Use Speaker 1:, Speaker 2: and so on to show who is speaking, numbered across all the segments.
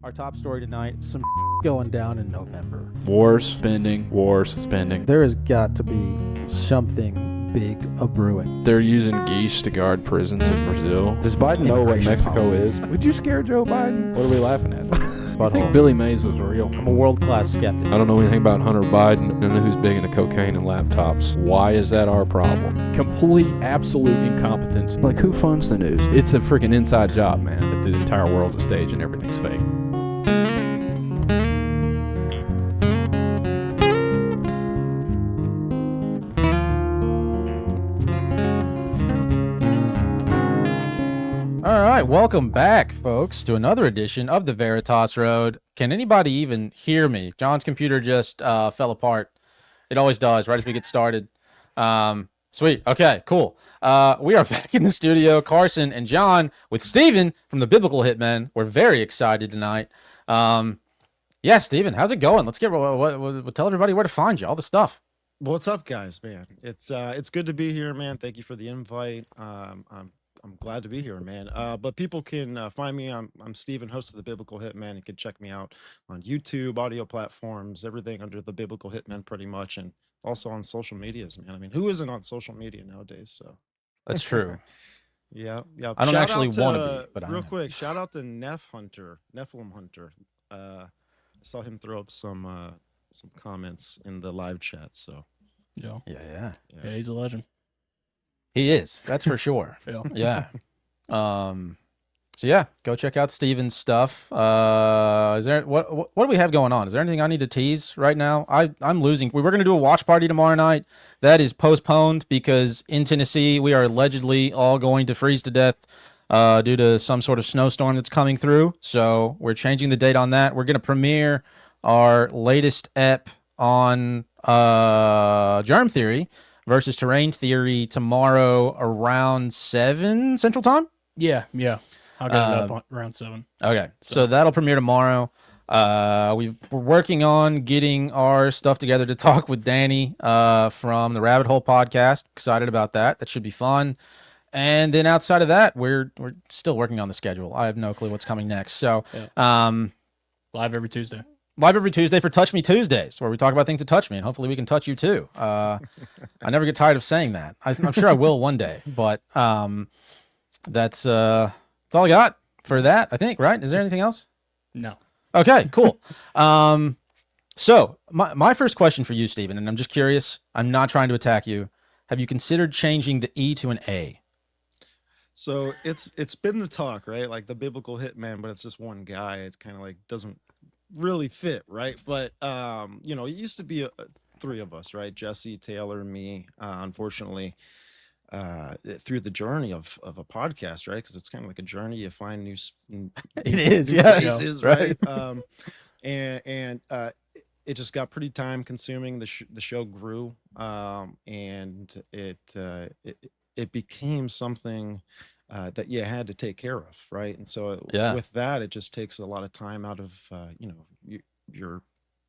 Speaker 1: Our top story tonight, some going down in November.
Speaker 2: Wars, spending.
Speaker 1: There has got to be something big a-brewing.
Speaker 2: They're using geese to guard prisons in Brazil.
Speaker 3: Does Biden know what
Speaker 1: Immigration
Speaker 3: Mexico
Speaker 1: policies.
Speaker 3: is? Would you scare Joe Biden? What are we laughing at?
Speaker 2: I think Billy Mays was real.
Speaker 1: I'm a world-class skeptic.
Speaker 2: I don't know anything about Hunter Biden. I don't know who's big into cocaine and laptops. Why is that our problem? Complete, absolute incompetence. Like, who funds the news? It's a freaking inside job, man. That the entire world's a stage and everything's fake.
Speaker 1: All right, welcome back, folks, to another edition of the Veritas Road. Can anybody even hear me? John's computer just fell apart. It always does right as we get started. Sweet. Okay, cool. We are back in the studio, Carson and John, with Steven from the Biblical Hitmen. We're very excited tonight. Yeah, Steven, how's it going? Let's get tell everybody where to find you, all the stuff.
Speaker 4: What's up, guys, man? It's good to be here, man. Thank you for the invite. I'm glad to be here, man. But people can find me. I'm Steven, host of the Biblical Hitman. You can check me out on YouTube, audio platforms, everything under the Biblical Hitman, pretty much, and also on social medias, man. I mean, who isn't on social media nowadays? So
Speaker 1: That's true.
Speaker 4: yeah.
Speaker 1: I don't
Speaker 4: Shout
Speaker 1: actually
Speaker 4: out to,
Speaker 1: want to be, but I
Speaker 4: real
Speaker 1: am.
Speaker 4: quick. Shout out to Nephilim Hunter. I saw him throw up some comments in the live chat. So
Speaker 2: Yeah.
Speaker 1: Yeah.
Speaker 2: Yeah, he's a legend.
Speaker 1: He is. That's for sure.
Speaker 2: Yeah.
Speaker 1: Yeah. So yeah, go check out Steven's stuff. Is there what do we have going on? Is there anything I need to tease right now? I'm losing. We were going to do a watch party tomorrow night. That is postponed because in Tennessee we are allegedly all going to freeze to death due to some sort of snowstorm that's coming through. So we're changing the date on that. We're going to premiere our latest ep on germ theory versus terrain theory tomorrow around 7 Central Time.
Speaker 2: Yeah. I'll get it up around 7.
Speaker 1: Okay, so that'll premiere tomorrow. We're working on getting our stuff together to talk with Danny from the Rabbit Hole podcast. Excited about that. That should be fun. And then outside of that, we're still working on the schedule. I have no clue what's coming next. So,
Speaker 2: Live every Tuesday.
Speaker 1: live every Tuesday for Touch Me Tuesdays, where we talk about things that touch me, and hopefully we can touch you too. I never get tired of saying that. I'm sure I will one day, but that's all I got for that, I think, right? Is there anything else?
Speaker 2: No.
Speaker 1: Okay, cool. So my first question for you, Steven, and I'm just curious, I'm not trying to attack you. Have you considered changing the E to an A?
Speaker 4: So it's been the talk, right? Like the Biblical Hitman, but it's just one guy. It kind of like doesn't really fit, right? But it used to be 3 of us, right? Jesse, Taylor, and me. Unfortunately, through the journey of a podcast, right? Because it's kind of like a journey. You find new
Speaker 1: It is,
Speaker 4: new
Speaker 1: yeah,
Speaker 4: places,
Speaker 1: right.
Speaker 4: right? And it just got pretty time consuming. The show grew, and it became something that you had to take care of, right? And so
Speaker 1: Yeah.
Speaker 4: with that, it just takes a lot of time out of your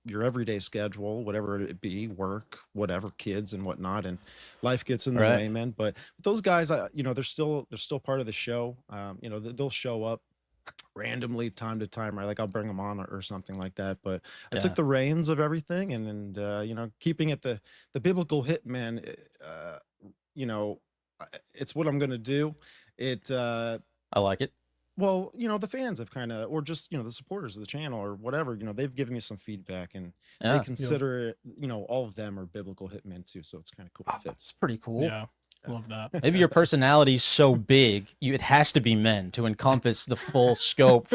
Speaker 4: everyday schedule, whatever it be, work, whatever, kids and whatnot, and life gets in the
Speaker 1: Right.
Speaker 4: way, man. But those guys, they're still part of the show. They'll show up randomly time to time, right? Like I'll bring them on or something like that. But I
Speaker 1: Yeah.
Speaker 4: took the reins of everything, and keeping it the Biblical Hitman. It's what I'm gonna do. It
Speaker 1: I like it.
Speaker 4: well, the fans have kind of, or just the supporters of the channel or whatever, they've given me some feedback, and
Speaker 1: Yeah.
Speaker 4: they consider it, all of them are Biblical Hitmen too. So it's kind of cool.
Speaker 1: Oh,
Speaker 4: It
Speaker 1: that's
Speaker 4: fits.
Speaker 1: pretty cool.
Speaker 2: Yeah. Love that.
Speaker 1: Maybe your personality's so big, it has to be men to encompass the full scope.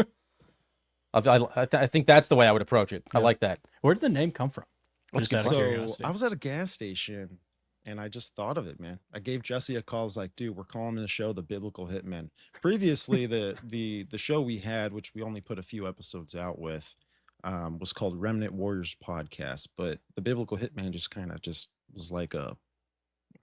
Speaker 1: I think that's the way I would approach it. I
Speaker 2: Yeah.
Speaker 1: like that.
Speaker 2: Where did the name come from?
Speaker 1: Let's
Speaker 2: Just
Speaker 1: get
Speaker 2: out of
Speaker 4: So
Speaker 2: curiosity.
Speaker 4: I was at a gas station, and I just thought of it, man. I gave Jesse a call. I was like, dude, we're calling the show the Biblical Hitmen. Previously, the show we had, which we only put a few episodes out with, was called Remnant Warriors Podcast. But the Biblical Hitman just kind of just was like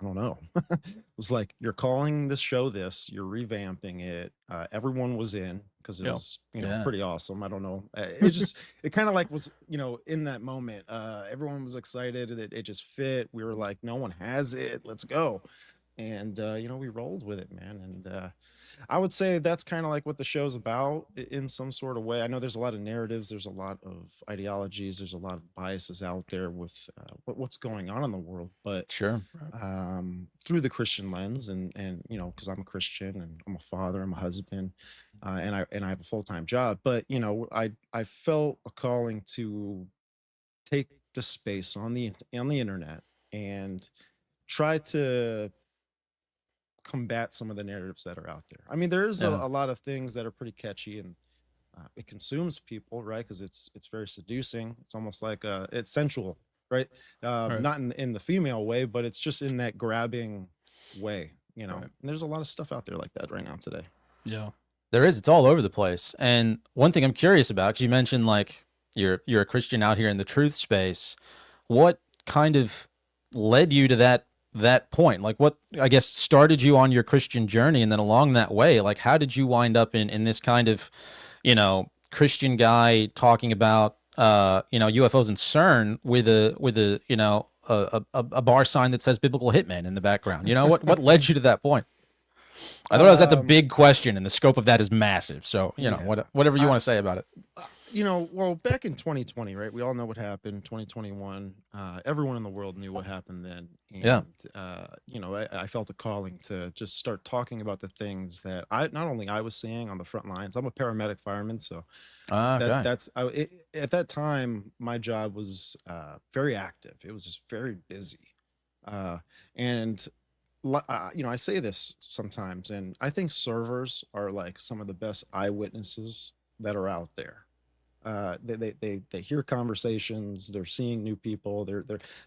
Speaker 4: I don't know. It was like, you're calling this show this, you're revamping it. Everyone was in because it
Speaker 2: Yeah.
Speaker 4: was,
Speaker 1: Yeah.
Speaker 4: pretty awesome. I don't know. It kind of like was, in that moment, everyone was excited. It just fit. We were like, no one has it. Let's go. And, we rolled with it, man. And I would say that's kind of like what the show's about in some sort of way. I know there's a lot of narratives, there's a lot of ideologies, there's a lot of biases out there with what's going on in the world, but
Speaker 1: Sure.
Speaker 4: through the Christian lens, and you know, because I'm a Christian and I'm a father, I'm a husband, and I have a full-time job. But you know, I felt a calling to take the space on the internet and try to combat some of the narratives that are out there. I mean, there's
Speaker 1: Yeah.
Speaker 4: a lot of things that are pretty catchy, and it consumes people, right? Because it's very seducing. It's almost like it's sensual, right?
Speaker 2: Right.
Speaker 4: Not in the female way, but it's just in that grabbing way, you know.
Speaker 2: Right.
Speaker 4: And there's a lot of stuff out there like that right now today.
Speaker 2: Yeah.
Speaker 1: There is. It's all over the place. And one thing I'm curious about, because you mentioned like you're a Christian out here in the truth space. What kind of led you to that point? Like what I guess started you on your Christian journey, and then along that way, like how did you wind up in this kind of, you know, Christian guy talking about you know, UFOs and CERN with a you know a bar sign that says biblical hitman in the background? You know, what led you to that point? I realize that's a big question, and the scope of that is massive. So, you know,
Speaker 4: Yeah.
Speaker 1: whatever you want to say about it.
Speaker 4: You know, well, back in 2020, right? We all know what happened. 2021. Everyone in the world knew what happened then. And,
Speaker 1: Yeah.
Speaker 4: You know, I felt a calling to just start talking about the things that not only I was seeing on the front lines. I'm a paramedic fireman, so
Speaker 1: Okay.
Speaker 4: at that time, my job was very active. It was just very busy. And you know, I say this sometimes, and I think servers are like some of the best eyewitnesses that are out there. They hear conversations, they're seeing new people,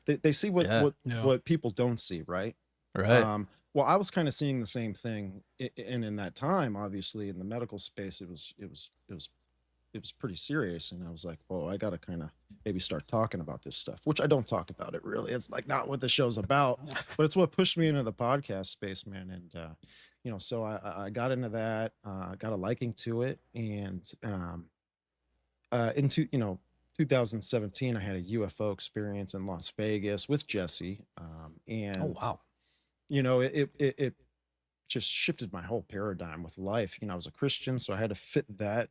Speaker 4: they see what
Speaker 1: Yeah.
Speaker 4: what people don't see, right?
Speaker 1: Right.
Speaker 4: Well, I was kind of seeing the same thing, and in that time, obviously, in the medical space, it was pretty serious, and I was like, well, I got to kind of maybe start talking about this stuff, which I don't talk about it really. It's like not what the show's about, but it's what pushed me into the podcast space, man. And you know, so I got into that, got a liking to it, and into, you know, 2017, I had a UFO experience in Las Vegas with Jesse, and
Speaker 1: Oh wow.
Speaker 4: you know, it just shifted my whole paradigm with life. You know, I was a Christian, so I had to fit that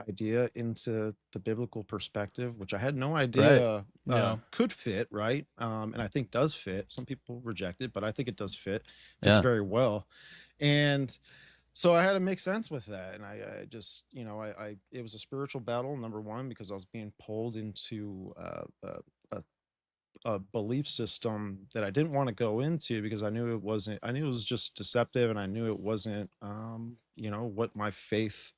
Speaker 4: idea into the biblical perspective, which I had no idea
Speaker 2: Yeah.
Speaker 4: could fit, right? And I think does fit. Some people reject it, but I think it does fits
Speaker 1: Yeah.
Speaker 4: very well. And so I had to make sense with that. And I just, you know, it was a spiritual battle, number one, because I was being pulled into a belief system that I didn't want to go into, because I knew it was just deceptive, and I knew it wasn't, you know, what my faith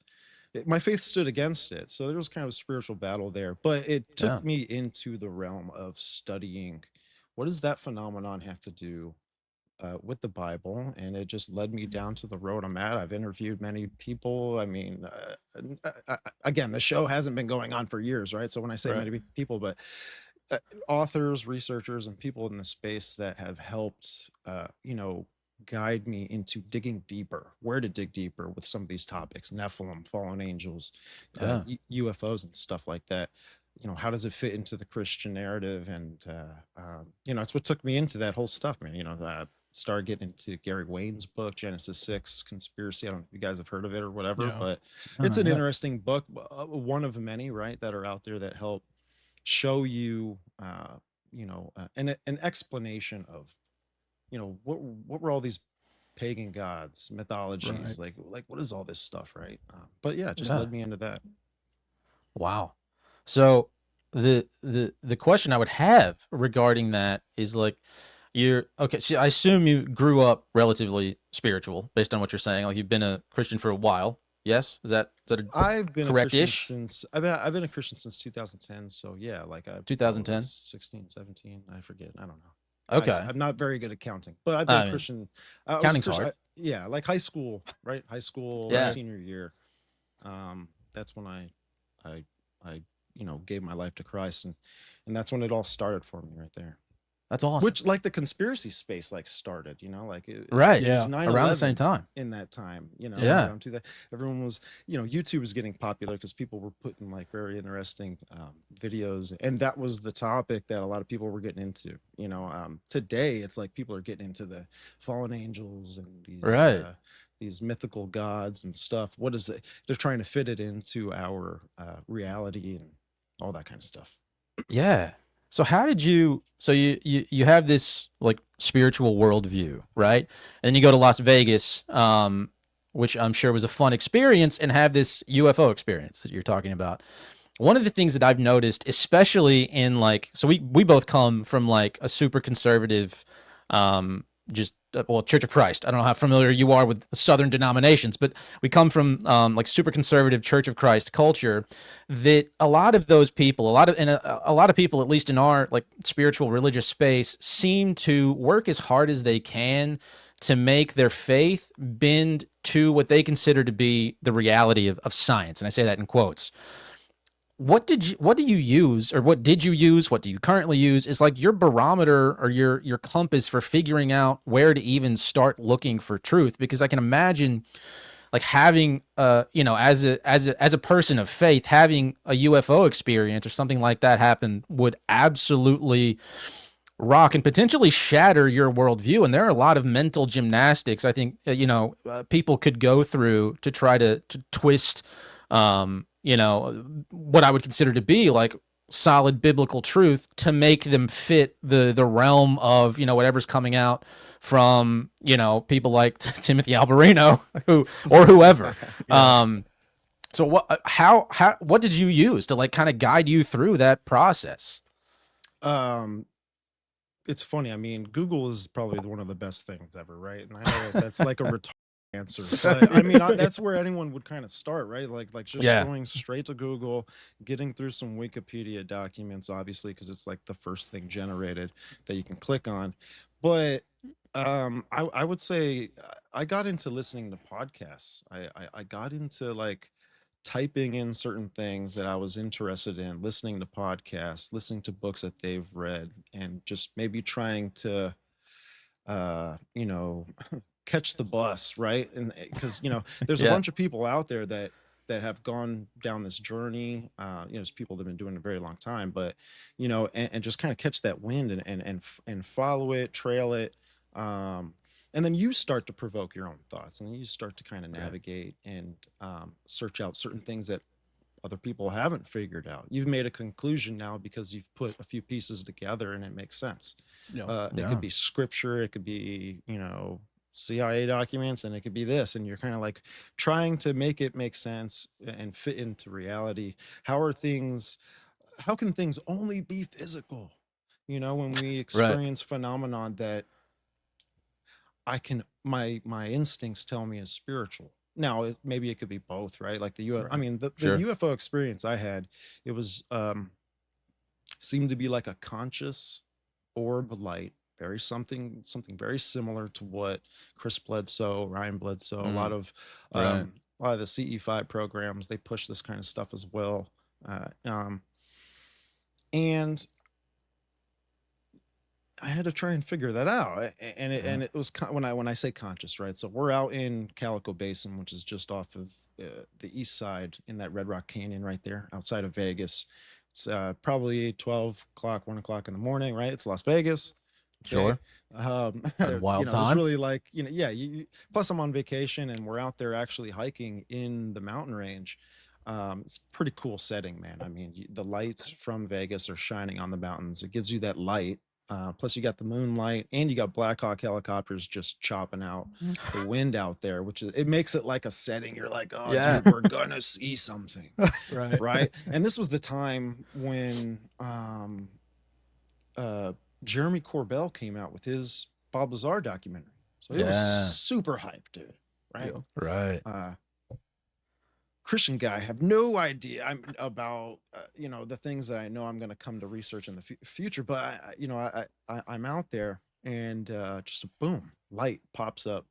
Speaker 4: stood against it. So there was kind of a spiritual battle there, but it took
Speaker 1: Yeah.
Speaker 4: me into the realm of studying what does that phenomenon have to do with the Bible, and it just led me down to the road I'm at. I've interviewed many people. I mean, again, the show hasn't been going on for years, right? So when I say
Speaker 2: Right.
Speaker 4: many people, but authors, researchers, and people in the space that have helped, you know, guide me into digging deeper, where to dig deeper with some of these topics: Nephilim, fallen angels,
Speaker 1: Yeah.
Speaker 4: UFOs, and stuff like that. You know, how does it fit into the Christian narrative? And you know, it's what took me into that whole stuff, man. You know, started getting into Gary Wayne's book, Genesis 6 Conspiracy. I don't know if you guys have heard of it or whatever,
Speaker 2: Yeah.
Speaker 4: but it's an
Speaker 1: Yeah.
Speaker 4: interesting book, one of many, right, that are out there that help show you, you know, an explanation of, you know, what were all these pagan gods, mythologies, like what is all this stuff, right? But yeah, it just
Speaker 1: Yeah.
Speaker 4: led me into that.
Speaker 1: Wow. So the question I would have regarding that is like you're okay. So I assume you grew up relatively spiritual based on what you're saying. Like you've been a Christian for a while. Yes, is that a
Speaker 4: I've been a Christian
Speaker 1: correct-ish?
Speaker 4: since I've been a Christian since 2010. So yeah, like I
Speaker 1: 2010?
Speaker 4: 16, 17, I forget. I don't know.
Speaker 1: Okay.
Speaker 4: I'm not very good at counting, but I've been
Speaker 1: I
Speaker 4: a
Speaker 1: mean,
Speaker 4: Christian. I was a
Speaker 1: counting's
Speaker 4: Christian,
Speaker 1: hard.
Speaker 4: yeah, like high school, right? High school,
Speaker 1: Yeah.
Speaker 4: senior year. That's when I, you know, gave my life to Christ, and that's when it all started for me right there.
Speaker 1: That's awesome.
Speaker 4: Which, like, the conspiracy space, like, started, you know, like
Speaker 1: Right.
Speaker 4: it was
Speaker 2: Yeah.
Speaker 4: 9/11
Speaker 1: Around the same time.
Speaker 4: in that time, you know.
Speaker 1: Yeah.
Speaker 4: Around everyone was, you know, YouTube was getting popular because people were putting like very interesting videos, and that was the topic that a lot of people were getting into, you know. Today it's like people are getting into the fallen angels and these
Speaker 1: Right.
Speaker 4: these mythical gods and stuff. What is it? They're trying to fit it into our reality and all that kind of stuff.
Speaker 1: Yeah. So how did you? So you have this like spiritual worldview, right? And you go to Las Vegas, which I'm sure was a fun experience, and have this UFO experience that you're talking about. One of the things that I've noticed, especially in like, so we both come from like a super conservative, just well, Church of Christ. I don't know how familiar you are with Southern denominations, but we come from like super conservative Church of Christ culture. That a lot of those people, a lot of people, at least in our like spiritual religious space, seem to work as hard as they can to make their faith bend to what they consider to be the reality of science, and I say that in quotes. What do you use, or what did you use, what do you currently use is like your barometer or your compass for figuring out where to even start looking for truth? Because I can imagine like having as a person of faith, having a UFO experience or something like that happen would absolutely rock and potentially shatter your worldview. And there are a lot of mental gymnastics I think people could go through to try to twist what I would consider to be like solid biblical truth to make them fit the realm of whatever's coming out from people like Timothy Alberino or whoever.
Speaker 4: Yeah.
Speaker 1: So what did you use to like kind of guide you through that process?
Speaker 4: It's funny. I mean, Google is probably one of the best things ever, right? And I know that's like a retarded answer, but I mean, that's where anyone would kind of start, right? Like just
Speaker 1: Yeah.
Speaker 4: going straight to Google, getting through some Wikipedia documents, obviously, because it's like the first thing generated that you can click on. But I would say I got into listening to podcasts. I got into like typing in certain things that I was interested in, listening to podcasts, listening to books that they've read, and just maybe trying to, you know, catch the bus, right? And because there's a
Speaker 1: Yeah.
Speaker 4: bunch of people out there that have gone down this journey. There's people that have been doing it a very long time, but and just kind of catch that wind and follow it, trail it. And then you start to provoke your own thoughts, and then you start to kind of navigate and search out certain things that other people haven't figured out. You've made a conclusion now because you've put a few pieces together and it makes sense. It
Speaker 1: Yeah.
Speaker 4: could be scripture, it could be CIA documents, and it could be this, and you're kind of like trying to make it make sense and fit into reality. How can things only be physical, when we
Speaker 1: Right.
Speaker 4: experience phenomenon that my instincts tell me is spiritual. Now maybe it could be both, right? Like I mean the
Speaker 1: Sure.
Speaker 4: UFO experience I had, it was seemed to be like a conscious orb light, very something very similar to what Chris Bledsoe, Ryan Bledsoe, a lot
Speaker 1: Mm,
Speaker 4: of
Speaker 1: right.
Speaker 4: the CE5 programs, they push this kind of stuff as well. And I had to try and figure that out, and it was when I say conscious, right? So we're out in Calico Basin, which is just off of the east side in that Red Rock Canyon right there, outside of Vegas. It's probably 12 o'clock, 1 o'clock in the morning, right? It's Las Vegas. Okay.
Speaker 1: Sure. Had a wild
Speaker 4: It's
Speaker 1: time.
Speaker 4: really like yeah. Plus, I'm on vacation, and we're out there actually hiking in the mountain range. It's a pretty cool setting, man. I mean, the lights from Vegas are shining on the mountains. It gives you that light. Plus, you got the moonlight, and you got Black Hawk helicopters just chopping out the wind out there, which it makes it like a setting. You're like, oh,
Speaker 1: Yeah.
Speaker 4: dude, we're gonna see something,
Speaker 2: Right.
Speaker 4: right? And this was the time when Jeremy Corbell came out with his Bob Lazar documentary, so it was
Speaker 1: Yeah.
Speaker 4: super hyped, dude. Right?
Speaker 1: Right.
Speaker 4: Christian guy, have no idea about the things that I know I'm going to come to research in the future, but I'm out there, and just a boom, light pops up,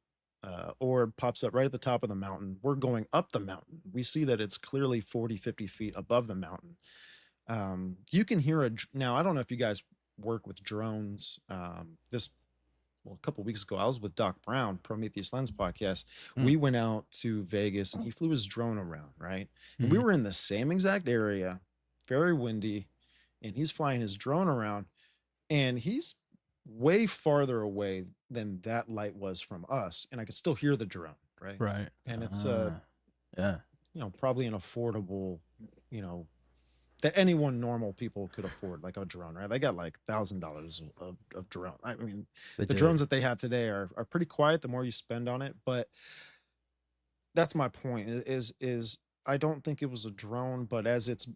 Speaker 4: orb pops up right at the top of the mountain. We're going up the mountain. We see that it's clearly 40-50 feet above the mountain. You can hear now I don't know if you guys work with drones. A couple weeks ago, I was with Doc Brown, Prometheus Lens podcast. We went out to Vegas, and he flew his drone around, right? And we were in the same exact area, very windy, and he's flying his drone around, and he's way farther away than that light was from us, and I could still hear the drone, right?
Speaker 2: Right.
Speaker 4: And it's
Speaker 1: yeah.
Speaker 4: probably an affordable, that anyone normal people could afford, like a drone, right? They got like $1,000 of drone. I mean,
Speaker 1: They
Speaker 4: the
Speaker 1: do.
Speaker 4: drones that they have today are pretty quiet the more you spend on it. But that's my point is I don't think it was a drone, but as it's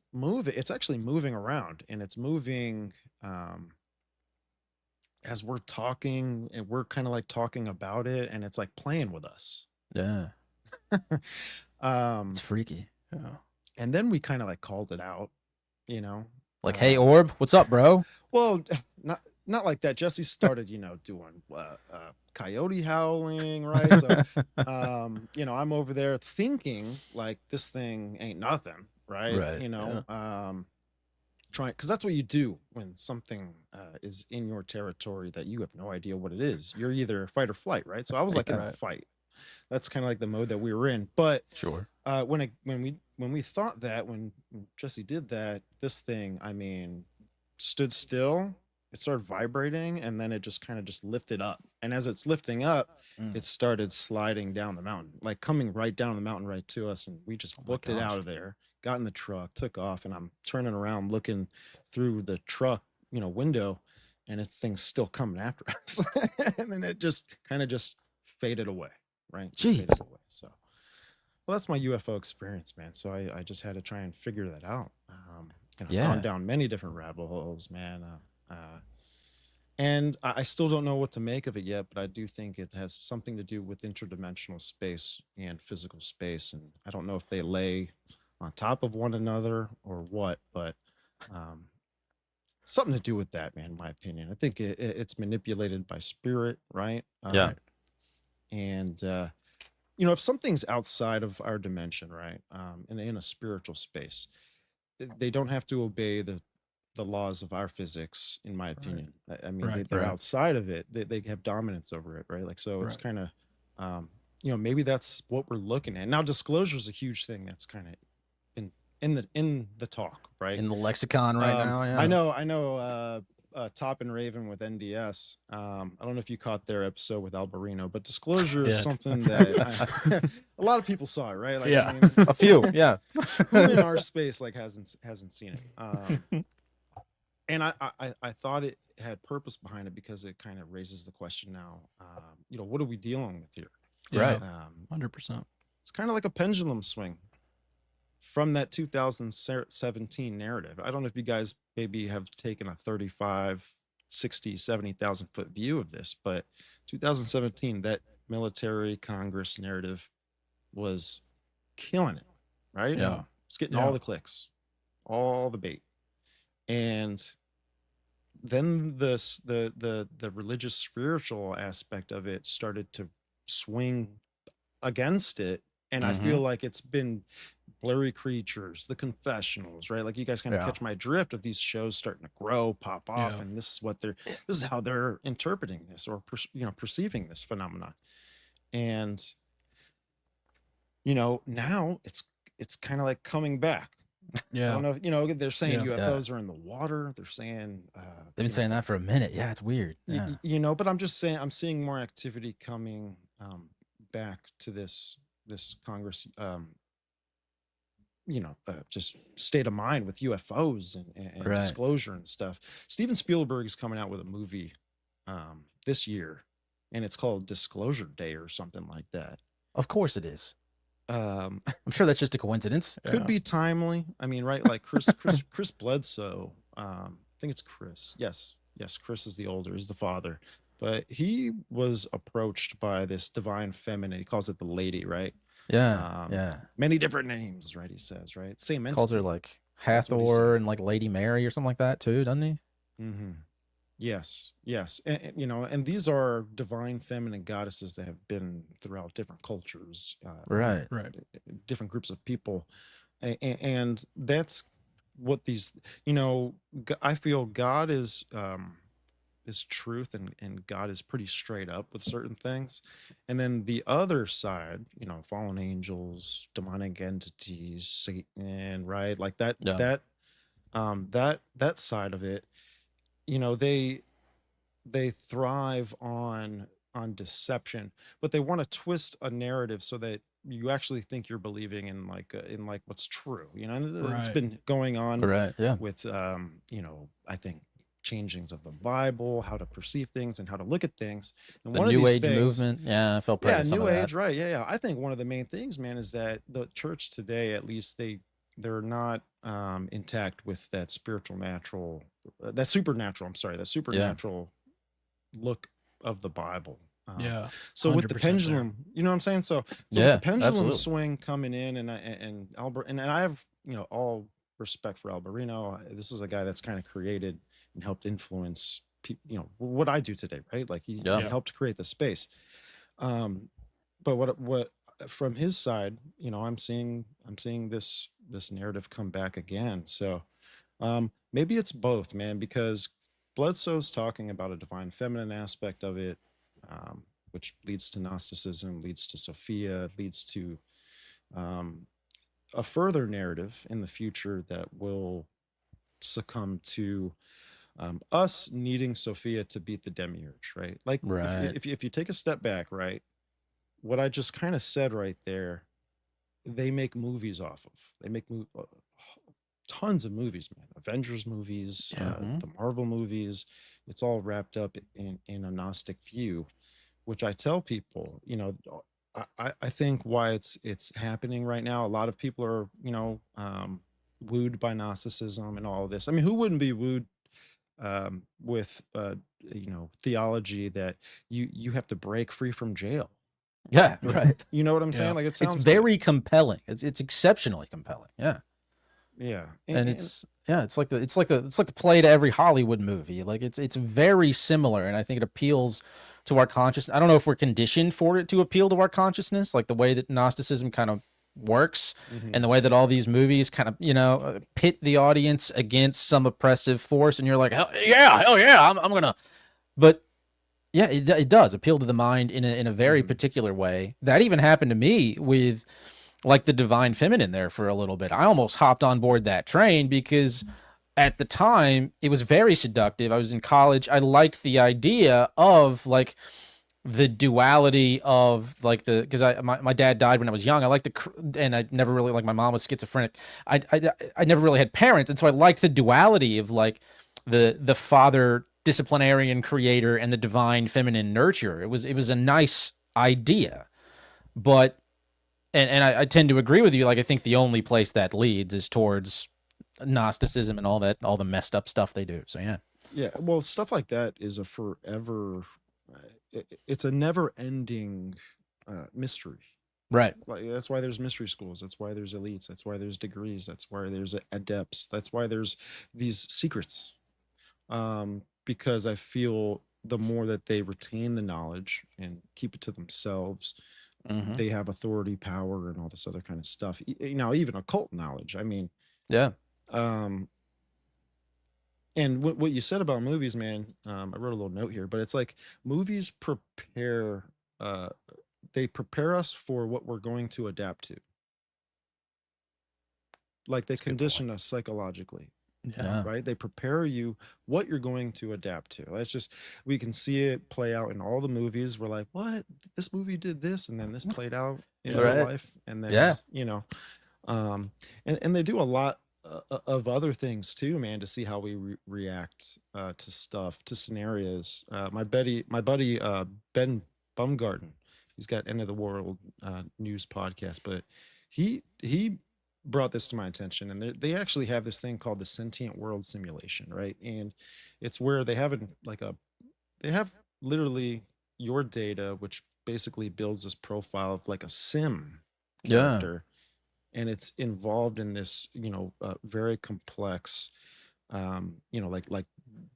Speaker 4: actually moving around, and it's moving as we're talking, and we're kind of like talking about it, and it's like playing with us.
Speaker 1: Yeah.
Speaker 4: um
Speaker 1: It's freaky.
Speaker 2: Yeah.
Speaker 4: and then we kind of like called it out, you know
Speaker 1: Like, hey, Orb, what's up, bro?
Speaker 4: well, not like that. Jesse started doing coyote howling, right? So I'm over there thinking like this thing ain't nothing, right?
Speaker 1: Right,
Speaker 4: Trying, because that's what you do when something is in your territory that you have no idea what it is. You're either fight or flight, right? So I was like in
Speaker 2: Right.
Speaker 4: the fight. That's kind of like the mode that we were in. But
Speaker 1: Sure.
Speaker 4: when we thought that, when Jesse did that, this thing, I mean, stood still. It started vibrating, and then it just kind of just lifted up. And as it's lifting up, it started sliding down the mountain, like coming right down the mountain right to us. And we just booked it out of there, got in the truck, took off, and I'm turning around looking through the truck, window, and it's thing's still coming after us. And then it just kind of just faded away, right? Just faded away. So, well, that's my UFO experience, man. So I just had to try and figure that out. I've gone down many different rabbit holes, man. And I still don't know what to make of it yet, but I do think it has something to do with interdimensional space and physical space. And I don't know if they lay on top of one another or what, but something to do with that, man, in my opinion. I think it's manipulated by spirit, right?
Speaker 1: Yeah.
Speaker 4: And, if something's outside of our dimension, right, and in a spiritual space, they don't have to obey the laws of our physics, in my opinion. I mean, they're outside of it. They have dominance over it, right? Like, so it's kind of, maybe that's what we're looking at. Now, disclosure is a huge thing that's kind of in the talk, right?
Speaker 1: In the lexicon right now, yeah.
Speaker 4: I know. Top and Raven with NDS. I don't know if you caught their episode with Alberino, but disclosure is something that a lot of people saw it, right? Like,
Speaker 1: yeah,
Speaker 4: I mean,
Speaker 1: a few, yeah.
Speaker 4: Who in our space like hasn't seen it? And I thought it had purpose behind it, because it kind of raises the question now. What are we dealing with here?
Speaker 1: Right.
Speaker 2: 100%.
Speaker 4: It's kind of like a pendulum swing from that 2017 narrative. I don't know if you guys maybe have taken a 35, 60, 70,000 foot view of this, but 2017, that military Congress narrative was killing it, right?
Speaker 2: Yeah.
Speaker 4: It's getting all the clicks, all the bait. And then the religious spiritual aspect of it started to swing against it. And I feel like it's been Blurry Creatures, The Confessionals, right? Like, you guys kind of catch my drift of these shows starting to grow, pop off, and this is how they're interpreting this, or perceiving this phenomenon. And now it's kind of like coming back.
Speaker 2: Yeah.
Speaker 4: I don't know if they're saying UFOs are in the water. They're saying
Speaker 1: They've been saying that for a minute. Yeah, it's weird. Yeah.
Speaker 4: But I'm just saying, I'm seeing more activity coming back to this Congress, just state of mind with UFOs and disclosure and stuff. Steven Spielberg is coming out with a movie this year, and it's called Disclosure Day or something like that.
Speaker 1: Of course it is. I'm sure that's just a coincidence.
Speaker 4: Could be timely. I mean, right? Like Chris Bledsoe. I think it's Chris. Yes, Chris is the older, is the father. But he was approached by this divine feminine. He calls it the lady, right?
Speaker 1: Yeah.
Speaker 4: Many different names, right? He says, right? Same entity.
Speaker 1: Calls her like Hathor and like Lady Mary or something like that too, doesn't he?
Speaker 4: Mm-hmm. Yes. And these are divine feminine goddesses that have been throughout different cultures,
Speaker 1: right,
Speaker 4: different groups of people, and that's what these. I feel God is truth, and God is pretty straight up with certain things, and then the other side, fallen angels, demonic entities, Satan, right? Like that side of it. They thrive on on deception, but they want to twist a narrative so that you actually think you're believing in like what's true, you know. And it's
Speaker 3: Right.
Speaker 4: been going on
Speaker 1: Right. Yeah.
Speaker 4: with you know, I think changings of the Bible, how to perceive things and how to look at things. And
Speaker 1: The
Speaker 4: one of
Speaker 1: New
Speaker 4: these
Speaker 1: Age
Speaker 4: things,
Speaker 1: movement. Yeah, I felt prey
Speaker 4: yeah,
Speaker 1: to some
Speaker 4: New
Speaker 1: of
Speaker 4: Age,
Speaker 1: that.
Speaker 4: right? Yeah, yeah. I think one of the main things, man, is that the church today, at least they're not intact with that spiritual natural, that supernatural. I'm sorry, that supernatural look of the Bible.
Speaker 3: Yeah.
Speaker 4: So with the
Speaker 3: 100% there.
Speaker 4: pendulum, you know what I'm saying? So with
Speaker 1: Yeah,
Speaker 4: the pendulum
Speaker 1: absolutely.
Speaker 4: swing coming in, and Albert, and I have, you know, all respect for Alberino. This is a guy that's kind of created and helped influence, you know, what I do today, right? Like he
Speaker 1: Yeah.
Speaker 4: helped create the space. But what from his side, you know, I'm seeing this narrative come back again. So maybe it's both, man, because Bledsoe's talking about a divine feminine aspect of it, which leads to Gnosticism, leads to Sophia, leads to a further narrative in the future that will succumb to us needing Sophia to beat the demiurge, right? Like
Speaker 1: Right.
Speaker 4: if you take a step back, right, what I just kind of said right there, they make movies off of. They make tons of movies, man. Avengers movies, the Marvel movies. It's all wrapped up in a Gnostic view, which I tell people, you know, I think why it's happening right now. A lot of people are, you know, wooed by Gnosticism and all of this. I mean, who wouldn't be wooed with you know, theology that you have to break free from jail?
Speaker 1: Yeah. Right.
Speaker 4: You know what I'm
Speaker 3: Yeah.
Speaker 4: saying? Like it sounds
Speaker 1: It's
Speaker 4: good.
Speaker 1: very compelling. It's exceptionally compelling. Yeah.
Speaker 4: Yeah.
Speaker 1: And it's like the play to every Hollywood movie. Like it's very similar, and I think it appeals to our consciousness. I don't know if we're conditioned for it to appeal to our consciousness, like the way that Gnosticism kind of works, and the way that all these movies kind of, you know, pit the audience against some oppressive force, and you're like, hell yeah, I'm gonna. But yeah, it does appeal to the mind in a very particular way. That even happened to me with like the divine feminine there for a little bit. I almost hopped on board that train because at the time it was very seductive. I was in college. I liked the idea of like the duality of like because my dad died when I was young. I liked and I never really, like, my mom was schizophrenic. I never really had parents, and so I liked the duality of like the father disciplinarian creator and the divine feminine nurturer. It was a nice idea, but and I tend to agree with you. Like, I think the only place that leads is towards Gnosticism and all the messed up stuff they do. So yeah.
Speaker 4: Yeah, well, stuff like that is a forever, it's a never-ending mystery.
Speaker 1: Right.
Speaker 4: Like that's why there's mystery schools. That's why there's elites. That's why there's degrees. That's why there's adepts. That's why there's these secrets. Because I feel the more that they retain the knowledge and keep it to themselves, they have authority, power, and all this other kind of stuff. Now, even occult knowledge. I mean,
Speaker 1: Yeah.
Speaker 4: And what you said about movies, man, I wrote a little note here, but it's like movies prepare, they prepare us for what we're going to adapt to. Like they
Speaker 1: That's a good
Speaker 4: condition us psychologically,
Speaker 1: Yeah.
Speaker 4: right? They prepare you what you're going to adapt to. That's just, we can see it play out in all the movies. We're like, what? This movie did this, and then this played out in real
Speaker 1: Right.
Speaker 4: life, and then
Speaker 1: Yeah.
Speaker 4: you know, and they do a lot of other things too, man, to see how we react to stuff, to scenarios. My buddy Ben Bumgarten, he's got End of the World news podcast, but he brought this to my attention, and they actually have this thing called the Sentient World Simulation, right? And it's where they have they have literally your data, which basically builds this profile of like a sim character, and it's involved in this, you know, very complex, you know, like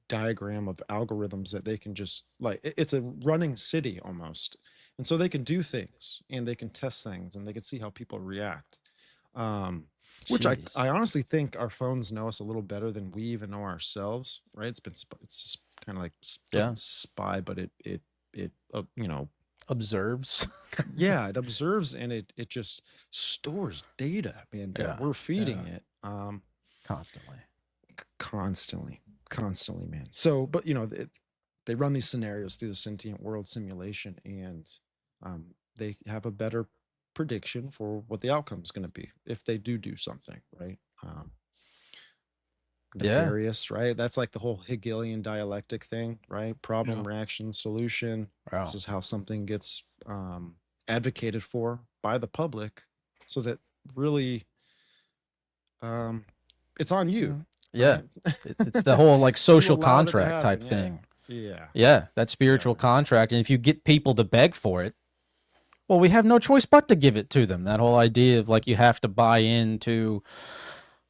Speaker 4: diagram of algorithms that they can just like, it's a running city almost, and so they can do things and they can test things and they can see how people react. Which
Speaker 1: Jeez.
Speaker 4: I honestly think our phones know us a little better than we even know ourselves, right? It's just kind of like doesn't spy, but it you know,
Speaker 1: observes.
Speaker 4: yeah, it observes, and it just stores data, man, that we're feeding it
Speaker 1: Constantly.
Speaker 4: constantly, man. So, but you know, they run these scenarios through the sentient world simulation, and they have a better prediction for what the outcome is going to be if they do something, right?
Speaker 1: Yeah.
Speaker 4: Nefarious, right? That's like the whole Hegelian dialectic thing, right? Problem,
Speaker 2: Yeah.
Speaker 4: reaction, solution.
Speaker 1: Wow.
Speaker 4: This is how something gets advocated for by the public, so that really it's on you.
Speaker 1: Yeah.
Speaker 4: Right?
Speaker 1: It's the whole like social
Speaker 4: allowed it to
Speaker 1: contract type
Speaker 4: happen, yeah.
Speaker 1: thing.
Speaker 4: Yeah.
Speaker 1: Yeah, that spiritual contract. And if you get people to beg for it, well, we have no choice but to give it to them. That whole idea of like you have to buy into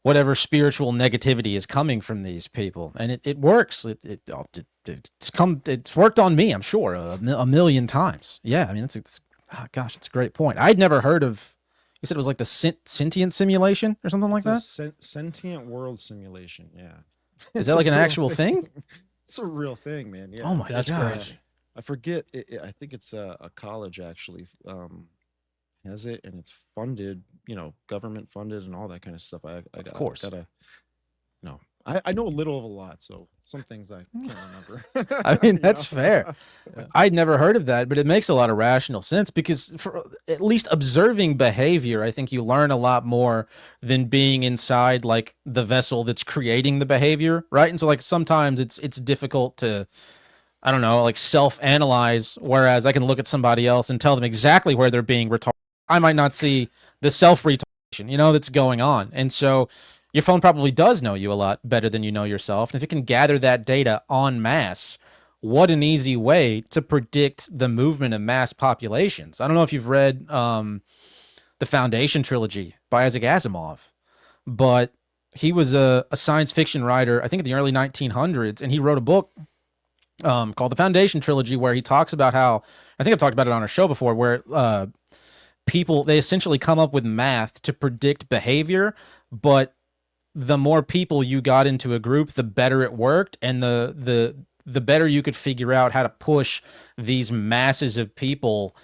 Speaker 1: whatever spiritual negativity is coming from these people, and it works. It's worked on me, I'm sure, a million times. Yeah, I mean, gosh, it's a great point. I'd never heard of. You said it was like the sentient simulation or something like that.
Speaker 4: Sentient world simulation. Yeah.
Speaker 1: Is that like an actual thing?
Speaker 4: It's a real thing, man. Yeah.
Speaker 1: Oh my
Speaker 2: That's
Speaker 1: gosh.
Speaker 2: crazy.
Speaker 4: I forget. I think it's a college actually has it, and it's funded, government funded and all that kind of stuff.
Speaker 1: Of course.
Speaker 4: Gotta, I know a little of a lot, so some things I can't remember.
Speaker 1: I mean, that's fair. I'd never heard of that, but it makes a lot of rational sense because for at least observing behavior, I think you learn a lot more than being inside like the vessel that's creating the behavior, right? And so like sometimes it's difficult to, I don't know, like self-analyze, whereas I can look at somebody else and tell them exactly where they're being retarded. I might not see the self-retardation, that's going on. And so your phone probably does know you a lot better than you know yourself. And if it can gather that data en masse, what an easy way to predict the movement of mass populations. I don't know if you've read the Foundation trilogy by Isaac Asimov, but he was a science fiction writer, I think in the early 1900s, and he wrote a book called the Foundation trilogy, where he talks about how, I think I've talked about it on our show before, where they essentially come up with math to predict behavior, but the more people you got into a group, the better it worked, and the better you could figure out how to push these masses of people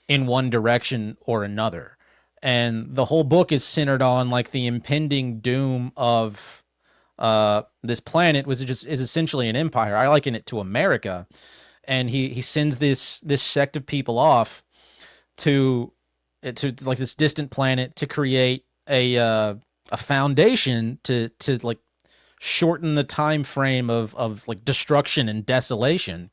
Speaker 1: in one direction or another. And the whole book is centered on like the impending doom of this planet, which is essentially an empire. I liken it to America, and he sends this sect of people off to like this distant planet to create a foundation to like shorten the time frame of like destruction and desolation.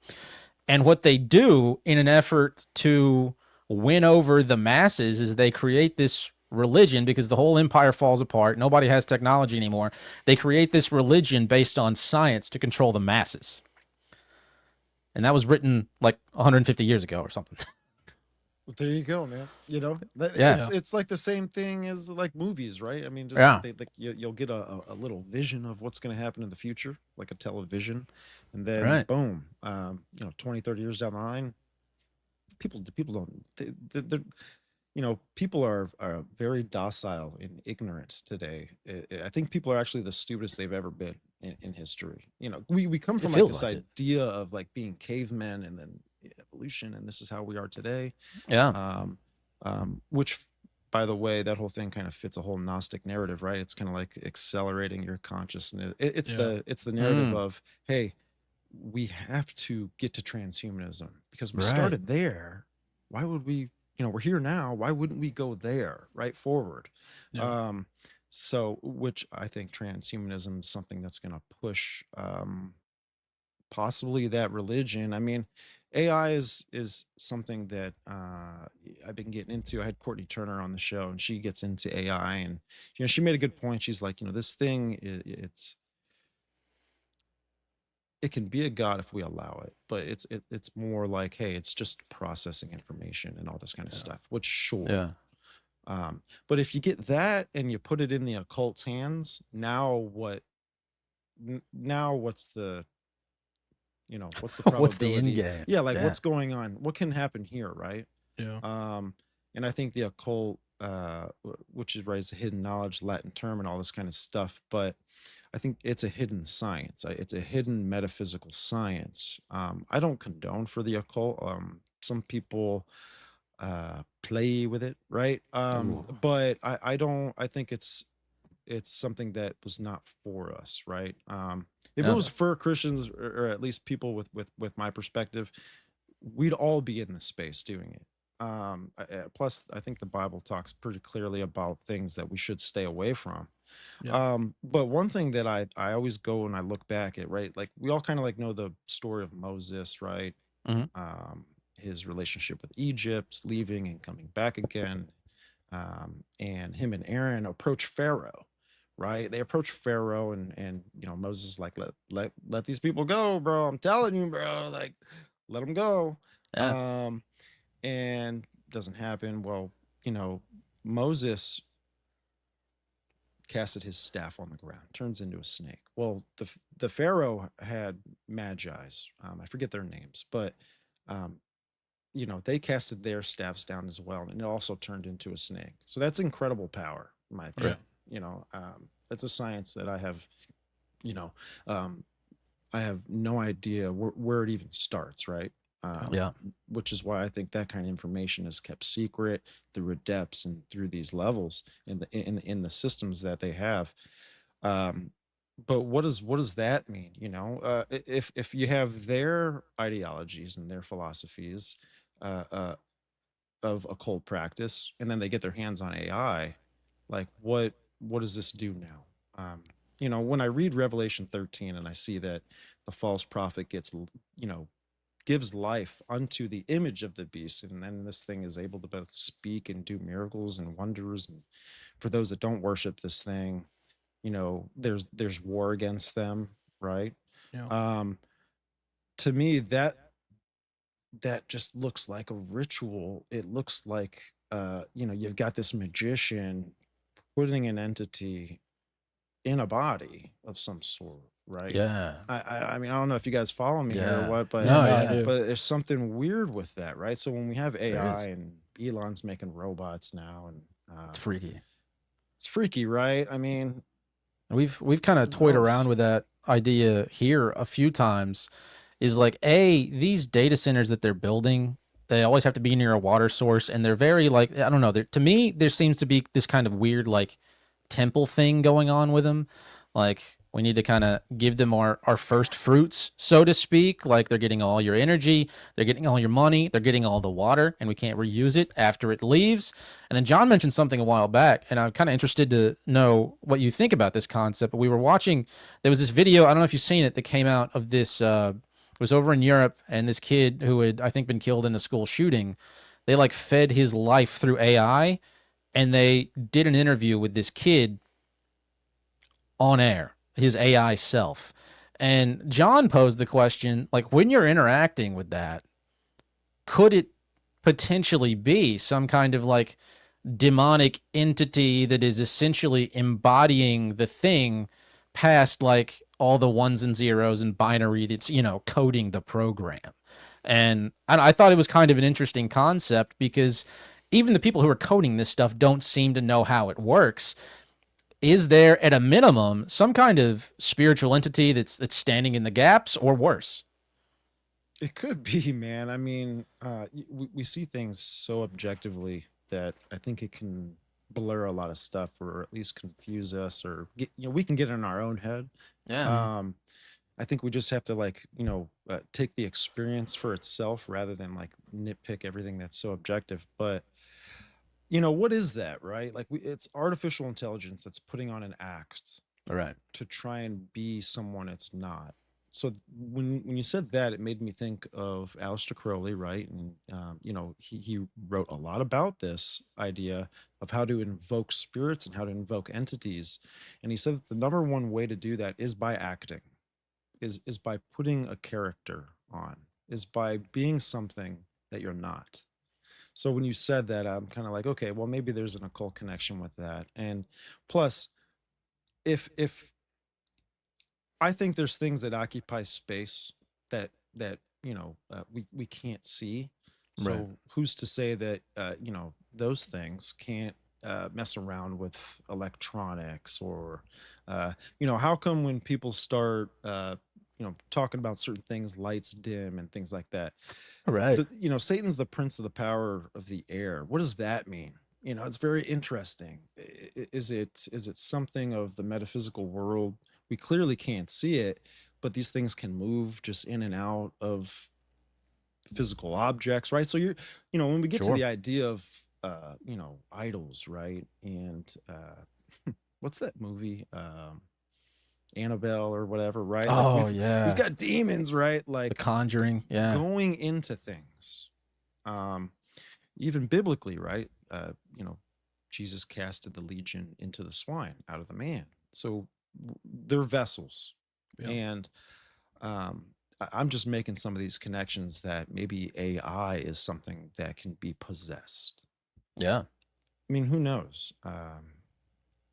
Speaker 1: And what they do in an effort to win over the masses is they create this religion, because the whole empire falls apart. Nobody has technology anymore. They create this religion based on science to control the masses. And that was written like 150 years ago or something.
Speaker 4: There you go, man.
Speaker 1: Yeah.
Speaker 4: It's like the same thing as like movies, right? I mean, just
Speaker 1: Yeah.
Speaker 4: you'll get a little vision of what's going to happen in the future, like a television, and then
Speaker 1: Right.
Speaker 4: boom, 20, 30 years down the line, people don't, they're, people are very docile and ignorant today. I think people are actually the stupidest they've ever been in history. We come from like
Speaker 1: feels
Speaker 4: this
Speaker 1: like it.
Speaker 4: idea of like being cavemen and then evolution, and this is how we are today.
Speaker 1: Yeah.
Speaker 4: Which, by the way, that whole thing kind of fits a whole Gnostic narrative, right? It's kind of like accelerating your consciousness. It's the narrative of, hey, we have to get to transhumanism because we
Speaker 1: Right.
Speaker 4: started there. Why would we? We're here now. Why wouldn't we go there, right forward?
Speaker 2: Yeah.
Speaker 4: So, which I think transhumanism is something that's going to push possibly that religion. I mean, AI is something that I've been getting into. I had Courtney Turner on the show, and she gets into AI, and she made a good point. She's like, this thing, it can be a god if we allow it, but it's more like, hey, it's just processing information and all this kind of stuff. Which sure,
Speaker 1: Yeah.
Speaker 4: but if you get that and you put it in the occult's hands, now what? Now what's the what's the probability?
Speaker 1: What's the end game?
Speaker 4: Yeah, like
Speaker 1: Yeah.
Speaker 4: what's going on? What can happen here, right?
Speaker 2: Yeah.
Speaker 4: And I think the occult, which is right, is a hidden knowledge, Latin term, and all this kind of stuff. But I think it's a hidden science. It's a hidden metaphysical science. I don't condone for the occult. Some people play with it, right?
Speaker 1: Ooh.
Speaker 4: But I don't. I think it's it's something that was not for us, right? If it
Speaker 1: Yeah.
Speaker 4: was for Christians, or at least people with my perspective, we'd all be in the space doing it. Plus, I think the Bible talks pretty clearly about things that we should stay away from.
Speaker 2: Yeah.
Speaker 4: But one thing that I always go and I look back at, right? Like we all kind of like know the story of Moses, right?
Speaker 1: Mhm.
Speaker 4: His relationship with Egypt, leaving and coming back again, and him and Aaron approach Pharaoh, right? They approach Pharaoh, and Moses is like, let these people go, bro. I'm telling you, bro. Like, let them go.
Speaker 1: Yeah.
Speaker 4: And doesn't happen. Well, Moses casted his staff on the ground, turns into a snake. Well, the Pharaoh had magi's. I forget their names, but they casted their staffs down as well, and it also turned into a snake. So that's incredible power, in my opinion. That's a science that I have, you know, I have no idea where it even starts, right?
Speaker 1: Yeah.
Speaker 4: Which is why I think that kind of information is kept secret through adepts and through these levels in the systems that they have. But what does that mean? If you have their ideologies and their philosophies of occult practice, and then they get their hands on AI, like what does this do now? When I read Revelation 13 and I see that the false prophet gives life unto the image of the beast, and then this thing is able to both speak and do miracles and wonders, and for those that don't worship this thing, there's war against them, right?
Speaker 2: Yeah.
Speaker 4: To me, that just looks like a ritual. It looks like you've got this magician putting an entity in a body of some sort, right?
Speaker 1: Yeah.
Speaker 4: I mean, I don't know if you guys follow me here or
Speaker 1: Yeah.
Speaker 4: what, but
Speaker 1: No,
Speaker 2: I
Speaker 1: yeah.
Speaker 2: do.
Speaker 4: but there's something weird with that, right? So when we have AI
Speaker 1: is.
Speaker 4: and Elon's making robots now, and
Speaker 1: It's freaky.
Speaker 4: it's freaky, right? I mean,
Speaker 1: We've kind of
Speaker 4: who
Speaker 1: toyed
Speaker 4: knows?
Speaker 1: around with that idea here a few times. Is like these data centers that they're building, they always have to be near a water source, and they're very like, I don't know. To me, there seems to be this kind of weird like temple thing going on with them. Like we need to kind of give them our first fruits, so to speak. Like they're getting all your energy, they're getting all your money, they're getting all the water, and we can't reuse it after it leaves. And then John mentioned something a while back, and I'm kind of interested to know what you think about this concept. But we were watching, there was this video, I don't know if you've seen it, that came out of this. It was over in Europe, and this kid who had, I think, been killed in a school shooting, they like fed his life through AI, and they did an interview with this kid on air, his AI self. And John posed the question, like, when you're interacting with that, could it potentially be some kind of like demonic entity that is essentially embodying the thing past like all the ones and zeros and binary that's, coding the program? And I thought it was kind of an interesting concept because even the people who are coding this stuff don't seem to know how it works. Is there, at a minimum, some kind of spiritual entity that's standing in the gaps, or worse?
Speaker 4: It could be, man. I mean, we see things so objectively that I think it can blur a lot of stuff, or at least confuse us, or we can get in our own head.
Speaker 1: Yeah.
Speaker 4: I think we just have to take the experience for itself rather than like nitpick everything that's so objective. But what is that, right? Like it's artificial intelligence that's putting on an act
Speaker 1: All right.
Speaker 4: to try and be someone it's not. So when you said that, it made me think of Aleister Crowley, right? And he wrote a lot about this idea of how to invoke spirits and how to invoke entities. And he said that the number one way to do that is by acting, is by putting a character on, is by being something that you're not. So when you said that, I'm kind of like, okay, well, maybe there's an occult connection with that. And plus, if I think there's things that occupy space that we can't see. So
Speaker 1: Right.
Speaker 4: who's to say that those things can't mess around with electronics, or how come when people start talking about certain things, lights dim and things like that?
Speaker 1: All right.
Speaker 4: Satan's the prince of the power of the air. What does that mean? It's very interesting. Is it something of the metaphysical world? We clearly can't see it, but these things can move just in and out of physical objects, right? So when we get to
Speaker 1: Sure.
Speaker 4: the idea of idols, right? And what's that movie? Annabelle or whatever, right? Like
Speaker 1: Oh
Speaker 4: we've
Speaker 1: yeah,
Speaker 4: got demons, right?
Speaker 1: The
Speaker 4: Like
Speaker 1: Conjuring. Yeah,
Speaker 4: going into things. Even biblically, right? Jesus casted the legion into the swine out of the man. So they're vessels.
Speaker 2: Yeah.
Speaker 4: And I'm just making some of these connections that maybe AI is something that can be possessed.
Speaker 1: yeah,
Speaker 4: I mean, who knows?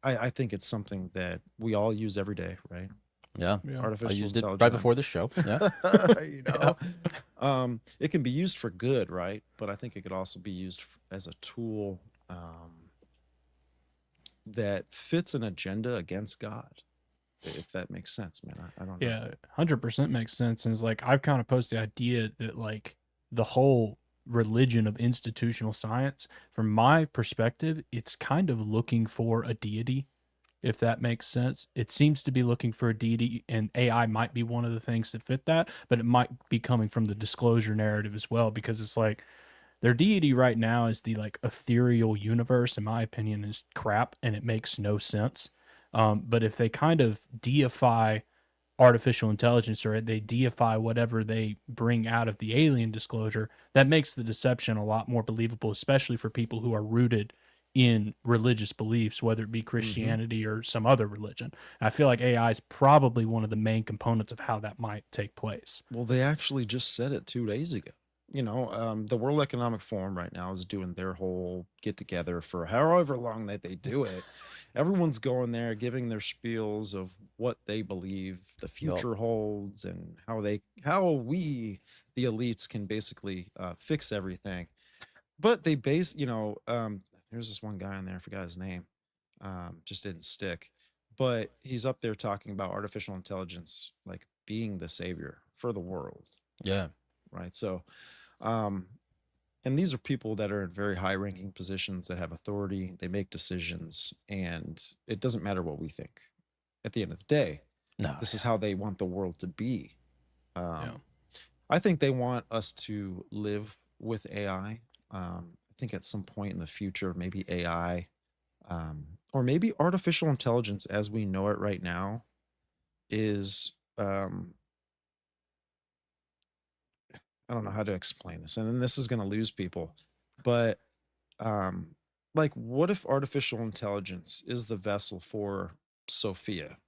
Speaker 4: I think it's something that we all use every day, right?
Speaker 1: yeah.
Speaker 2: Yeah.
Speaker 1: I
Speaker 4: Artificial
Speaker 1: used it
Speaker 4: intelligence.
Speaker 1: right before the show. Yeah,
Speaker 4: It can be used for good, right? But I think it could also be used as a tool that fits an agenda against God, if that makes sense, man. I don't know.
Speaker 2: Yeah, 100% makes sense. And it's like I've kind of posed the idea that like the whole religion of institutional science, from my perspective, it's kind of looking for a deity, if that makes sense. It seems to be looking for a deity, and AI might be one of the things that fit that, but it might be coming from the disclosure narrative as well, because it's like their deity right now is the like ethereal universe, in my opinion, is crap and it makes no sense. But if they kind of deify artificial intelligence, or they deify whatever they bring out of the alien disclosure, that makes the deception a lot more believable, especially for people who are rooted in religious beliefs, whether it be Christianity or some other religion. And I feel like AI is probably one of the main components of how that might take place.
Speaker 4: Well, they actually just said it 2 days ago. The World Economic Forum right now is doing their whole get together for however long that they do it. Everyone's going there, giving their spiels of what they believe the future holds and how we, the elites, can basically fix everything. But they there's this one guy in there, I forgot his name, just didn't stick. But he's up there talking about artificial intelligence like being the savior for the world,
Speaker 1: yeah,
Speaker 4: right? So, and these are people that are in very high ranking positions that have authority, they make decisions, and it doesn't matter what we think. At the end of the day,
Speaker 1: no,
Speaker 4: this is how they want the world to be.
Speaker 2: Yeah.
Speaker 4: I think they want us to live with AI. I think at some point in the future, maybe AI, or maybe artificial intelligence as we know it right now is, I don't know how to explain this, and then this is going to lose people, but like, what if artificial intelligence is the vessel for Sophia?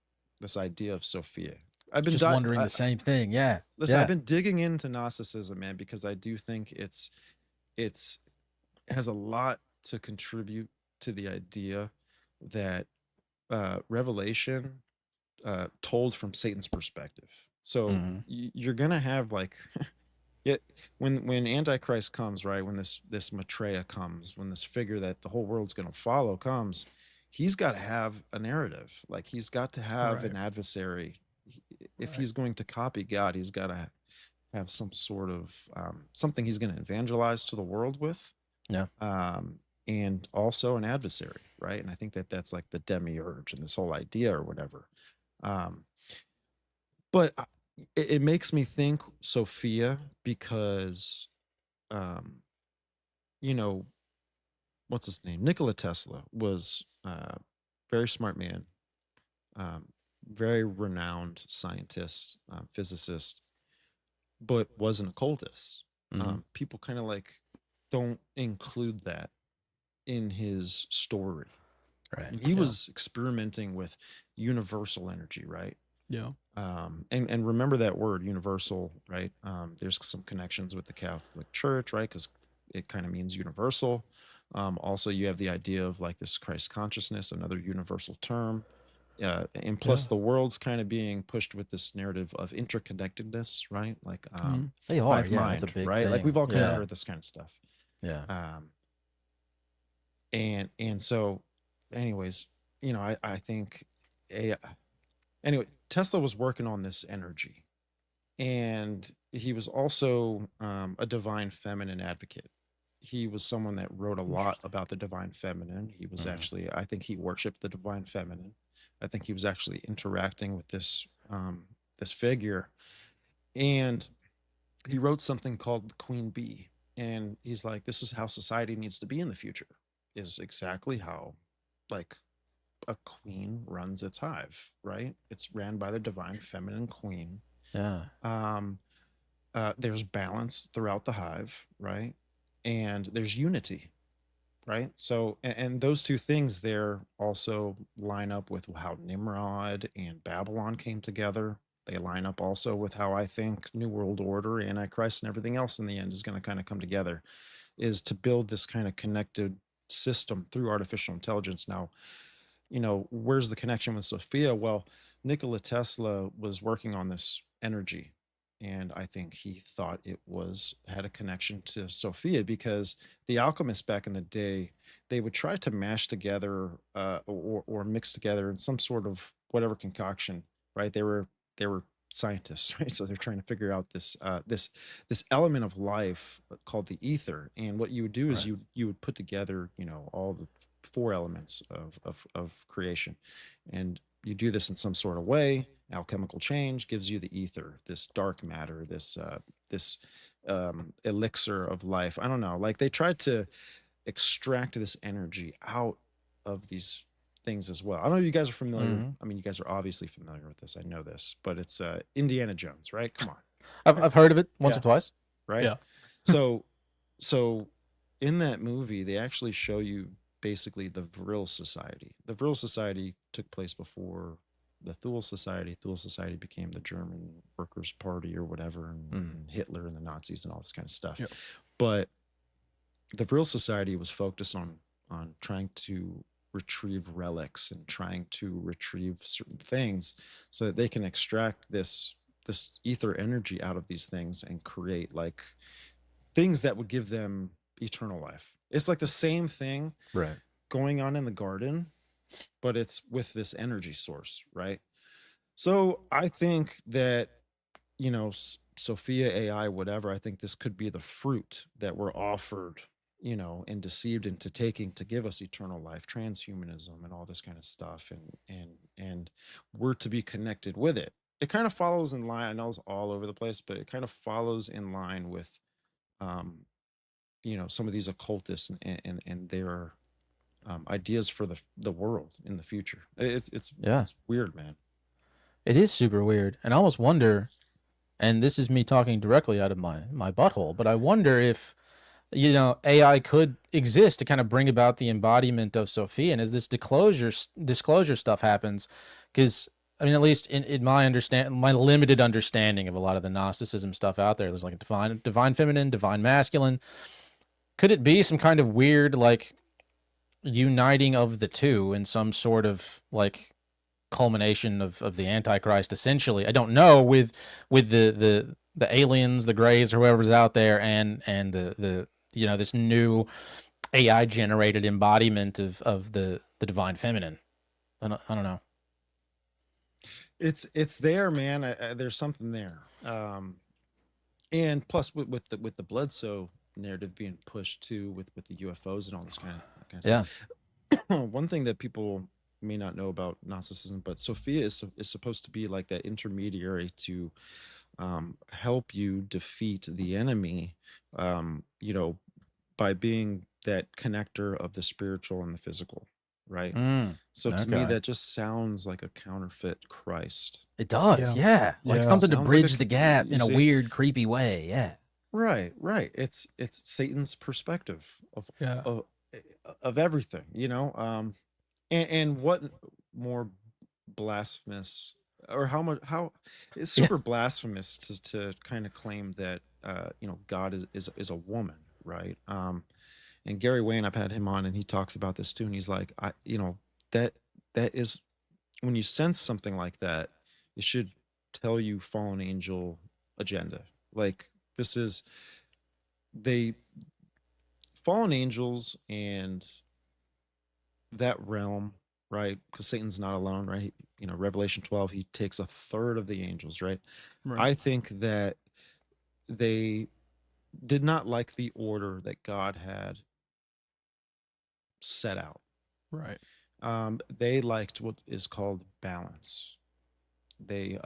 Speaker 4: This idea of Sophia. I've been
Speaker 1: just wondering the same thing. Yeah,
Speaker 4: Listen,
Speaker 1: yeah.
Speaker 4: I've been digging into Gnosticism, man, because I do think it has a lot to contribute to the idea that Revelation told from Satan's perspective. So
Speaker 1: Mhm.
Speaker 4: you're gonna have like, yeah, when Antichrist comes, right? When this Maitreya comes, when this figure that the whole world's gonna follow comes, he's got to have a narrative. Like he's got to have
Speaker 2: Right.
Speaker 4: an adversary. If
Speaker 2: Right.
Speaker 4: he's going to copy God, he's got to have some sort of something he's going to evangelize to the world with.
Speaker 1: Yeah.
Speaker 4: And also an adversary, right? And I think that that's like the demiurge and this whole idea or whatever. But it makes me think Sophia because, you know, what's his name? Nikola Tesla was a very smart man, very renowned scientist, physicist, but was an occultist.
Speaker 1: Mhm.
Speaker 4: People kind of like don't include that in his story.
Speaker 1: Right.
Speaker 4: And he was experimenting with universal energy, right?
Speaker 2: Yeah.
Speaker 4: And remember that word universal, right? There's some connections with the Catholic Church, right? Because it kind of means universal. Also, you have the idea of like this Christ consciousness, another universal term. And plus, the world's kind of being pushed with this narrative of interconnectedness, right? Like
Speaker 1: They are.
Speaker 4: hive
Speaker 1: Yeah,
Speaker 4: mind,
Speaker 1: it's a big
Speaker 4: right?
Speaker 1: thing.
Speaker 4: Like we've all kind of
Speaker 1: Yeah.
Speaker 4: heard this kind of stuff.
Speaker 1: Yeah.
Speaker 4: And so, anyways, I think anyway, Tesla was working on this energy, and he was also a divine feminine advocate. he was someone that wrote a lot about the divine feminine. He was
Speaker 1: Mhm.
Speaker 4: actually, I think he worshiped the divine feminine. I think he was actually interacting with this figure, and he wrote something called Queen Bee. And he's like, this is how society needs to be in the future, is exactly how, like, a queen runs its hive, right? It's ran by the divine feminine queen.
Speaker 1: Yeah.
Speaker 4: Um, there's balance throughout the hive, right? And there's unity, right? So, and those two things there also line up with how Nimrod and Babylon came together. They line up also with how I think New World Order, Antichrist, and everything else in the end is going to kind of come together, is to build this kind of connected system through artificial intelligence. Now, where's the connection with Sophia? Well, Nikola Tesla was working on this energy, and I think he thought it had a connection to Sophia, because the alchemists back in the day, they would try to mash together or mix together in some sort of whatever concoction, right? They were scientists, right? So they're trying to figure out this element of life called the ether. And what you would do is
Speaker 1: Right.
Speaker 4: you would put together, all the four elements of creation, and you do this in some sort of way. Alchemical change gives you the ether, this dark matter, this elixir of life. I don't know, like they tried to extract this energy out of these things as well. I don't know if you guys are familiar.
Speaker 1: Mhm.
Speaker 4: I mean, you guys are obviously familiar with this, I know this, but it's Indiana Jones, right? Come on.
Speaker 1: I've heard of it once
Speaker 2: Yeah.
Speaker 1: or twice.
Speaker 4: Right.
Speaker 2: Yeah.
Speaker 4: So in that movie, they actually show you basically the Vril Society. The Vril Society took place before the Thule Society. Thule Society became the German Workers' Party or whatever, and Hitler and the Nazis and all this kind of stuff.
Speaker 2: Yep.
Speaker 4: But the Vril Society was focused on trying to retrieve relics and trying to retrieve certain things so that they can extract this ether energy out of these things and create like things that would give them eternal life. It's like the same thing
Speaker 1: Right.
Speaker 4: going on in the garden, but it's with this energy source, right? So I think that, Sophia AI, whatever, I think this could be the fruit that we're offered, and deceived into taking to give us eternal life, transhumanism and all this kind of stuff. And we're to be connected with it. It kind of follows in line. I know it's all over the place, but it kind of follows in line with um, some of these occultists and their ideas for the world in the future. It's
Speaker 1: Yeah.
Speaker 4: it's weird, man.
Speaker 1: It is super weird. And I almost wonder, and this is me talking directly out of my butthole, but I wonder if, AI could exist to kind of bring about the embodiment of Sophia. And as this disclosure stuff happens, because I mean, at least in my limited understanding of a lot of the Gnosticism stuff out there's like a divine feminine, divine masculine. Could it be some kind of weird like uniting of the two in some sort of like culmination of the Antichrist, essentially? I don't know, with the aliens, the Greys, or whoever's out there, and the this new AI generated embodiment of the divine feminine. I don't know.
Speaker 4: It's there, man. There's something there. And plus with the Bledsoe narrative being pushed too, with the UFOs and all this kind of stuff.
Speaker 1: Yeah.
Speaker 4: One thing that people may not know about Gnosticism, but Sophia is supposed to be like that intermediary to help you defeat the enemy, by being that connector of the spiritual and the physical, right? So to me,
Speaker 1: Okay.
Speaker 4: that just sounds like a counterfeit Christ.
Speaker 1: It does, yeah. Like
Speaker 2: Yeah.
Speaker 1: something to
Speaker 4: Sounds like
Speaker 1: bridge the gap
Speaker 4: you
Speaker 1: in a
Speaker 4: see?
Speaker 1: weird, creepy way. Yeah.
Speaker 4: Right. It's Satan's perspective of
Speaker 2: Yeah.
Speaker 4: of everything, and what more blasphemous, or how it's
Speaker 1: Yeah.
Speaker 4: super blasphemous to kind of claim that God is a woman, right? And Gary Wayne, I've had him on, and he talks about this too, and he's like, that is, when you sense something like that, it should tell you fallen angel agenda. Like, this is they fallen angels and that realm, right? Because Satan's not alone, right? Revelation 12, he takes a third of the angels, right?
Speaker 2: Right.
Speaker 4: I think that they did not like the order that God had set out.
Speaker 2: Right.
Speaker 4: They liked what is called balance. They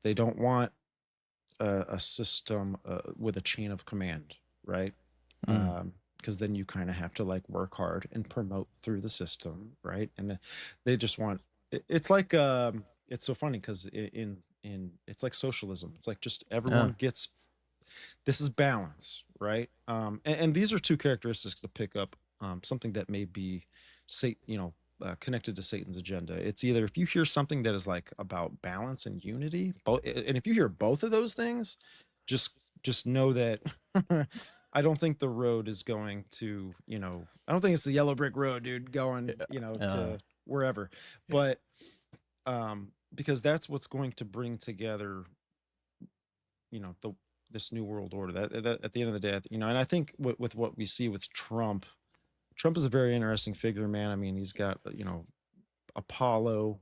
Speaker 4: don't want a system with a chain of command, right? Because then you kind of have to like work hard and promote through the system, right? And then they just want it's like it's so funny because in it's like socialism. It's like just everyone gets this is balance, right? And these are two characteristics to pick up something that may be connected to Satan's agenda. It's either if you hear something that is like about balance and unity, both, and if you hear both of those things, just know that I don't think the road is going to, I don't think it's the yellow brick road, dude, going, to wherever. But because that's what's going to bring together, this new world order. That at the end of the day, and I think with what we see with Trump is a very interesting figure, man. I mean, he's got, Apollo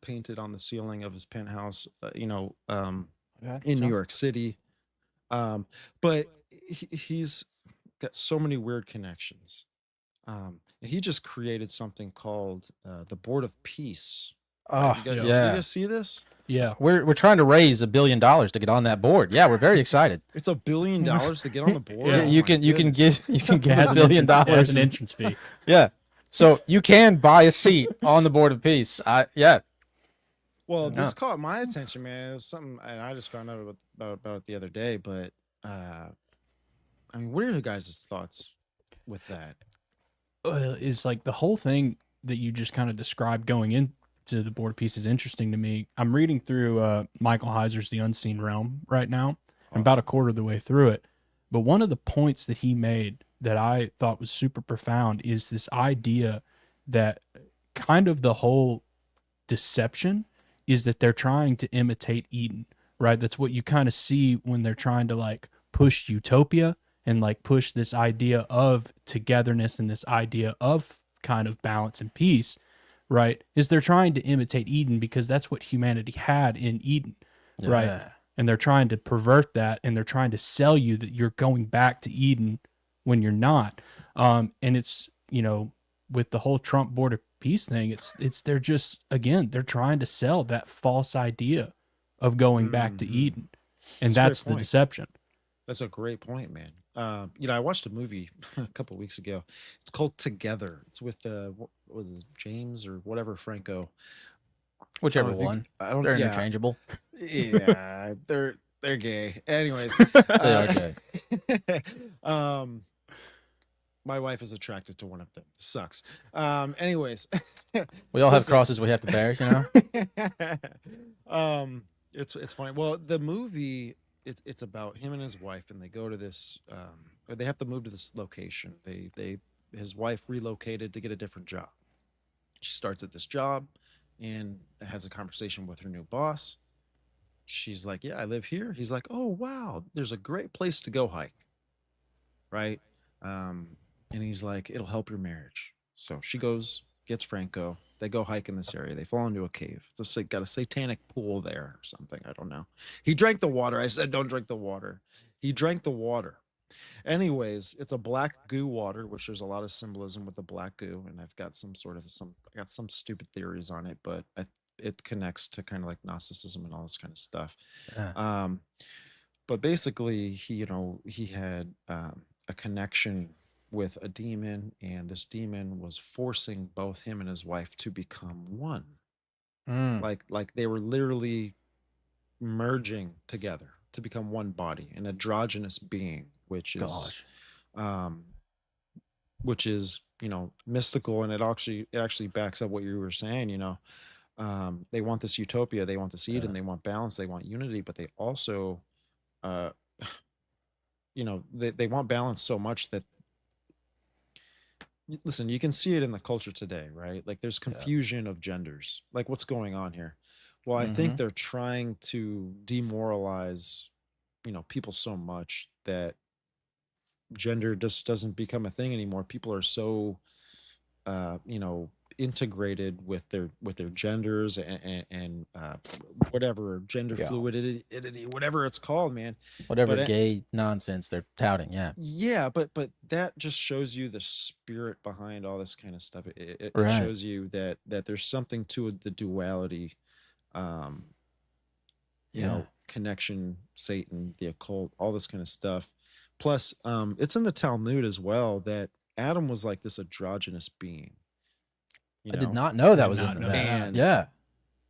Speaker 4: painted on the ceiling of his penthouse, in New York City. But he's got so many weird connections. And he just created something called the Board of Peace.
Speaker 1: Oh,
Speaker 4: you
Speaker 1: yeah.
Speaker 4: guys see this?
Speaker 2: Yeah.
Speaker 1: We're trying to raise $1 billion to get on that board. Yeah, we're very excited.
Speaker 4: It's $1 billion to get on the board.
Speaker 2: Yeah.
Speaker 4: Oh
Speaker 1: you
Speaker 4: my
Speaker 1: can
Speaker 4: goodness.
Speaker 1: give
Speaker 3: It
Speaker 1: $1 billion.
Speaker 3: It has an entrance fee.
Speaker 1: Yeah. So you can buy a seat on the Board of Peace. Yeah.
Speaker 4: Well, this caught my attention, man. It was something, and I just found out about it the other day. But I mean, what are your guys' thoughts with that?
Speaker 3: Is like the whole thing that you just kind of described going into the board piece is interesting to me. I'm reading through Michael Heiser's The Unseen Realm right now. I'm about a quarter of the way through it. But one of the points that he made that I thought was super profound is this idea that kind of the whole deception is that they're trying to imitate Eden, right? That's what you kind of see when they're trying to like push utopia and like push this idea of togetherness and this idea of kind of balance and peace, right? Is they're trying to imitate Eden because that's what humanity had in Eden, right? And they're trying to pervert that, and they're trying to sell you that you're going back to Eden when you're not. And it's, with the whole Trump Board of Peace thing, it's they're just, again, they're trying to sell that false idea of going back to Eden. And that's the deception.
Speaker 4: That's a great point, man. I watched a movie a couple weeks ago. It's called Together. It's with James or whatever Franco.
Speaker 1: Whichever one. They're interchangeable.
Speaker 4: Yeah, they're gay. Anyways,
Speaker 1: They are gay.
Speaker 4: my wife is attracted to one of them. Sucks. Anyways,
Speaker 1: We all have crosses we have to bear,
Speaker 4: It's funny. Well, the movie, it's about him and his wife, and they go to this or they have to move to this location. His wife relocated to get a different job. She starts at this job and has a conversation with her new boss. She's like, "Yeah, I live here." He's like, "Oh, wow, there's a great place to go hike." Right? And he's like, "It'll help your marriage." So she goes, gets Franco. They go hike in this area. They fall into a cave. It's got a satanic pool there or something. I don't know. He drank the water. I said, don't drink the water. He drank the water. Anyways, it's a black goo water, which there's a lot of symbolism with the black goo. And I've got some stupid theories on it, but it connects to kind of like Gnosticism and all this kind of stuff.
Speaker 1: Yeah.
Speaker 4: But basically, he had a connection with a demon, and this demon was forcing both him and his wife to become one. Like they were literally merging together to become one body, an androgynous being, which is mystical, and it actually backs up what you were saying. They want this utopia, they want this Eden, they want balance, they want unity, but they also they want balance so much that, listen, you can see it in the culture today, right? Like there's confusion of genders. Like, what's going on here? Well, I think they're trying to demoralize, people so much that gender just doesn't become a thing anymore. People are so, integrated with their genders and whatever gender
Speaker 1: Yeah.
Speaker 4: fluidity, whatever it's called, man.
Speaker 1: Whatever
Speaker 4: But
Speaker 1: gay nonsense they're touting. Yeah.
Speaker 4: yeah, but that just shows you the spirit behind all this kind of stuff. It
Speaker 1: Right.
Speaker 4: shows you that there's something to the duality, you know, connection, Satan, the occult, all this kind of stuff. Plus, it's in the Talmud as well that Adam was like this androgynous being. You
Speaker 1: I did
Speaker 4: know?
Speaker 1: not know that
Speaker 3: did
Speaker 1: was
Speaker 3: not
Speaker 1: in
Speaker 3: know
Speaker 1: that.
Speaker 4: And
Speaker 1: Yeah.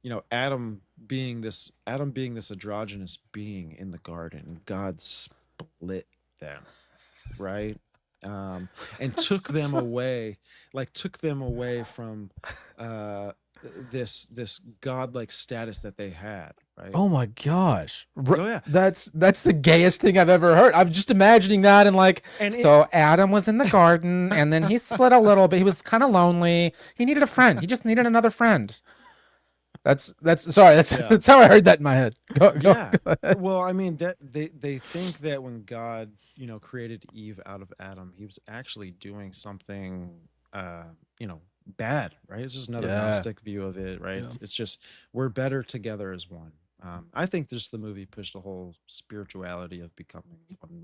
Speaker 4: you know, Adam being this androgynous being in the garden, and God split them, right? And took them away, took them away from this godlike status that they had, right?
Speaker 1: Oh my gosh.
Speaker 4: Oh, yeah.
Speaker 1: That's the gayest thing I've ever heard. I'm just imagining that and like,
Speaker 4: And
Speaker 1: so Adam was in the garden and then he split a little bit. He was kind of lonely. He needed a friend. He just needed another friend. That's sorry. That's
Speaker 4: Yeah.
Speaker 1: that's how I heard that in my head. Go
Speaker 4: Yeah.
Speaker 1: ahead.
Speaker 4: Well, I mean that they think that when God, you know, created Eve out of Adam, he was actually doing something you know, bad, right? It's just another
Speaker 1: Yeah.
Speaker 4: Gnostic view of it, right?
Speaker 3: Yeah.
Speaker 4: It's just we're better together as one. I think this the movie pushed the whole spirituality of becoming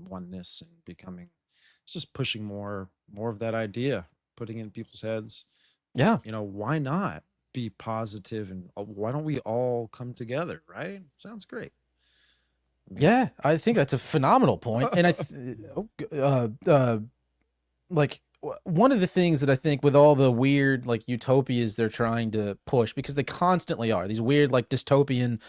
Speaker 4: oneness and becoming, it's just pushing more of that idea, putting it in people's heads.
Speaker 1: Yeah.
Speaker 4: You know, why not be positive and why don't we all come together, right? Sounds great.
Speaker 1: Yeah, I think that's a phenomenal point. And one of the things that I think with all the weird like utopias they're trying to push, because they constantly are these weird like dystopian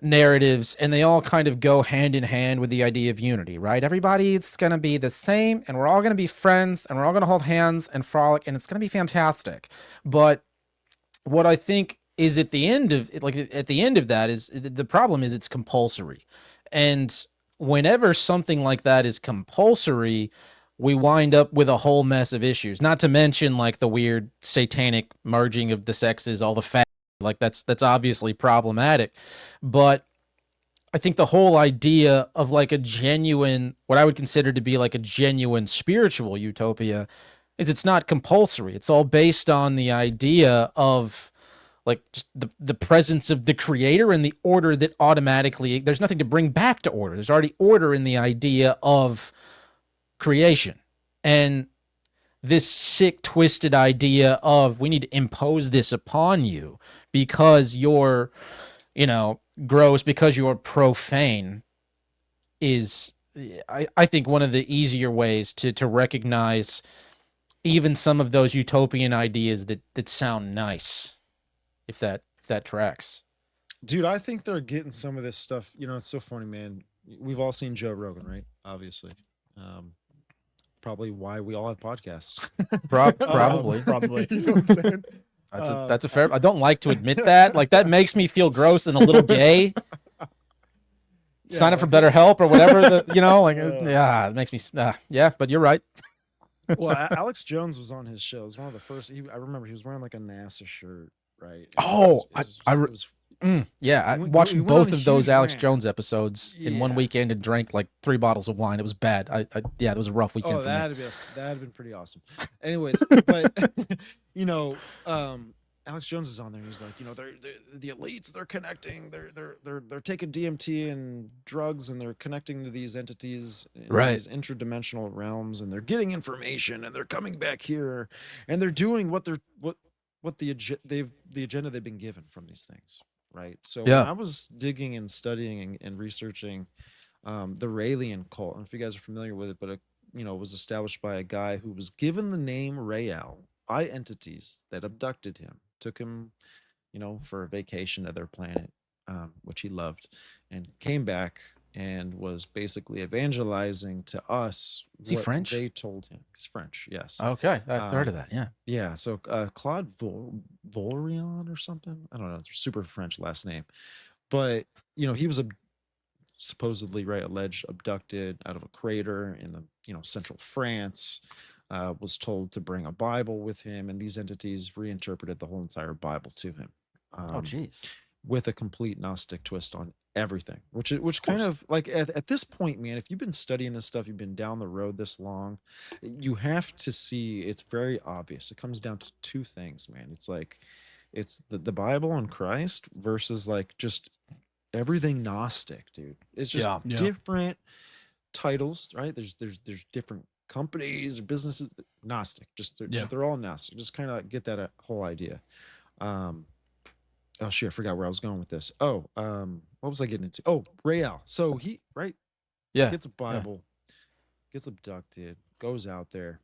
Speaker 1: narratives, and they all kind of go hand in hand with the idea of unity, right? Everybody's going to be the same and we're all going to be friends and we're all going to hold hands and frolic and it's going to be fantastic. But what I think is at the end of that is the problem is it's compulsory. And whenever something like that is compulsory, we wind up with a whole mess of issues, not to mention like the weird satanic merging of the sexes, all the fat, like that's obviously problematic. But I think the whole idea of like a genuine, what I would consider to be like a genuine spiritual utopia, is it's not compulsory. It's all based on the idea of like just the presence of the creator and the order that automatically, there's nothing to bring back to order. There's already order in the idea of creation. And this sick, twisted idea of we need to impose this upon you because you're, you know, gross, because you're profane is, I think, one of the easier ways to recognize even some of those utopian ideas that sound nice, if that tracks.
Speaker 4: Dude, I think they're getting some of this stuff. You know, it's so funny, man. We've all seen Joe Rogan, right? Obviously. Probably why we all have podcasts.
Speaker 1: Probably.
Speaker 3: Probably.
Speaker 4: You know what I'm saying?
Speaker 1: That's a fair. I don't like to admit that. Like that makes me feel gross and a little gay. Sign up for BetterHelp or whatever. Yeah, it makes me. Yeah, but you're right.
Speaker 4: Well, Alex Jones was on his show. It was one of the first. I remember he was wearing like a NASA shirt, right?
Speaker 1: Yeah, I
Speaker 4: we
Speaker 1: watched
Speaker 4: went
Speaker 1: both
Speaker 4: on a
Speaker 1: of those
Speaker 4: huge
Speaker 1: Alex
Speaker 4: rant.
Speaker 1: Jones episodes in one
Speaker 4: Yeah.
Speaker 1: weekend and drank like 3 bottles of wine. It was bad. Yeah, it was a rough weekend
Speaker 4: Oh,
Speaker 1: for me.
Speaker 4: that'd been pretty awesome. Anyways, but you know, Alex Jones is on there. And he's like, you know, they're the elites. They're connecting. They're taking DMT and drugs, and they're connecting to these entities in
Speaker 1: Right.
Speaker 4: these interdimensional realms, and they're getting information, and they're coming back here, and they're doing what the agenda they've been given from these things. Right. So
Speaker 1: Yeah.
Speaker 4: when I was digging and studying and researching the Raelian cult, I don't know if you guys are familiar with it, but it was established by a guy who was given the name Rael by entities that abducted him, took him, you know, for a vacation to their planet, which he loved, and came back and was basically evangelizing to us.
Speaker 1: Is he
Speaker 4: what
Speaker 1: French?
Speaker 4: They told him. He's French, yes.
Speaker 1: Okay, I've heard of that. Yeah.
Speaker 4: Yeah, so Claude Volrion or something. I don't know. It's a super French last name. But, you know, he was supposedly, right, alleged abducted out of a crater in the, you know, central France, was told to bring a Bible with him, and these entities reinterpreted the whole entire Bible to him.
Speaker 1: Oh, geez.
Speaker 4: With a complete Gnostic twist on everything, which kind of like at this point, man, if you've been studying this stuff, you've been down the road this long, you have to see it's very obvious. It comes down to two things, man. It's like it's the Bible and Christ versus like just everything Gnostic, dude. It's just
Speaker 3: Yeah.
Speaker 4: different titles, right? There's different companies or businesses. Gnostic, they're all Gnostic. Just kind of get that whole idea. Oh shit, I forgot where I was going with this. What was I getting into? Oh, Rael. So he gets a Bible, gets abducted, goes out there.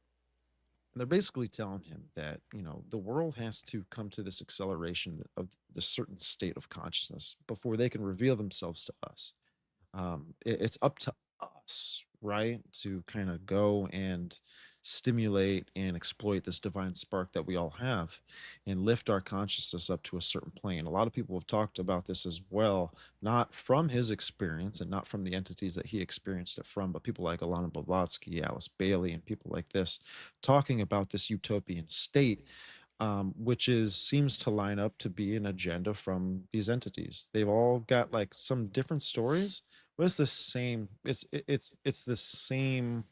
Speaker 4: And they're basically telling him that, the world has to come to this acceleration of the certain state of consciousness before they can reveal themselves to us. It's up to us, right, to kind of go and stimulate and exploit this divine spark that we all have and lift our consciousness up to a certain plane. A lot of people have talked about this as well, not from his experience and not from the entities that he experienced it from, but people like Alana Blavatsky, Alice Bailey, and people like this talking about this utopian state, which seems to line up to be an agenda from these entities. They've all got like some different stories, but it's the same. It's the same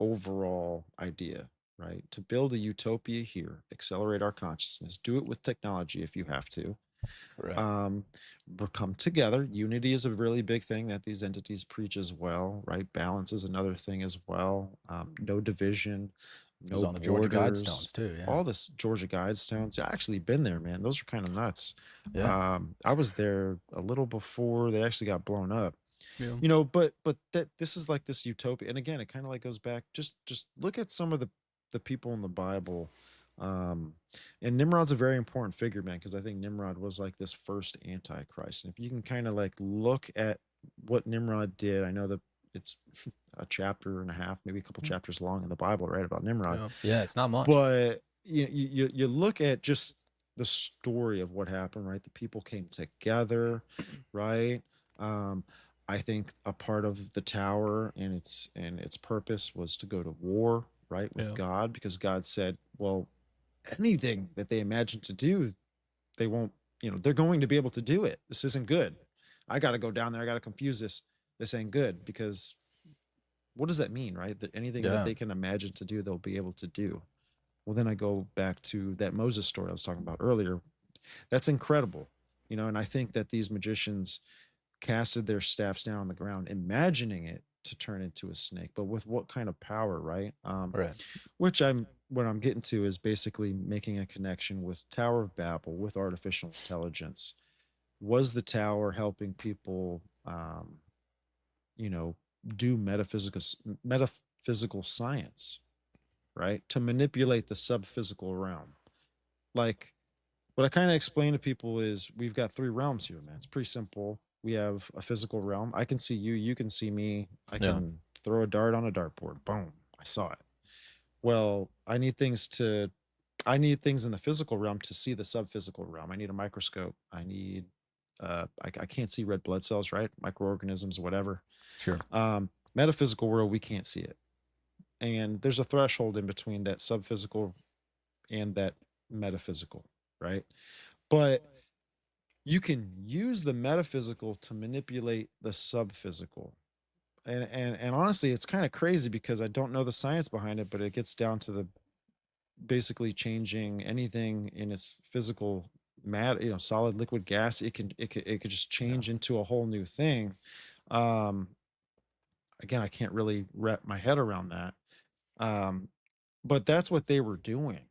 Speaker 4: overall idea, right? To build a utopia here, accelerate our consciousness, do it with technology if you have to.
Speaker 1: Right.
Speaker 4: But come together. Unity is a really big thing that these entities preach as well, right? Balance is another thing as well. No division,
Speaker 1: It was
Speaker 4: no
Speaker 1: on the Georgia
Speaker 4: borders.
Speaker 1: Guidestones too. Yeah.
Speaker 4: All this Georgia Guidestones. I actually been there, man. Those are kind of nuts.
Speaker 1: Yeah.
Speaker 4: I was there a little before they actually got blown up.
Speaker 3: Yeah.
Speaker 4: But that this is like this utopia, and again, it kind of like goes back. Just look at some of the people in the Bible. And Nimrod's a very important figure, man, because I think Nimrod was like this first Antichrist. And if you can kind of like look at what Nimrod did, I know that it's a chapter and a half, maybe a couple chapters long in the Bible, right, about Nimrod.
Speaker 1: Yeah, it's not much.
Speaker 4: But you look at just the story of what happened, right? The people came together, right? I think a part of the tower and its purpose was to go to war, right, with God, because God said, well, anything that they imagine to do, they won't, they're going to be able to do it. This isn't good. I got to go down there. I got to confuse this. This ain't good, because what does that mean, right? That anything that they can imagine to do, they'll be able to do. Well, then I go back to that Moses story I was talking about earlier. That's incredible, and I think that these magicians casted their staffs down on the ground, imagining it to turn into a snake, but with what kind of power, right?
Speaker 1: Right.
Speaker 4: Which what I'm getting to is basically making a connection with Tower of Babel, with artificial intelligence. Was the tower helping people, do metaphysical science, right? To manipulate the subphysical realm. Like, what I kind of explain to people is we've got three realms here, man. It's pretty simple. We have a physical realm. I can see you, you can see me. I can throw a dart on a dartboard. Boom, I saw it. Well, I need things in the physical realm to see the subphysical realm. I need a microscope. I need I can't see red blood cells, right? Microorganisms, whatever.
Speaker 1: Sure.
Speaker 4: Metaphysical world, we can't see it. And there's a threshold in between that subphysical and that metaphysical, right? But you can use the metaphysical to manipulate the subphysical. And honestly, it's kind of crazy because I don't know the science behind it, but it gets down to the basically changing anything in its physical matter, solid, liquid, gas. It could just change into a whole new thing. Again, I can't really wrap my head around that. But that's what they were doing.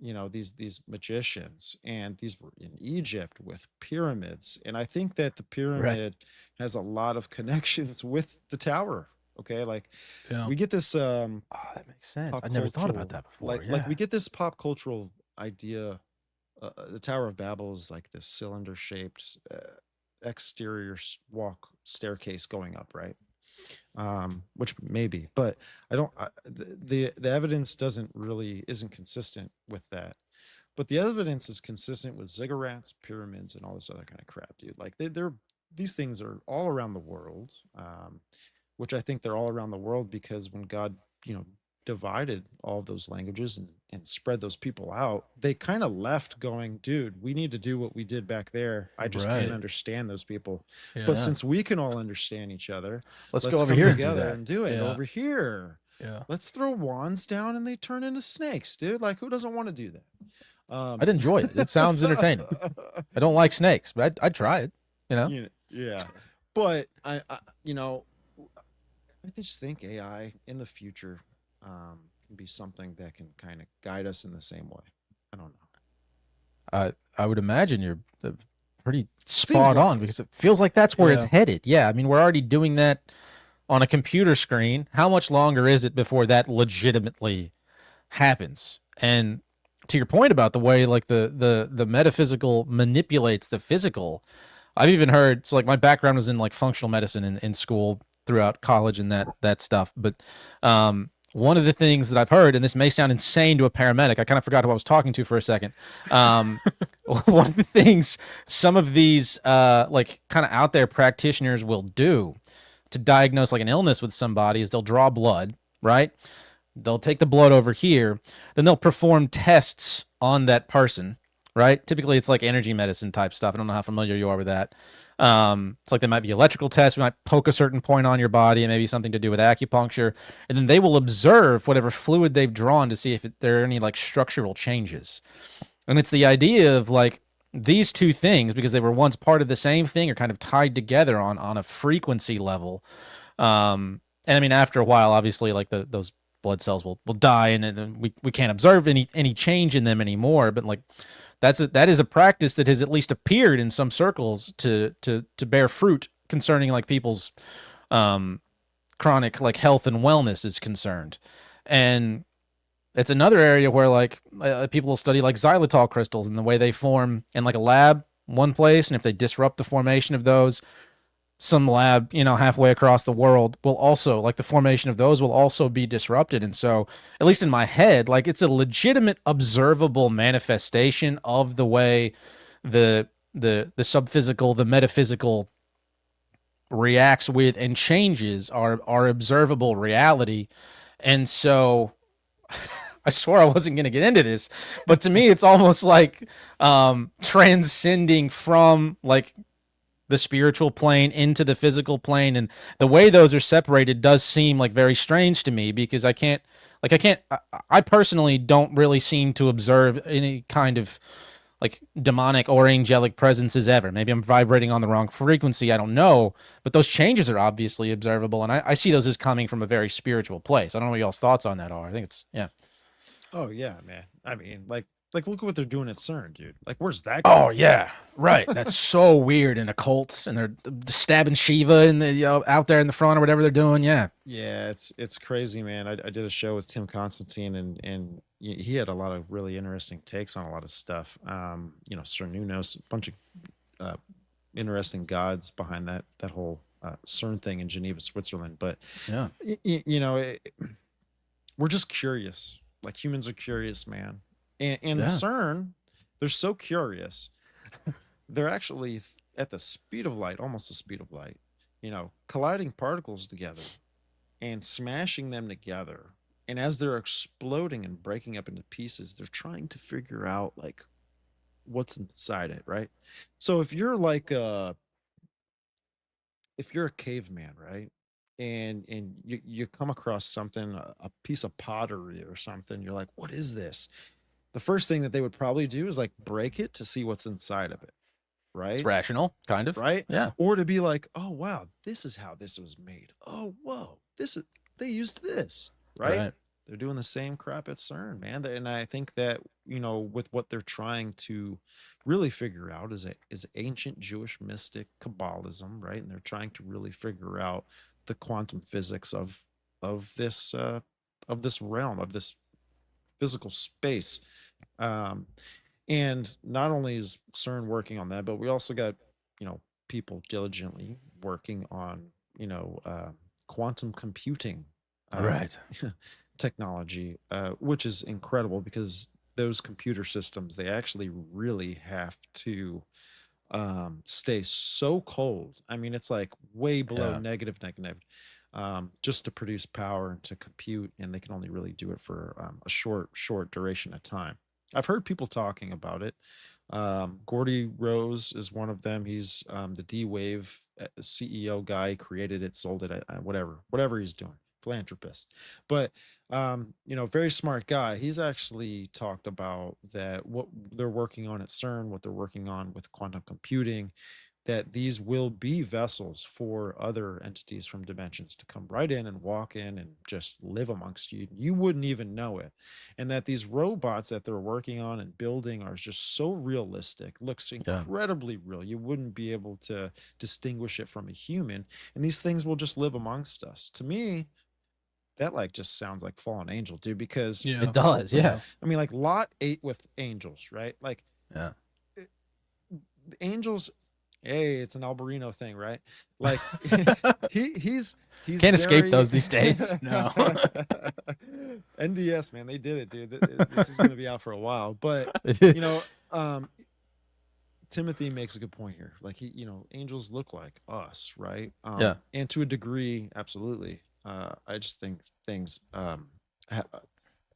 Speaker 4: These magicians, and these were in Egypt with pyramids. And I think that the pyramid has a lot of connections with the tower. Okay. Like we get this,
Speaker 1: that makes sense. I never thought about that before.
Speaker 4: Like we get this pop cultural idea. The Tower of Babel is like this cylinder shaped exterior walk staircase going up, right? Which maybe, but I don't. The evidence isn't consistent with that. But the evidence is consistent with ziggurats, pyramids, and all this other kind of crap, dude. Like these things are all around the world, which I think they're all around the world because when God, divided all of those languages and spread those people out, they kind of left going, dude, we need to do what we did back there. I just
Speaker 1: Right.
Speaker 4: can't understand those people.
Speaker 3: Yeah.
Speaker 4: But since we can all understand each other,
Speaker 1: Let's go
Speaker 4: let's
Speaker 1: over
Speaker 4: come
Speaker 1: here and do
Speaker 4: together
Speaker 1: that.
Speaker 4: and do it
Speaker 3: Yeah.
Speaker 4: over here.
Speaker 3: Yeah.
Speaker 4: Let's throw wands down and they turn into snakes, dude. Like, who doesn't want to do that?
Speaker 1: I'd enjoy it. It sounds entertaining. I don't like snakes, but I'd try it. You know?
Speaker 4: Yeah. But I just think AI in the future can be something that can kind of guide us in the same way. I don't know.
Speaker 1: I would imagine you're pretty spot
Speaker 4: like
Speaker 1: on, because it feels like that's where it's
Speaker 3: Yeah.
Speaker 1: headed. Yeah, I mean, we're already doing that on a computer screen. How much longer is it before that legitimately happens? And to your point about the way like the metaphysical manipulates the physical, I've even heard, so like my background was in like functional medicine in school throughout college and that stuff. But one of the things that I've heard, and this may sound insane to a paramedic, I kind of forgot who I was talking to for a second. One of the things some of these like kind of out there practitioners will do to diagnose like an illness with somebody is they'll draw blood, right? They'll take the blood over here, then they'll perform tests on that person, right? Typically, it's like energy medicine type stuff. I don't know how familiar you are with that. It's like there might be electrical tests. We might poke a certain point on your body, and maybe something to do with acupuncture. And then they will observe whatever fluid they've drawn to see if there are any like structural changes. And it's the idea of like these two things, because they were once part of the same thing, are kind of tied together on a frequency level. And I mean, after a while, obviously, like those blood cells will die, and then we can't observe any change in them anymore. But like that is a practice that has at least appeared in some circles to bear fruit concerning like people's chronic like health and wellness is concerned. And it's another area where like people will study like xylitol crystals and the way they form in like a lab one place, and if they disrupt the formation of those, some lab, halfway across the world will also, like, the formation of those will also be disrupted. And so, at least in my head, like, it's a legitimate observable manifestation of the way the subphysical, the metaphysical reacts with and changes our observable reality. And so I swore I wasn't going to get into this, but to me, it's almost like transcending from like the spiritual plane into the physical plane, and the way those are separated does seem like very strange to me, because I personally don't really seem to observe any kind of like demonic or angelic presences ever. Maybe I'm vibrating on the wrong frequency, I don't know, but those changes are obviously observable, and I see those as coming from a very spiritual place. I don't know what y'all's thoughts on that are. I think it's, yeah.
Speaker 4: Oh yeah, man. I mean, like look at what they're doing at CERN, dude. Like, where's that?
Speaker 1: Oh yeah, right. That's so weird and occult, and they're stabbing Shiva in the out there in the front or whatever they're doing. Yeah,
Speaker 4: Yeah, it's crazy, man. I did a show with Tim Constantine, and he had a lot of really interesting takes on a lot of stuff. Sir Nunos, a bunch of interesting gods behind that whole CERN thing in Geneva, Switzerland. But
Speaker 1: yeah,
Speaker 4: we're just curious. Like, humans are curious, man. And
Speaker 1: Yeah.
Speaker 4: CERN, they're so curious. They're actually at the speed of light, almost the speed of light, colliding particles together and smashing them together. And as they're exploding and breaking up into pieces, they're trying to figure out like what's inside it, right? So if you're like if you're a caveman, right? And you come across something, a piece of pottery or something, you're like, what is this? The first thing that they would probably do is like break it to see what's inside of it, right?
Speaker 1: it's rational, kind of.
Speaker 4: Right?
Speaker 1: Yeah,
Speaker 4: Or to be like, oh wow, this is how this was made. Oh whoa, they used this, right? They're doing the same crap at CERN, man. And I think that, with what they're trying to really figure out is ancient Jewish mystic Kabbalism, right? And they're trying to really figure out the quantum physics of this realm, of this physical space. And not only is CERN working on that, but we also got, people diligently working on, quantum computing
Speaker 1: right.
Speaker 4: technology, which is incredible, because those computer systems, they actually really have to stay so cold. I mean, it's like way below
Speaker 1: Yeah.
Speaker 4: negative. just to produce power and to compute, and they can only really do it for a short duration of time. I've heard people talking about it. Gordy Rose is one of them. He's the D-Wave CEO guy, created it, sold it, whatever he's doing, philanthropist. But very smart guy. He's actually talked about that what they're working on at CERN, what they're working on with quantum computing, that these will be vessels for other entities from dimensions to come right in and walk in and just live amongst you. You wouldn't even know it. And that these robots that they're working on and building are just so realistic, looks incredibly real. You wouldn't be able to distinguish it from a human. And these things will just live amongst us. To me, that just sounds like fallen angel, dude, because
Speaker 1: it does. Yeah.
Speaker 4: I mean, Lot ate with angels, right?
Speaker 1: The
Speaker 4: angels, hey, it's an Alberino thing, right? He's
Speaker 1: can't escape those these days.
Speaker 3: No.
Speaker 4: NDS, man, they did it, dude. This is going to be out for a while, but Timothy makes a good point here. Angels look like us, right? And to a degree, absolutely. I just think things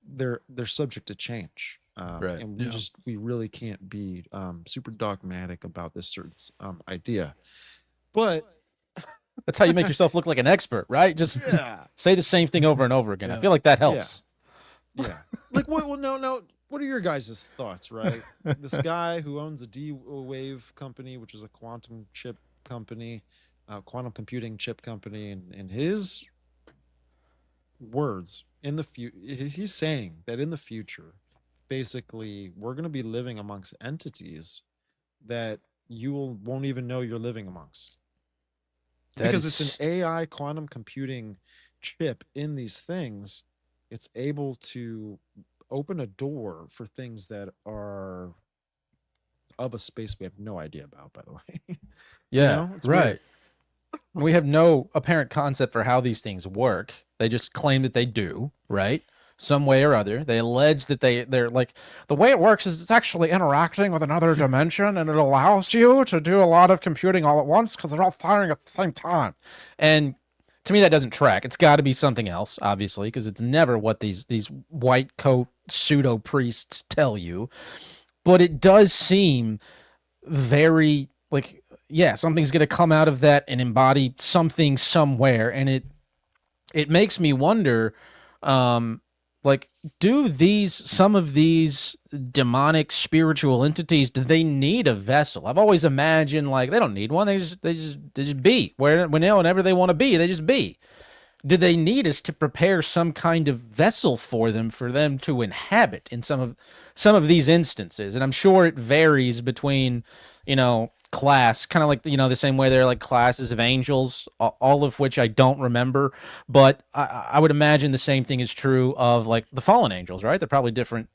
Speaker 4: they're subject to change.
Speaker 1: Right.
Speaker 4: And we really can't be super dogmatic about this certain idea. But
Speaker 1: that's how you make yourself look like an expert, right? Just say the same thing over and over again. I feel like that helps.
Speaker 4: Yeah. No. What are your guys' thoughts, right? This guy who owns a D-Wave company, which is a quantum chip company, quantum computing chip company, and his words in the future, he's saying that in the future, basically, we're going to be living amongst entities that you won't even know you're living amongst. Because it's an AI quantum computing chip in these things. It's able to open a door for things that are of a space we have no idea about, by the way.
Speaker 1: Yeah,
Speaker 4: it's
Speaker 1: right.
Speaker 4: weird.
Speaker 1: We have no apparent concept for how these things work. They just claim that they do, right? Some way or other. They allege that they're like, the way it works is it's actually interacting with another dimension, and it allows you to do a lot of computing all at once because they're all firing at the same time. And to me, that doesn't track. It's got to be something else, obviously, because it's never what these white coat pseudo priests tell you. But it does seem very something's going to come out of that and embody something somewhere, and it makes me wonder. Do some of these demonic spiritual entities, do they need a vessel? I've always imagined they don't need one. They just be whenever they want to be. They just be. Do they need us to prepare some kind of vessel for them to inhabit in some of these instances? And I'm sure it varies between, class, kind of the same way there are classes of angels, all of which I don't remember, but I would imagine the same thing is true of the fallen angels, right? They're probably different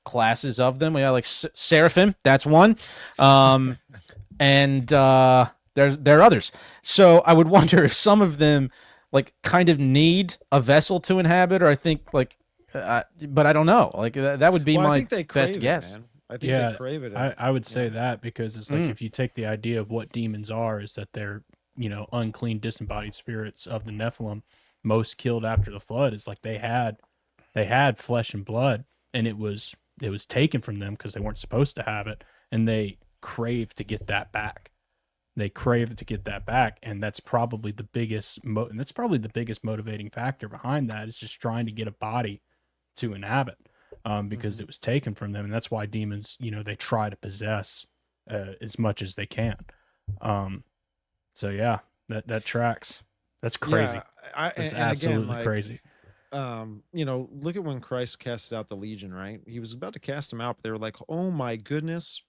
Speaker 1: classes of them. We have seraphim, that's one, and there are others. So I would wonder if some of them kind of need a vessel to inhabit, or I think but I don't know. That would be my best guess.
Speaker 4: Man. I think they crave it.
Speaker 3: I would say that because it's if you take the idea of what demons are, is that they're, unclean, disembodied spirits of the Nephilim, most killed after the flood. Is they had flesh and blood, and it was taken from them because they weren't supposed to have it, and they crave to get that back. And that's probably the biggest motivating factor behind that, is just trying to get a body to inhabit. Because it was taken from them, and that's why demons, they try to possess as much as they can. So yeah, that tracks. That's crazy. That's absolutely crazy.
Speaker 4: Look at when Christ casted out the legion, right? He was about to cast them out, but they were like, "Oh my goodness,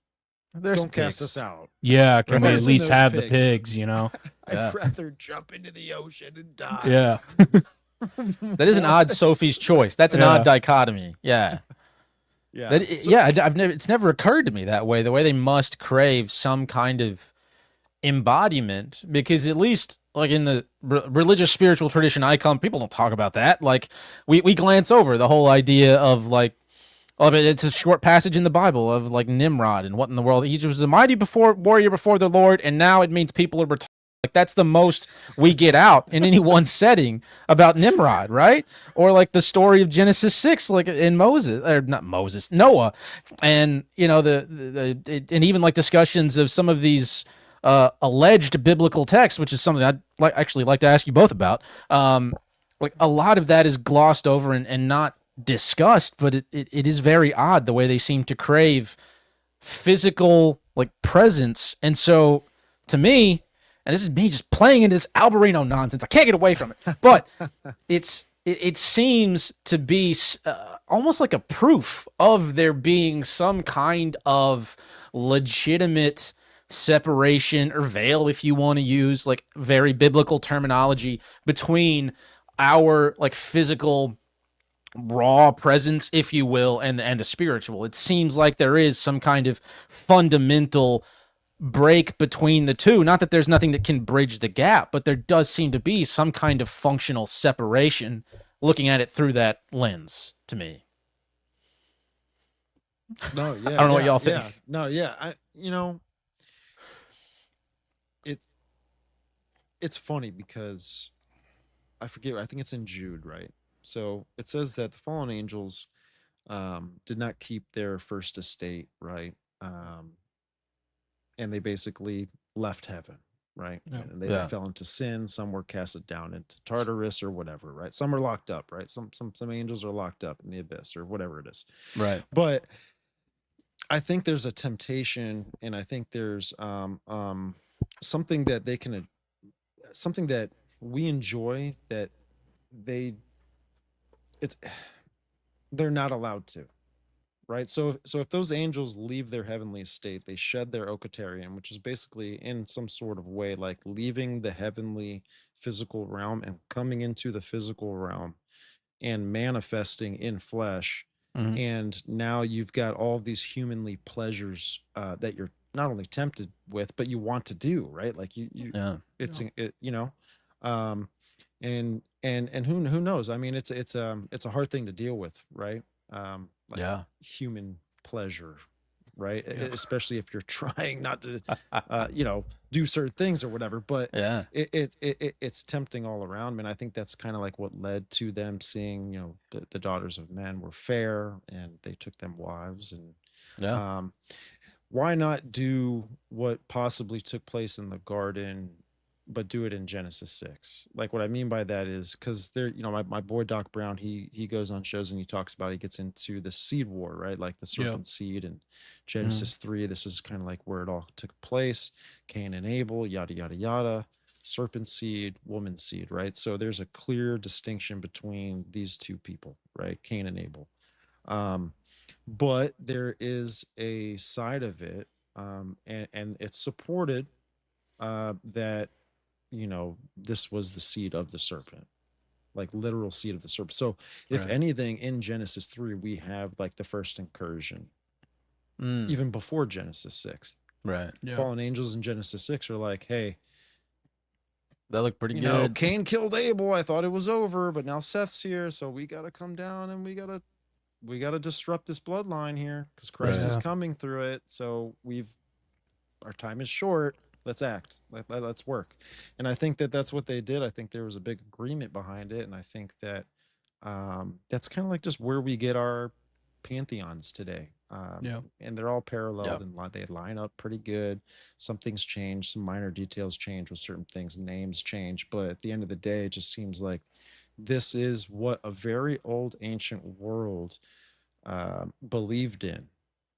Speaker 4: don't cast us out."
Speaker 3: Yeah, can we at least have
Speaker 4: pigs.
Speaker 3: The pigs?
Speaker 4: I'd rather jump into the ocean and die.
Speaker 3: Yeah.
Speaker 1: That is an odd Sophie's choice. That's an odd dichotomy. Yeah.
Speaker 4: Yeah.
Speaker 1: It's never occurred to me that way. The way they must crave some kind of embodiment, because at least in the religious spiritual tradition I come, people don't talk about that. We glance over the whole idea of it's a short passage in the Bible of Nimrod and what in the world. He was a mighty warrior before the Lord, and now it means people are retarded Like that's the most we get out in any one setting about Nimrod, right? Or like the story of Genesis 6, like in Moses, or not Moses, Noah, and you know and even like discussions of some of these alleged biblical texts, which is something I'd actually like to ask you both about. Like a lot of that is glossed over and not discussed, but it is very odd the way they seem to crave physical like presence, and so to me. And this is me just playing into this Alberino nonsense. I can't get away from it. But it seems to be almost like a proof of there being some kind of legitimate separation or veil, if you want to use like very biblical terminology, between our like physical raw presence, if you will, and the spiritual. It seems like there is some kind of fundamental break between the two. Not that there's nothing that can bridge the gap, but there does seem to be some kind of functional separation looking at it through that lens to me.
Speaker 4: No, yeah.
Speaker 1: I don't know what y'all think.
Speaker 4: Yeah. No, yeah. It's funny because I forget, I think it's in Jude, right? So it says that the fallen angels did not keep their first estate, right? And they basically left heaven, right?
Speaker 3: Yeah.
Speaker 4: And they
Speaker 1: Yeah.
Speaker 4: fell into sin. Some were casted down into Tartarus or whatever, right? Some are locked up, right? Some angels are locked up in the abyss or whatever it is.
Speaker 1: Right.
Speaker 4: But I think there's a temptation, and I think there's something that they can, something that we enjoy that they're not allowed to. Right. So if those angels leave their heavenly estate, they shed their okatarian, which is basically in some sort of way like leaving the heavenly physical realm and coming into the physical realm and manifesting in flesh.
Speaker 1: Mhm.
Speaker 4: And now you've got all of these humanly pleasures that you're not only tempted with, but you want to do, right? Like
Speaker 1: Yeah.
Speaker 4: And who knows? I mean, it's a hard thing to deal with, right? Like
Speaker 1: Yeah.
Speaker 4: human pleasure, right?
Speaker 3: Yeah.
Speaker 4: Especially if you're trying not to, do certain things or whatever. But
Speaker 1: Yeah.
Speaker 4: it's tempting all around. And I think that's kind of like what led to them seeing, the daughters of men were fair, and they took them wives. And
Speaker 1: Yeah.
Speaker 4: why not do what possibly took place in the garden, but do it in Genesis 6? Like what I mean by that is because there, my boy Doc Brown, he goes on shows and he talks about, he gets into the seed war, right? Like the serpent seed, and Genesis 3, this is kind of like where it all took place. Cain and Abel, yada, yada, yada, serpent seed, woman seed, right? So there's a clear distinction between these two people, right? Cain and Abel. But there is a side of it, and it's supported that this was the seed of the serpent, like literal seed of the serpent. So if
Speaker 1: Right.
Speaker 4: anything, in Genesis 3 we have like the first incursion, even before Genesis 6.
Speaker 1: Right.
Speaker 3: Yeah.
Speaker 4: Fallen angels in Genesis 6 are like, hey,
Speaker 1: That looked pretty good.
Speaker 4: Cain killed Abel, I thought it was over, but now Seth's here, so we got to come down and we got to disrupt this bloodline here because Christ
Speaker 1: Right.
Speaker 4: is coming through it. So our time is short. Let's act. Let's work. And I think that that's what they did. I think there was a big agreement behind it. And I think that that's kind of like just where we get our pantheons today. And they're all paralleled, and they line up pretty good. Some things change. Some minor details change with certain things. Names change. But at the end of the day, it just seems like this is what a very old ancient world believed in.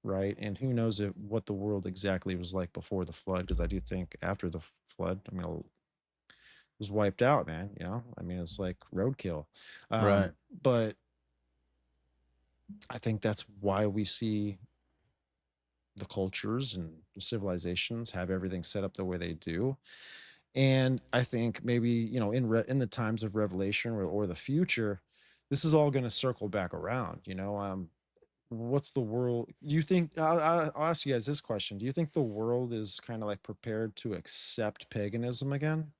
Speaker 4: Right. And who knows what the world exactly was like before the flood, because I do think after the flood, I mean, it was wiped out, man. I mean, it's like roadkill.
Speaker 1: Right.
Speaker 4: But I think that's why we see the cultures and the civilizations have everything set up the way they do. And I think maybe, in the times of Revelation or the future, this is all going to circle back around, what's the world, do you think, I'll ask you guys this question, do you think the world is kind of like prepared to accept paganism again?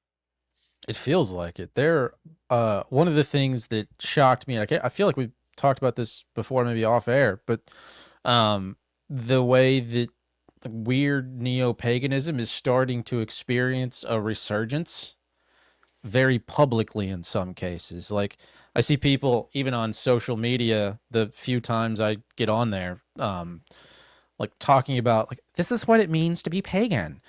Speaker 1: It feels like it. One of the things that shocked me, I feel like we've talked about this before, maybe off air, but the way that weird neo-paganism is starting to experience a resurgence very publicly in some cases. Like I see people even on social media, the few times I get on there, like talking about like this is what it means to be pagan.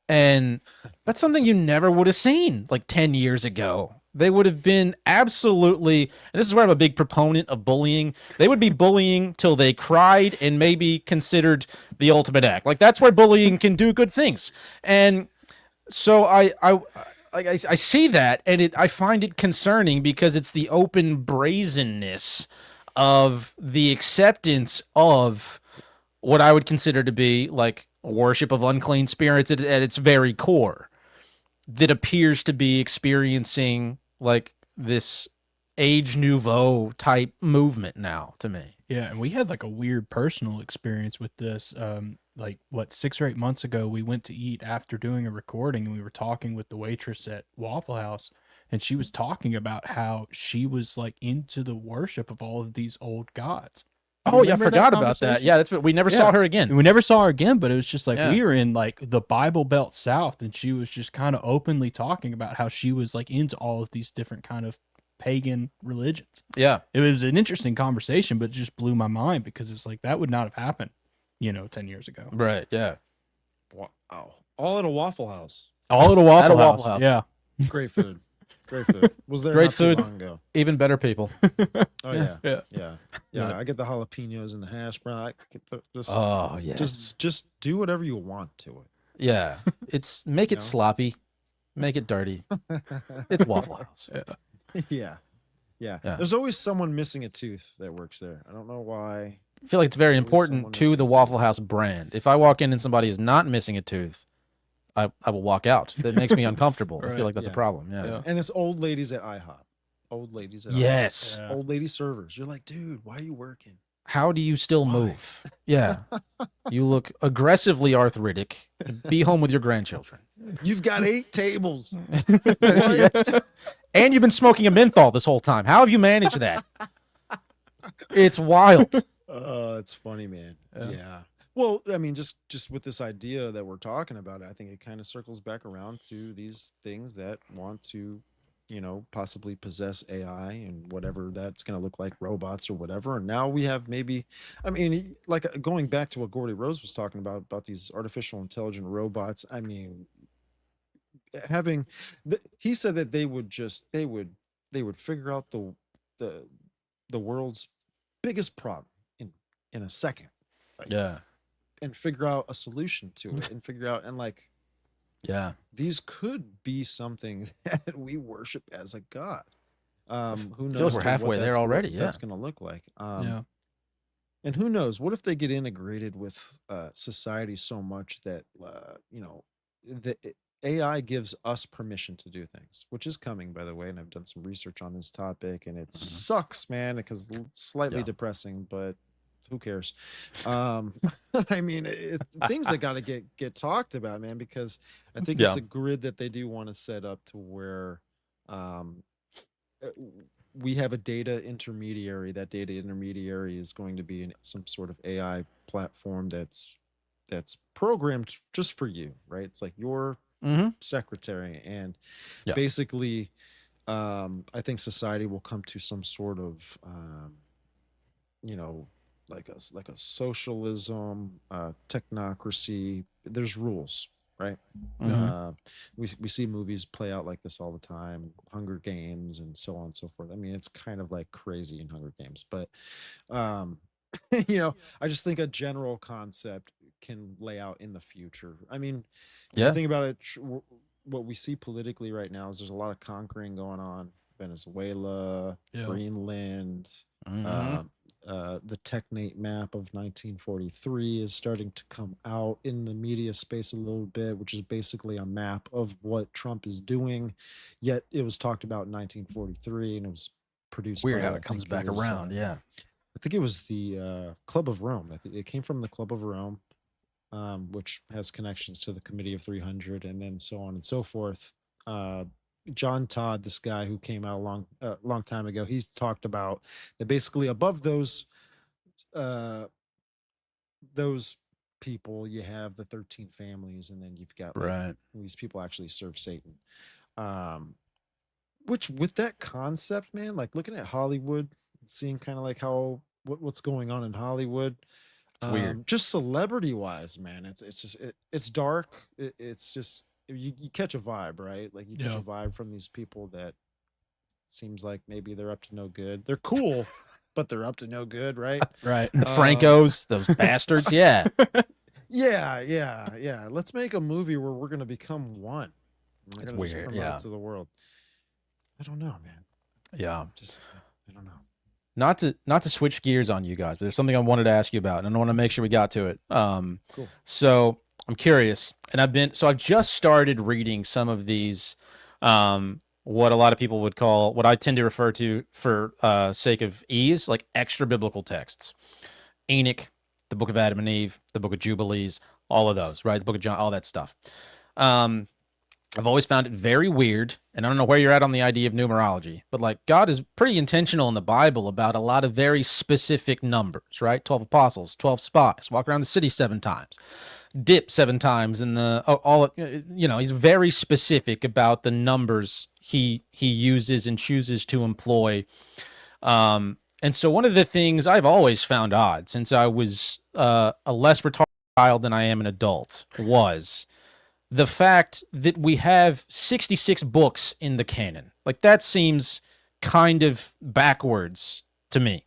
Speaker 1: And that's something you never would have seen like 10 years ago. They would have been absolutely, and this is where I'm a big proponent of bullying. They would be bullying till they cried and maybe considered the ultimate act. Like that's where bullying can do good things. And so I see that, and I find it concerning because it's the open brazenness of the acceptance of what I would consider to be like worship of unclean spirits at its very core, that appears to be experiencing like this age nouveau type movement now to me.
Speaker 3: Yeah, and we had like a weird personal experience with this. Like what, 6 or 8 months ago, we went to eat after doing a recording, and we were talking with the waitress at Waffle House, and she was talking about how she was like into the worship of all of these old gods.
Speaker 1: Oh yeah, I
Speaker 3: Remember that
Speaker 1: forgot about that.
Speaker 3: conversation?
Speaker 1: Yeah, that's what we never saw
Speaker 3: Yeah.
Speaker 1: her
Speaker 3: And
Speaker 1: again.
Speaker 3: we never saw her again, but it was just like
Speaker 1: Yeah.
Speaker 3: we were in like the Bible Belt South, and she was just kind of openly talking about how she was like into all of these different kind of pagan religions.
Speaker 1: Yeah.
Speaker 3: It was an interesting conversation, but it just blew my mind because it's like that would not have happened, 10 years ago.
Speaker 1: Right. Yeah.
Speaker 4: Wow. All at a Waffle House.
Speaker 3: All at a Waffle,
Speaker 1: At a Waffle
Speaker 3: House.
Speaker 1: House.
Speaker 3: Yeah.
Speaker 4: Great food. Great food. Was there
Speaker 1: Great
Speaker 4: not too
Speaker 1: food.
Speaker 4: long ago?
Speaker 1: Even better people.
Speaker 4: Oh yeah.
Speaker 3: Yeah.
Speaker 4: Yeah.
Speaker 1: Yeah.
Speaker 4: I get the jalapenos and the hash brown. I get the,
Speaker 1: Oh yeah.
Speaker 4: just do whatever you want to
Speaker 1: Yeah. It's make
Speaker 4: You
Speaker 1: it
Speaker 4: know?
Speaker 1: sloppy, make it dirty.
Speaker 4: it.
Speaker 1: It's Waffle House.
Speaker 4: Yeah.
Speaker 1: Yeah.
Speaker 4: There's always someone missing a tooth that works there. I don't know why.
Speaker 1: I feel like it's very
Speaker 4: Always
Speaker 1: important
Speaker 4: someone
Speaker 1: to
Speaker 4: missing
Speaker 1: the
Speaker 4: a tooth.
Speaker 1: Waffle House brand. If I walk in and somebody is not missing a tooth, I will walk out. That makes me uncomfortable. I
Speaker 3: Right.
Speaker 1: feel like that's a
Speaker 4: Yeah.
Speaker 1: problem. Yeah.
Speaker 3: Yeah.
Speaker 4: And it's old ladies at IHOP. Old ladies at
Speaker 1: Yes.
Speaker 3: Yeah.
Speaker 4: IHOP. Old lady servers. You're like, dude, why are you working?
Speaker 1: How do you still
Speaker 4: Why?
Speaker 1: move? Yeah. You look aggressively arthritic. Be home with your grandchildren.
Speaker 4: You've got 8 tables.
Speaker 1: Yes. And you've been smoking a menthol this whole time. How have you managed that? It's wild.
Speaker 4: It's funny, man.
Speaker 3: Yeah.
Speaker 4: Yeah. Well, I mean, just with this idea that we're talking about, I think it kind of circles back around to these things that want to, possibly possess AI and whatever that's going to look like, robots or whatever. And now we have maybe, I mean, like going back to what Gordy Rose was talking about these artificial intelligent robots. I mean, he said that they would figure out the world's biggest problem in a second.
Speaker 1: Yeah.
Speaker 4: And figure out a solution to it and figure out, and like,
Speaker 1: Yeah.
Speaker 4: these could be something that we worship as a god. Who
Speaker 1: feel like
Speaker 4: knows
Speaker 1: we're
Speaker 4: what
Speaker 1: halfway there
Speaker 4: that's gonna-
Speaker 1: already,
Speaker 4: that's going to look like.
Speaker 3: Yeah.
Speaker 4: And who knows, what if they get integrated with society so much that the AI gives us permission to do things, which is coming, by the way. And I've done some research on this topic, and it sucks, man, because it's slightly
Speaker 1: Yeah.
Speaker 4: depressing, but who cares? I mean, things that got to get talked about, man, because I think it's
Speaker 1: Yeah.
Speaker 4: a grid that they do want to set up to where we have a data intermediary. That data intermediary is going to be in some sort of AI platform that's programmed just for you, right? It's like your
Speaker 1: Mm-hmm.
Speaker 4: secretary, and
Speaker 1: Yeah.
Speaker 4: basically I think society will come to some sort of like a socialism, technocracy. There's rules, right?
Speaker 1: Mhm.
Speaker 4: We see movies play out like this all the time, Hunger Games and so on and so forth. I mean, it's kind of like crazy in Hunger Games, but I just think a general concept can lay out in the future. I mean, when
Speaker 1: Yeah.
Speaker 4: you think about it, what we see politically right now is there's a lot of conquering going on. Venezuela,
Speaker 3: Yeah.
Speaker 4: Greenland,
Speaker 1: Mhm.
Speaker 4: the Technate map of 1943 is starting to come out in the media space a little bit, which is basically a map of what Trump is doing. Yet it was talked about in 1943, and it was produced.
Speaker 1: Weird
Speaker 4: by,
Speaker 1: how
Speaker 4: I
Speaker 1: it comes
Speaker 4: think
Speaker 1: back
Speaker 4: was,
Speaker 1: around. Yeah.
Speaker 4: I think it was the Club of Rome. I think it came from the Club of Rome, which has connections to the Committee of 300, and then so on and so forth. John Todd, this guy who came out a long time ago, he's talked about that basically above those people, you have the 13 families, and then you've got like,
Speaker 1: Right.
Speaker 4: these people actually serve Satan. Which with that concept, man, like looking at Hollywood, seeing kind of like how what's going on in Hollywood,
Speaker 1: Weird.
Speaker 4: just celebrity wise, man, it's just it's dark. It's just you catch a vibe, right? Like you catch a vibe from these people that seems like maybe they're up to no good. They're cool, but they're up to no good, right?
Speaker 3: Right.
Speaker 1: The Francos, those bastards. Yeah.
Speaker 4: Yeah. Let's make a movie where we're gonna become one. We're
Speaker 1: It's
Speaker 4: gonna just
Speaker 1: weird,
Speaker 4: promote
Speaker 1: yeah.
Speaker 4: to the world. I don't know, man.
Speaker 1: Yeah.
Speaker 4: Just I don't know.
Speaker 1: Not to switch gears on you guys, but there's something I wanted to ask you about, and I want to make sure we got to it.
Speaker 4: Cool.
Speaker 1: So I'm curious, and I've just started reading some of these, what a lot of people would call, what I tend to refer to for sake of ease, like extra biblical texts. Enoch, the Book of Adam and Eve, the Book of Jubilees, all of those, right? The Book of John, all that stuff. I've always found it very weird, and I don't know where you're at on the idea of numerology, but like God is pretty intentional in the Bible about a lot of very specific numbers, right? 12 apostles, 12 spies, walk around the city 7 times, dip 7 times in the he's very specific about the numbers he uses and chooses to employ. And so one of the things I've always found odd since I was a less retarded child than I am an adult was the fact that we have 66 books in the canon. Like, that seems kind of backwards to me.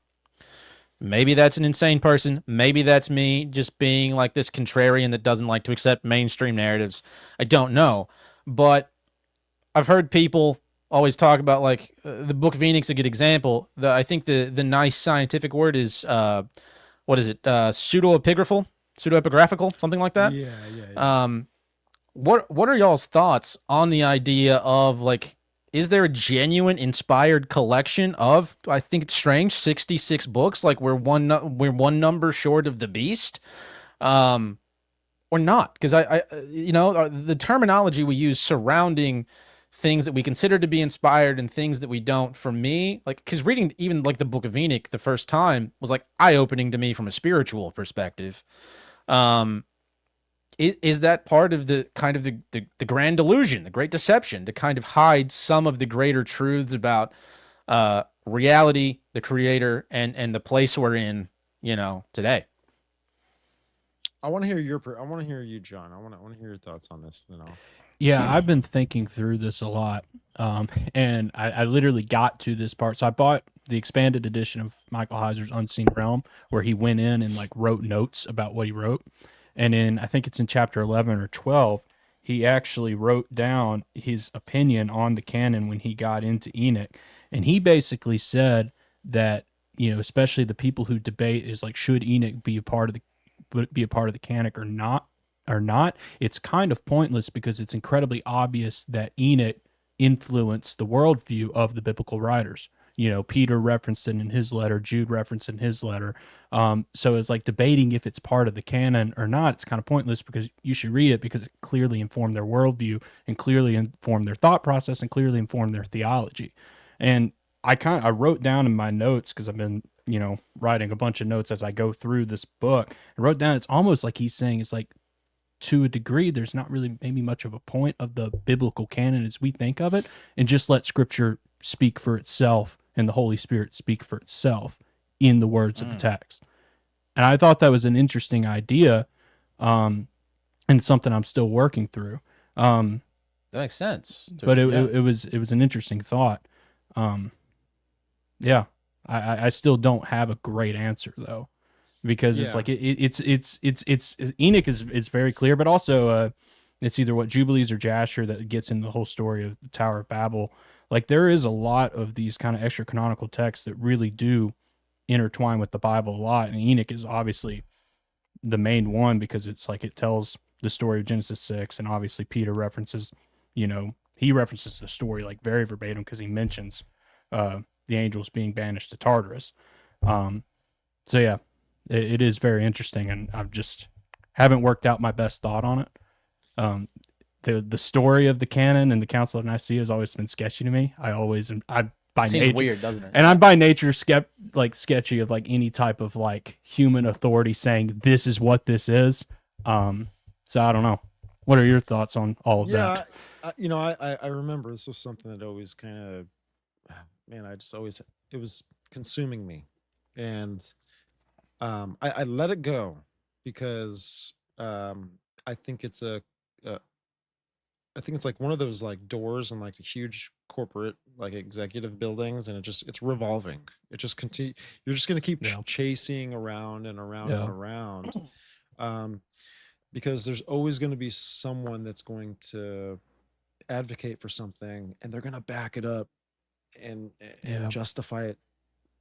Speaker 1: Maybe that's an insane person. Maybe that's me just being like this contrarian that doesn't like to accept mainstream narratives. I don't know. But I've heard people always talk about, like, the Book of Enoch's a good example. I think the nice scientific word is, what is it? Pseudoepigraphical, something like that.
Speaker 4: Yeah.
Speaker 1: What are y'all's thoughts on the idea of, like, is there a genuine inspired collection of, I think it's strange, 66 books? Like, we're one number short of the beast, or not? Because the terminology we use surrounding things that we consider to be inspired and things that we don't, for me, like, because reading even like the Book of Enoch the first time was like eye-opening to me from a spiritual perspective. Is that part of the kind of the grand illusion, the great deception, to kind of hide some of the greater truths about reality, the creator, and the place we're in, today?
Speaker 4: I want to hear you, John. I want to hear your thoughts on this. Then I'll.
Speaker 3: Yeah, I've been thinking through this a lot, and I literally got to this part. So I bought the expanded edition of Michael Heiser's Unseen Realm, where he went in and like wrote notes about what he wrote. And I think it's in chapter 11 or 12, he actually wrote down his opinion on the canon when he got into Enoch. And he basically said that, especially the people who debate is like, should Enoch be a part of the canon or not, it's kind of pointless because it's incredibly obvious that Enoch influenced the worldview of the biblical writers. Peter referenced it in his letter, Jude referenced it in his letter. So it's like debating if it's part of the canon or not. It's kind of pointless because you should read it because it clearly informed their worldview and clearly informed their thought process and clearly informed their theology. And I wrote down in my notes, because I've been, writing a bunch of notes as I go through this book. I wrote down, it's almost like he's saying, it's like, to a degree, there's not really maybe much of a point of the biblical canon as we think of it, and just let Scripture speak for itself and the Holy Spirit speak for itself in the words of the text. And I thought that was an interesting idea, and something I'm still working through.
Speaker 1: That makes sense.
Speaker 3: But it was an interesting thought. Yeah, I still don't have a great answer though, because it's like it's Enoch is very clear, but also it's either what Jubilees or Jasher that gets into the whole story of the Tower of Babel. Like, there is a lot of these kind of extra canonical texts that really do intertwine with the Bible a lot, and Enoch is obviously the main one because it's like it tells the story of Genesis 6, and obviously Peter references, he references the story like very verbatim because he mentions the angels being banished to Tartarus. So yeah, it is very interesting, and I've just haven't worked out my best thought on it. The story of the canon and the Council of Nicaea has always been sketchy to me. By
Speaker 1: Seems
Speaker 3: nature
Speaker 1: weird, doesn't it?
Speaker 3: And I'm by nature sketchy of like any type of like human authority saying this is what this is. So I don't know. What are your thoughts on all of that?
Speaker 4: I remember this was something that always kind of, man, it was consuming me. And I let it go because I think it's I think it's like one of those like doors in like the huge corporate like executive buildings, and it's revolving. It just continue. You're just gonna keep chasing around and around and around, because there's always going to be someone that's going to advocate for something, and they're going to back it up and justify it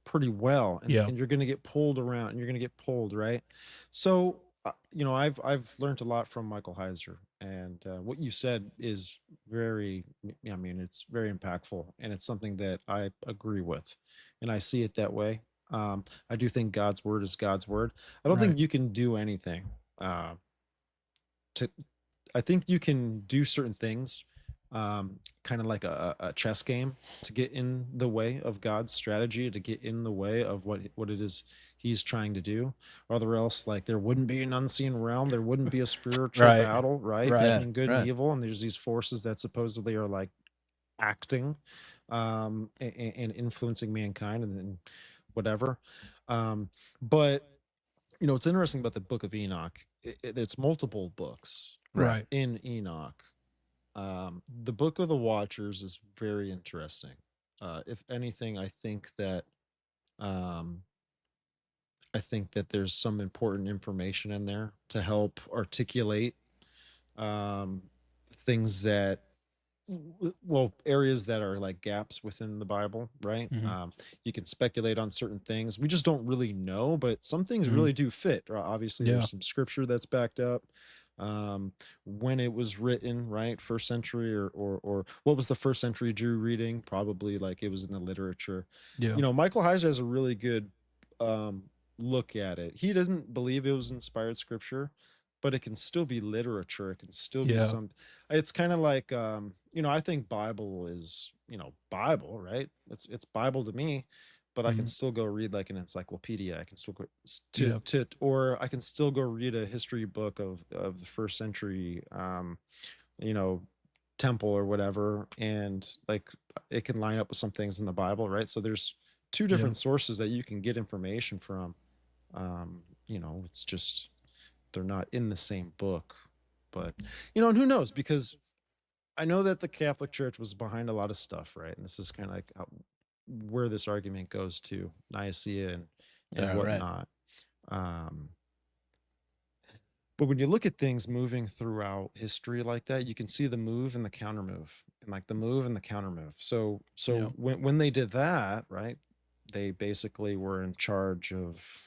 Speaker 4: pretty well, and you're going to get pulled around, and you're going to get pulled, right? So I've learned a lot from Michael Heiser, and what you said is very, I mean, it's very impactful, and it's something that I agree with, and I see it that way. I do think God's word is God's word. I don't think you can do anything I think you can do certain things, kind of like a chess game, to get in the way of God's strategy, to get in the way of what it is he's trying to do, or else like there wouldn't be an unseen realm, there wouldn't be a spiritual battle, right, between good and evil, and there's these forces that supposedly are like acting and influencing mankind, and then whatever. But what's interesting about the book of Enoch, it's multiple books in Enoch. The book of the Watchers is very interesting. If anything, I think that there's some important information in there to help articulate things that, areas that are like gaps within the Bible, right? You can speculate on certain things. We just don't really know, but some things really do fit. Obviously, there's some scripture that's backed up. When it was written, right? First century, or what was the first century Jew reading? Probably like it was in the literature. Michael Heiser has a really good look at it. He doesn't believe it was inspired scripture, but it can still be literature. It can still be some. It's kind of like I think Bible is Bible, right? It's Bible to me, but I can still go read like an encyclopedia. I can still go or I can still go read a history book of the first century, temple or whatever, and like it can line up with some things in the Bible, right? So there's two different sources that you can get information from. It's just they're not in the same book, but and who knows, because I know that the Catholic Church was behind a lot of stuff, right? And this is kind of like where this argument goes to Nicaea and whatnot. But when you look at things moving throughout history like that, you can see the move and the counter move, and like the move and the counter move. So when they did that, right, they basically were in charge of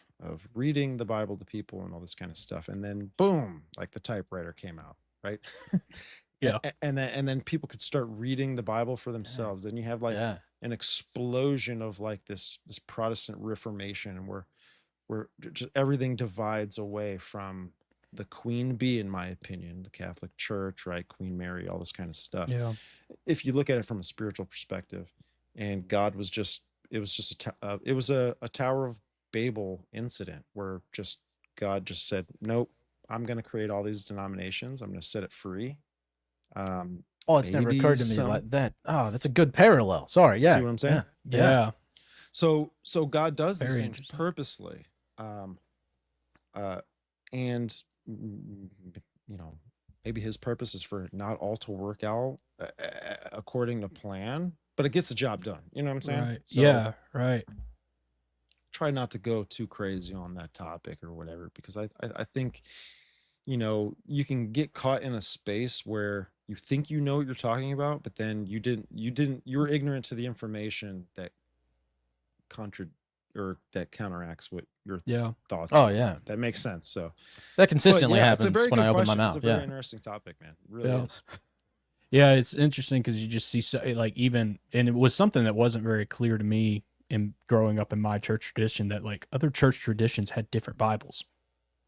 Speaker 4: reading the Bible to people and all this kind of stuff, and then boom, like the typewriter came out, right? And then people could start reading the Bible for themselves. Then you have like an explosion of like this Protestant Reformation, and where just everything divides away from the Queen Bee, in my opinion, the Catholic Church, right? Queen Mary, all this kind of stuff. If you look at it from a spiritual perspective, and God was just, it was a Tower of Babel incident where just God just said, nope, I'm going to create all these denominations. I'm going to set it free.
Speaker 1: It's never occurred to me like that. Oh, that's a good parallel. Sorry.
Speaker 4: See what I'm saying?
Speaker 3: Yeah.
Speaker 4: So God does these things purposely. And maybe his purpose is for not all to work out according to plan, but it gets the job done. You know what I'm saying?
Speaker 3: Right. So, right.
Speaker 4: Try not to go too crazy on that topic or whatever, because I think, you can get caught in a space where you think you know what you're talking about, but then you were ignorant to the information that that counteracts what your thoughts are. That makes sense. So
Speaker 1: that consistently happens when I open my mouth.
Speaker 4: It's a very interesting topic, man. It really is.
Speaker 3: Yeah, it's interesting because you just see and it was something that wasn't very clear to me in growing up in my church tradition, that like other church traditions had different Bibles.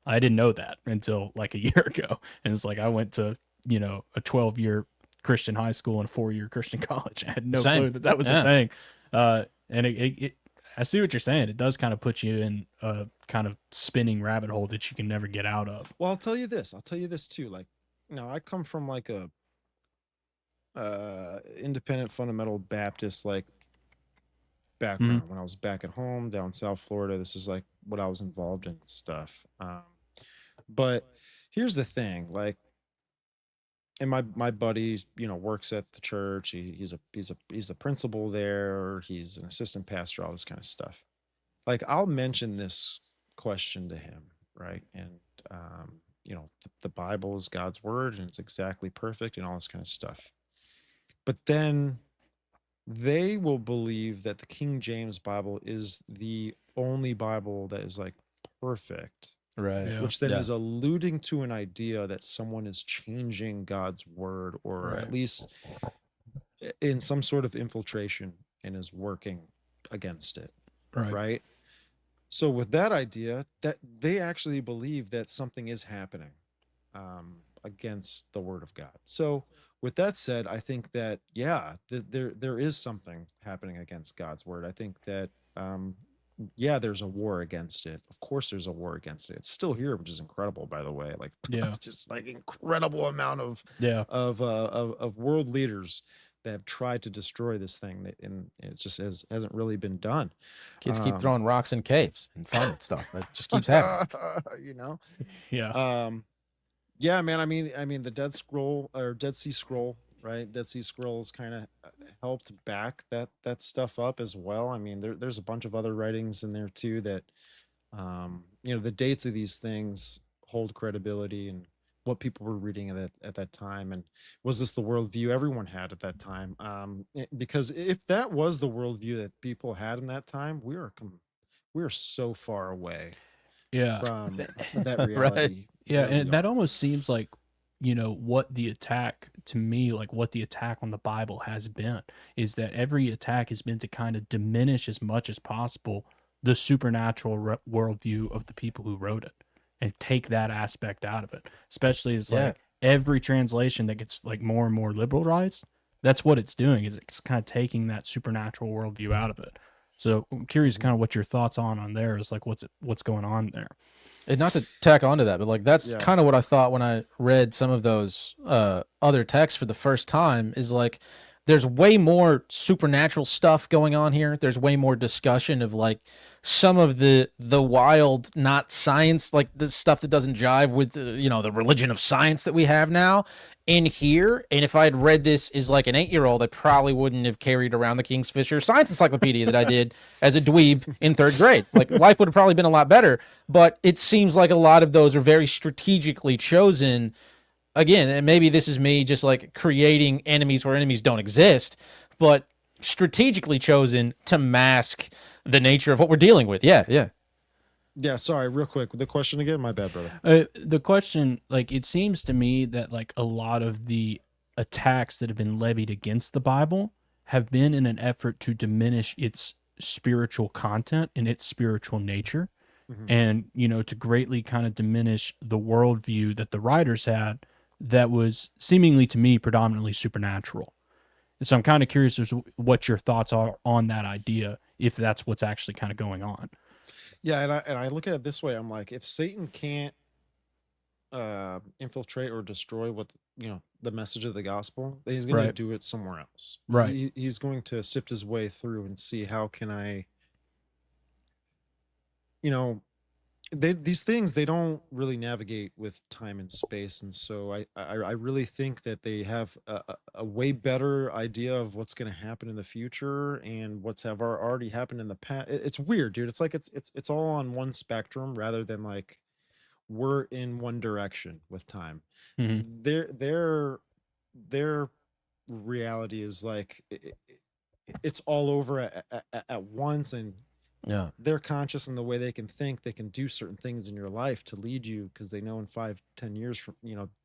Speaker 3: I didn't know that until like a year ago. And it's like I went to, a 12-year Christian high school and a 4-year Christian college. I had no clue that was a thing. And I see what you're saying. It does kind of put you in a kind of spinning rabbit hole that you can never get out of.
Speaker 4: Well, I'll tell you this too. Like, I come from like a independent fundamental Baptist like background. When I was back at home down South Florida, this is like what I was involved in and stuff. But here's the thing, like, and my buddy, works at the church. He's the principal there. He's an assistant pastor, all this kind of stuff. Like, I'll mention this question to him, right? And the Bible is God's word, and it's exactly perfect, and all this kind of stuff. But then they will believe that the King James Bible is the only Bible that is like perfect.
Speaker 1: Right.
Speaker 3: Yeah.
Speaker 4: Which then is alluding to an idea that someone is changing God's word, or at least in some sort of infiltration, and is working against it. Right. So with that idea, that they actually believe that something is happening against the word of God. So with that said, I think that, there is something happening against God's word. I think that, there's a war against it. Of course, there's a war against it. It's still here, which is incredible, by the way. Like, it's just like incredible amount of world leaders that have tried to destroy this thing, and it just hasn't really been done.
Speaker 1: Kids keep throwing rocks in caves and finding stuff. That just keeps happening.
Speaker 4: Yeah, man. I mean, the Dead Scroll or Dead Sea Scroll, right? Dead Sea Scrolls kind of helped back that stuff up as well. I mean, there's a bunch of other writings in there too that, the dates of these things hold credibility, and what people were reading at that time, and was this the worldview everyone had at that time? Because if that was the worldview that people had in that time, we are so far away from that reality.
Speaker 3: Yeah, and that almost seems like, what the attack to me, like what the attack on the Bible has been, is that every attack has been to kind of diminish as much as possible the supernatural worldview of the people who wrote it, and take that aspect out of it. Especially as like every translation that gets like more and more liberalized, that's what it's doing, is it's kind of taking that supernatural worldview out of it. So I'm curious kind of what your thoughts on there is, like what's going on there.
Speaker 1: And not to tack onto that, but like that's kind of what I thought when I read some of those other texts for the first time, is like there's way more supernatural stuff going on here. There's way more discussion of like some of the wild, not science, like the stuff that doesn't jive with the religion of science that we have now in here. And if I had read this as like an 8-year-old, I probably wouldn't have carried around the Kingfisher Science Encyclopedia that I did as a dweeb in 3rd grade. Like, life would have probably been a lot better. But it seems like a lot of those are very strategically chosen. Again, and maybe this is me just like creating enemies where enemies don't exist, but strategically chosen to mask the nature of what we're dealing with. Yeah,
Speaker 4: sorry, real quick. The question again? My bad, brother.
Speaker 3: The question, like, it seems to me that like a lot of the attacks that have been levied against the Bible have been in an effort to diminish its spiritual content and its spiritual nature, and to greatly kind of diminish the worldview that the writers had, that was seemingly to me predominantly supernatural. And so I'm kind of curious as what your thoughts are on that idea, if that's what's actually kind of going on.
Speaker 4: Yeah, and I look at it this way. I'm like, if Satan can't infiltrate or destroy what the message of the gospel, then he's going to do it somewhere else.
Speaker 3: Right.
Speaker 4: He's going to sift his way through and see how can I. These things, they don't really navigate with time and space, and so I really think that they have a way better idea of what's going to happen in the future and what's already happened in the past. It's weird, dude. It's like it's all on one spectrum rather than like we're in one direction with time. Their reality is like it's all over at once, and they're conscious in the way they can think. They can do certain things in your life to lead you, because they know in 5-10 years from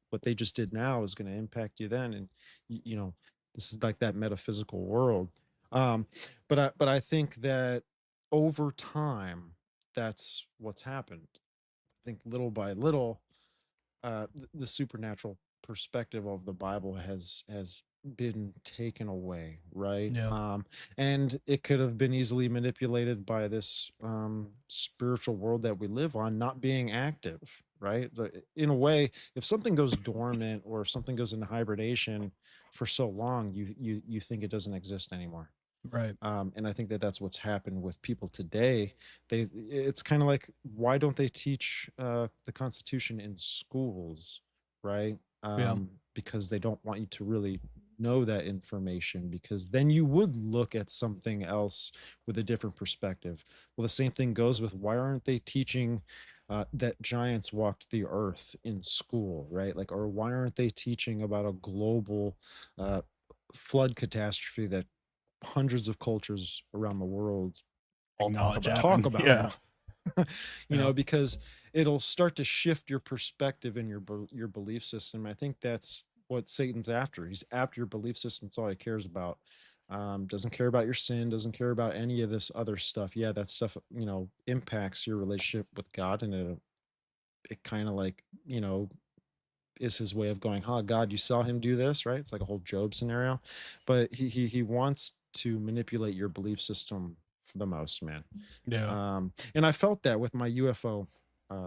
Speaker 4: what they just did now is going to impact you then, and this is like that metaphysical world. But I think that over time, that's what's happened. I think little by little, the supernatural perspective of the Bible has been taken away, right?
Speaker 3: Yeah.
Speaker 4: And it could have been easily manipulated by this spiritual world that we live on not being active, right? In a way, if something goes dormant or if something goes into hibernation for so long, you think it doesn't exist anymore.
Speaker 3: Right.
Speaker 4: And I think that that's what's happened with people today. It's kind of like, why don't they teach the Constitution in schools, right?
Speaker 3: Yeah.
Speaker 4: Because they don't want you to really know that information, because then you would look at something else with a different perspective. Well, the same thing goes with, why aren't they teaching that giants walked the earth in school, right? Like, or why aren't they teaching about a global flood catastrophe that hundreds of cultures around the world all
Speaker 3: Acknowledge
Speaker 4: talk about
Speaker 3: Yeah.
Speaker 4: you
Speaker 3: Yeah.
Speaker 4: know, because it'll start to shift your perspective and your belief system. I think that's what Satan's after. He's after your belief system. It's all he cares about. Doesn't care about your sin, doesn't care about any of this other stuff. Yeah, that stuff, you know, impacts your relationship with God, and it kind of like, you know, is his way of going, huh, God, you saw him do this, right? It's like a whole Job scenario. But he wants to manipulate your belief system the most, man.
Speaker 3: Yeah.
Speaker 4: And I felt that with my UFO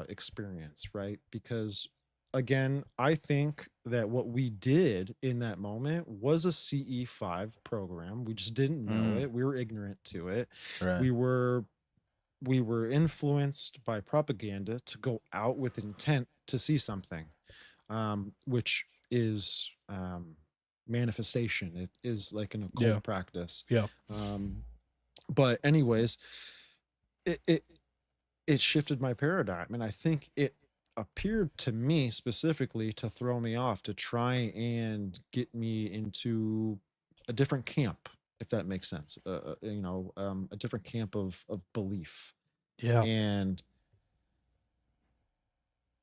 Speaker 4: experience, right? Because again, I think that what we did in that moment was a CE5 program. We just didn't know it. We were ignorant to it.
Speaker 1: Right.
Speaker 4: We were influenced by propaganda to go out with intent to see something, which is manifestation. It is like an occult
Speaker 3: Yeah.
Speaker 4: practice.
Speaker 3: Yeah.
Speaker 4: But anyways, it shifted my paradigm, and I think it appeared to me specifically to throw me off, to try and get me into a different camp, if that makes sense. You know, a different camp of belief.
Speaker 3: Yeah.
Speaker 4: And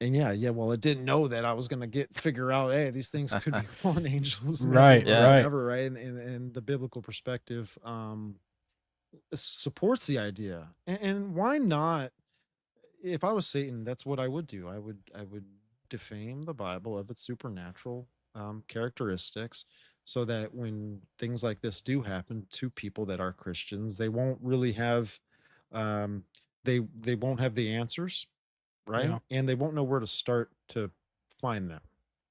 Speaker 4: yeah, well, it didn't know that I was gonna figure out, hey, these things could be fallen angels,
Speaker 3: Right,
Speaker 4: Nephilim, or
Speaker 1: right.
Speaker 4: whatever, right? And the biblical perspective supports the idea. And why not? If I was Satan, that's what I would do. I would defame the Bible of its supernatural characteristics, so that when things like this do happen to people that are Christians, they won't really have they won't have the answers, right?
Speaker 3: Yeah.
Speaker 4: And they won't know where to start to find them.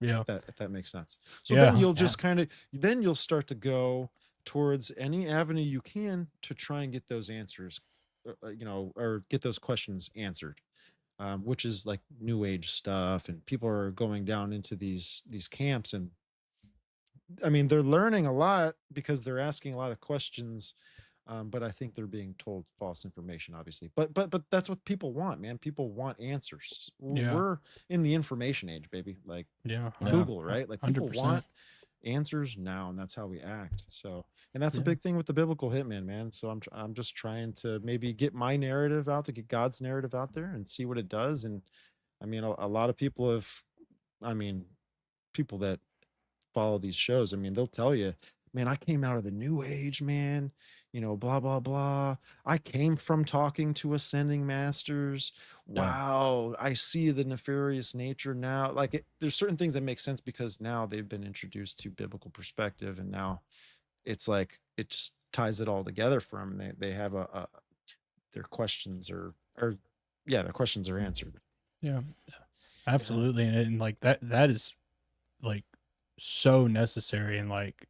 Speaker 3: Yeah.
Speaker 4: If that makes sense. So
Speaker 3: Yeah.
Speaker 4: then you'll just you'll start to go towards any avenue you can to try and get those answers, you know, or get those questions answered, which is like new age stuff. And people are going down into these camps, and I mean, they're learning a lot because they're asking a lot of questions. But I think they're being told false information, obviously. But that's what people want, man. People want answers.
Speaker 3: Yeah.
Speaker 4: We're in the information age, baby. Like
Speaker 3: Yeah.
Speaker 4: Google, right? Like people
Speaker 3: 100%.
Speaker 4: want answers now, and that's how we act. So, and that's a
Speaker 3: Yeah.
Speaker 4: big thing with the biblical hitman, man. So I'm just trying to maybe get my narrative out, to get God's narrative out there and see what it does. And I mean, a lot of people have, I mean, people that follow these shows, I mean, they'll tell you, man, I came out of the new age, man, you know, blah blah blah. I came from talking to ascending masters.
Speaker 1: Yeah.
Speaker 4: Wow, I see the nefarious nature now. Like, there's certain things that make sense because now they've been introduced to biblical perspective, and now it's like it just ties it all together for them. They have their questions are yeah, their questions are answered.
Speaker 3: Yeah. Absolutely. And like that is like so necessary in like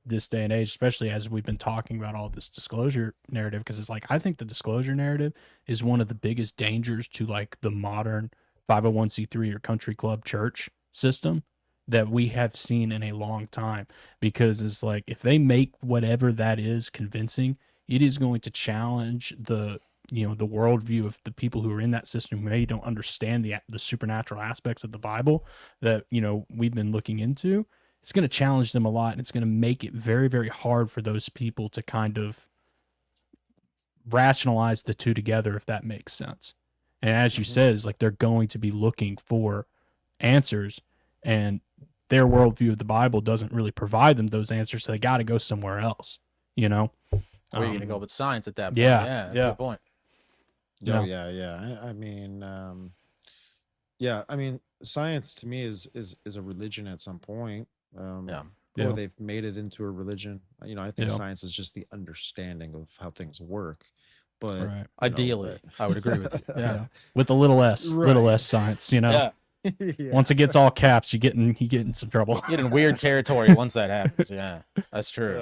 Speaker 3: this day and age, especially as we've been talking about all this disclosure narrative, because it's like I think the disclosure narrative is one of the biggest dangers to like the modern 501c3 or country club church system that we have seen in a long time. Because it's like if they make whatever that is convincing, it is going to challenge the the worldview of the people who are in that system who maybe don't understand the supernatural aspects of the Bible that we've been looking into. It's going to challenge them a lot, and it's going to make it very, very hard for those people to kind of rationalize the two together, if that makes sense. And as you said, it's like they're going to be looking for answers, and their worldview of the Bible doesn't really provide them those answers, so they got to go somewhere else,
Speaker 1: Where are you going to go with science at that point?
Speaker 3: Yeah,
Speaker 1: Yeah, that's
Speaker 3: yeah.
Speaker 1: a good point.
Speaker 4: Oh, yeah. I mean, Yeah, I mean, science to me is a religion at some point.
Speaker 1: Yeah.
Speaker 4: Or
Speaker 3: Yeah.
Speaker 4: they've made it into a religion. I think
Speaker 3: Yeah.
Speaker 4: science is just the understanding of how things work. But
Speaker 3: Right.
Speaker 1: Ideally, I would agree with you. Yeah.
Speaker 3: Yeah. With a little s, little
Speaker 4: Right.
Speaker 3: s science. You know.
Speaker 1: Yeah.
Speaker 4: Yeah.
Speaker 3: Once it gets all caps, you get in some trouble.
Speaker 1: You get in weird territory once that happens. Yeah. That's true.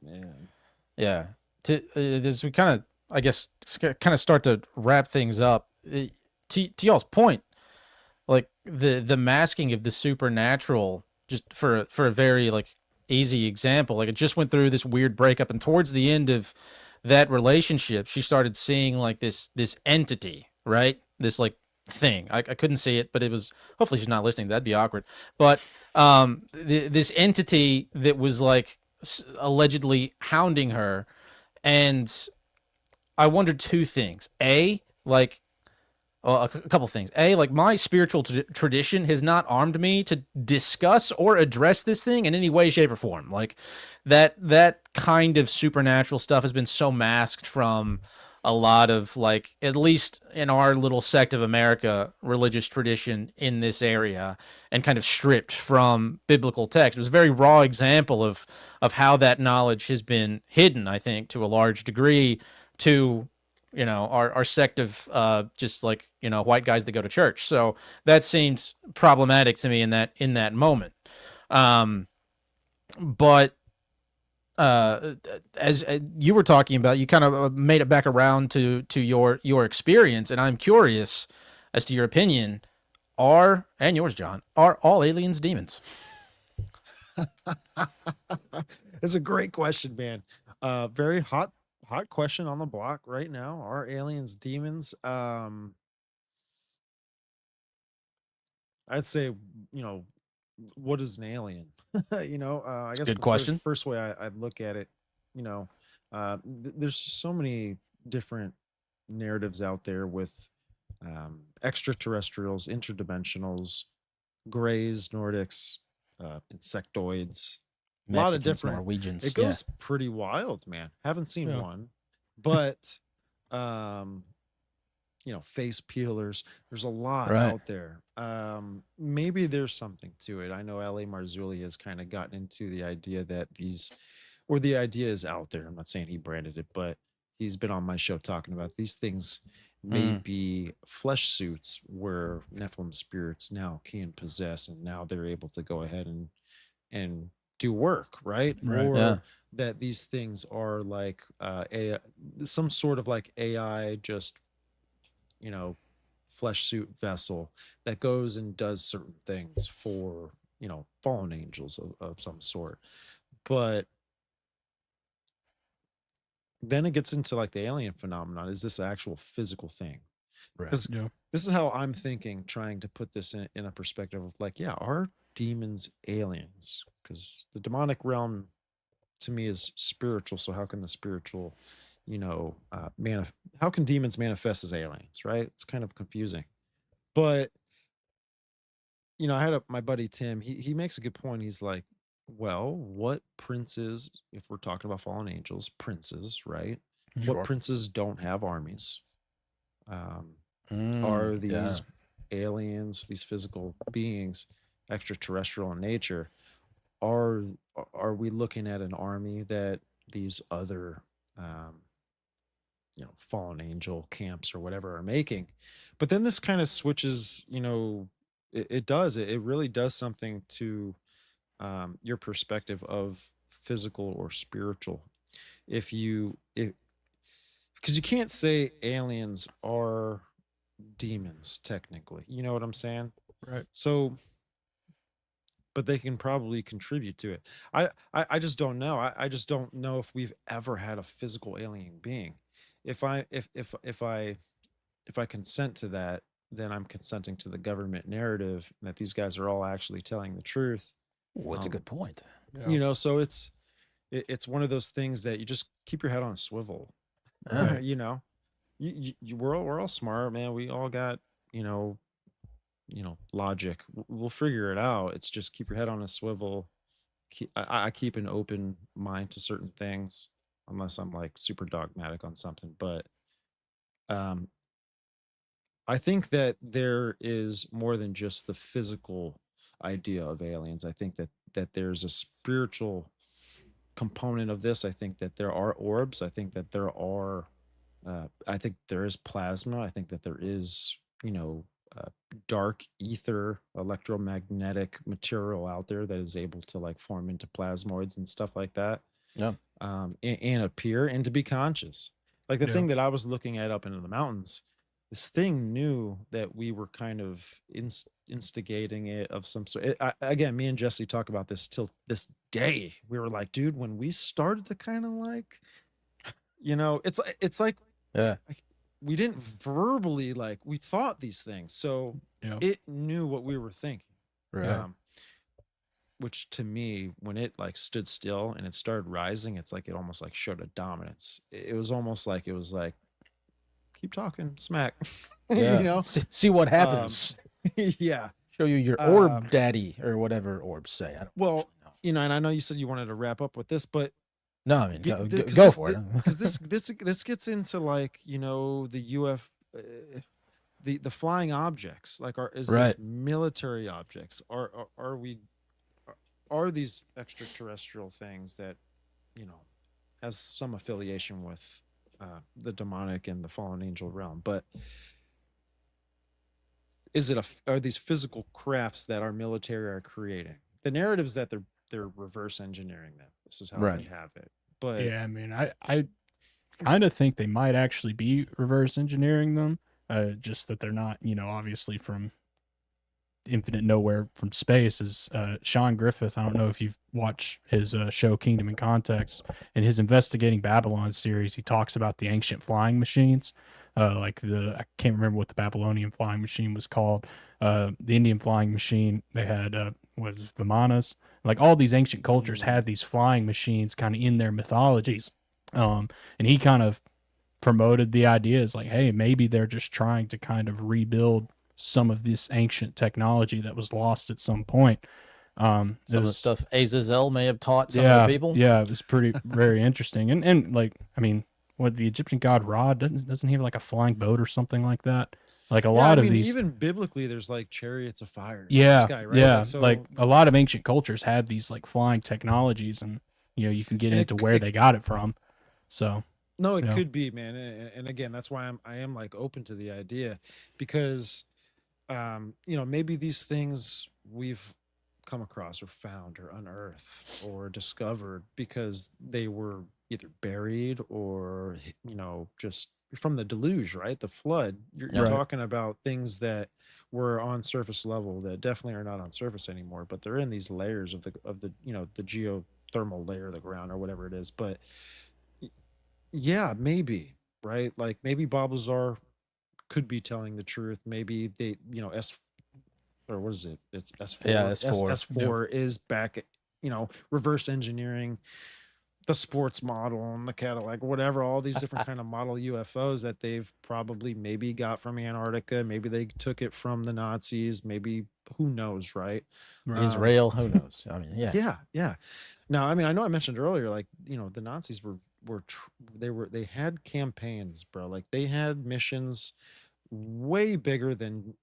Speaker 4: Man.
Speaker 1: Yeah. As we kind of, I guess, kind of start to wrap things up, to y'all's point, like the masking of the supernatural, just for a very like easy example, like it just went through this weird breakup, and towards the end of that relationship, she started seeing like this entity, right? This like thing. I couldn't see it, but it was. Hopefully, she's not listening. That'd be awkward. But this entity that was like allegedly hounding her, and I wondered two things. A, like, well, a couple things. A, like my spiritual tradition has not armed me to discuss or address this thing in any way, shape, or form. Like that kind of supernatural stuff has been so masked from a lot of, like, at least in our little sect of America, religious tradition in this area, and kind of stripped from biblical text. It was a very raw example of how that knowledge has been hidden, I think, to a large degree, to our sect of just like white guys that go to church. So that seems problematic to me in that moment. But as you were talking about, you kind of made it back around to your experience, and I'm curious as to your opinion. And yours, John, are all aliens demons?
Speaker 4: It's a great question, man. Very hot question on the block right now. Are aliens demons? I'd say, what is an alien? I
Speaker 1: It's a
Speaker 4: guess
Speaker 1: good
Speaker 4: the
Speaker 1: question.
Speaker 4: first way I'd look at it, there's just so many different narratives out there with extraterrestrials, interdimensionals, Greys, Nordics, insectoids, a lot of
Speaker 1: Mexicans,
Speaker 4: different.
Speaker 1: Norwegians.
Speaker 4: It goes pretty wild, man. Haven't seen
Speaker 3: Yeah.
Speaker 4: one, but face peelers. There's a lot
Speaker 1: Right.
Speaker 4: out there. Maybe there's something to it. I know L.A. Marzulli has kind of gotten into the idea that the idea is out there. I'm not saying he branded it, but he's been on my show talking about these things may be flesh suits where Nephilim spirits now can possess, and now they're able to go ahead and do work, right?
Speaker 3: Right.
Speaker 4: Or
Speaker 1: Yeah.
Speaker 4: that these things are like some sort of like AI, just flesh suit vessel that goes and does certain things for fallen angels of some sort. But then it gets into like the alien phenomenon. Is this an actual physical thing? Because
Speaker 3: Yeah.
Speaker 4: this is how I'm thinking, trying to put this in a perspective of like, yeah, are demons aliens? Because the demonic realm to me is spiritual. So how can the spiritual, how can demons manifest as aliens, right? It's kind of confusing. But I had my buddy Tim. He makes a good point. He's like, well, what princes, if we're talking about fallen angels, princes, right?
Speaker 1: Sure.
Speaker 4: What princes don't have armies? Are these aliens, these physical beings, extraterrestrial in nature? Are we looking at an army that these other fallen angel camps or whatever are making? But then this kind of switches, it really does something to your perspective of physical or spiritual. If because you can't say aliens are demons technically, you know what I'm saying?
Speaker 3: Right.
Speaker 4: So, but they can probably contribute to it. I just don't know. I just don't know if we've ever had a physical alien being. If I consent to that, then I'm consenting to the government narrative that these guys are all actually telling the truth.
Speaker 1: What's a good point?
Speaker 4: So it's one of those things that you just keep your head on a swivel.
Speaker 3: Right.
Speaker 4: We're all smart, man. We all got logic. We'll figure it out. It's just keep your head on a swivel. I keep an open mind to certain things, unless I'm like super dogmatic on something. But I think that there is more than just the physical idea of aliens. I think that there's a spiritual component of this. I think that there are orbs. I think that there are. I think there is plasma. I think that there is, dark ether, electromagnetic material out there that is able to like form into plasmoids and stuff like that.
Speaker 1: Yeah.
Speaker 4: And appear and to be conscious. Like the thing that I was looking at up into the mountains, this thing knew that we were kind of instigating it of some sort. Again, me and Jesse talk about this till this day. We were like, dude, when we started to kind of like, it's like,
Speaker 1: Yeah.
Speaker 4: we didn't verbally we thought these things, so it knew what we were thinking.
Speaker 1: Right.
Speaker 4: Which to me, when it like stood still and it started rising, it's like it almost like showed a dominance. It was almost like it was like, keep talking smack.
Speaker 1: Yeah. See what happens.
Speaker 4: Yeah.
Speaker 1: Show you your orb daddy or whatever orbs say. I don't know.
Speaker 4: And I know you said you wanted to wrap up with this, but
Speaker 1: no, I mean, go for it.
Speaker 4: Because this gets into like, the the flying objects. Like, is this military objects? Are these extraterrestrial things that, has some affiliation with the demonic and the fallen angel realm? But are these physical crafts that our military are creating? The narratives that they're reverse engineering them. This is how they have it. But
Speaker 3: yeah, I mean, I kind of think they might actually be reverse engineering them. Just that they're not, obviously from infinite nowhere from space. Is Sean Griffith. I don't know if you've watched his show Kingdom in Context. In his Investigating Babylon series, he talks about the ancient flying machines. I can't remember what the Babylonian flying machine was called. The Indian flying machine, they had Vimanas. Like all these ancient cultures had these flying machines kind of in their mythologies. And he kind of promoted the idea as like, hey, maybe they're just trying to kind of rebuild some of this ancient technology that was lost at some point.
Speaker 1: Some of the stuff Azazel may have taught some of the people.
Speaker 3: Yeah, it was very interesting. And like, I mean, what the Egyptian god Ra doesn't he have like a flying boat or something like that? Like a lot of these,
Speaker 4: even biblically, there's like chariots of fire.
Speaker 3: Yeah,
Speaker 4: in the sky, right?
Speaker 3: yeah.
Speaker 4: So,
Speaker 3: like a lot of ancient cultures had these like flying technologies, and you can get into where they got it from. So
Speaker 4: no, it could be, man. And again, that's why I am like open to the idea, because maybe these things we've come across or found or unearthed or discovered because they were either buried or just from the deluge, right? The flood. You're talking about things that were on surface level that definitely are not on surface anymore, but they're in these layers of the the geothermal layer of the ground or whatever it is. But yeah, maybe, right? Like maybe Bob Lazar could be telling the truth. Maybe they, or what is it? It's S4.
Speaker 1: Yeah, S4.
Speaker 4: S4 is back, reverse engineering the sports model and the Cadillac, whatever, all these different kind of model UFOs that they've probably maybe got from Antarctica. Maybe they took it from the Nazis. Maybe, who knows, right?
Speaker 1: Israel, who knows? I mean, yeah.
Speaker 4: Yeah. Now, I mean, I know I mentioned earlier, like, the Nazis they had campaigns, bro. Like they had missions way bigger than,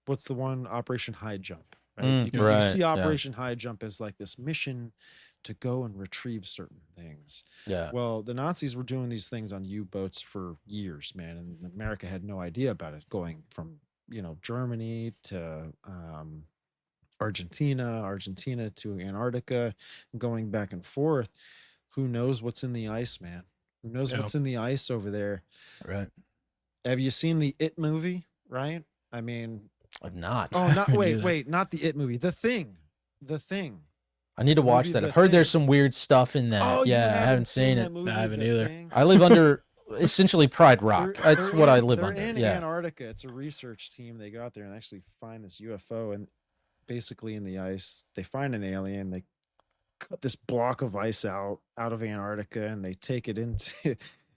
Speaker 4: what's the one, Operation High Jump, right? You see Operation High Jump as like this mission to go and retrieve certain things.
Speaker 1: Yeah.
Speaker 4: Well, the Nazis were doing these things on U-boats for years, man, and America had no idea about it, going from, Germany to Argentina to Antarctica, going back and forth. Who knows what's in the ice, man? Who knows what's in the ice over there?
Speaker 1: Right.
Speaker 4: Have you seen the It movie? Right? I mean,
Speaker 1: I've not.
Speaker 4: Oh, not wait, not the It movie. The Thing.
Speaker 1: I need to watch that. I've heard there's some weird stuff in that.
Speaker 4: Oh,
Speaker 1: yeah, I haven't seen it.
Speaker 3: I haven't either.
Speaker 1: I live under essentially Pride Rock. That's what I live under.
Speaker 4: They're in
Speaker 1: yeah.
Speaker 4: Antarctica. It's a research team. They go out there and actually find this UFO, and basically in the ice, they find an alien. They cut this block of ice out of Antarctica, and they take it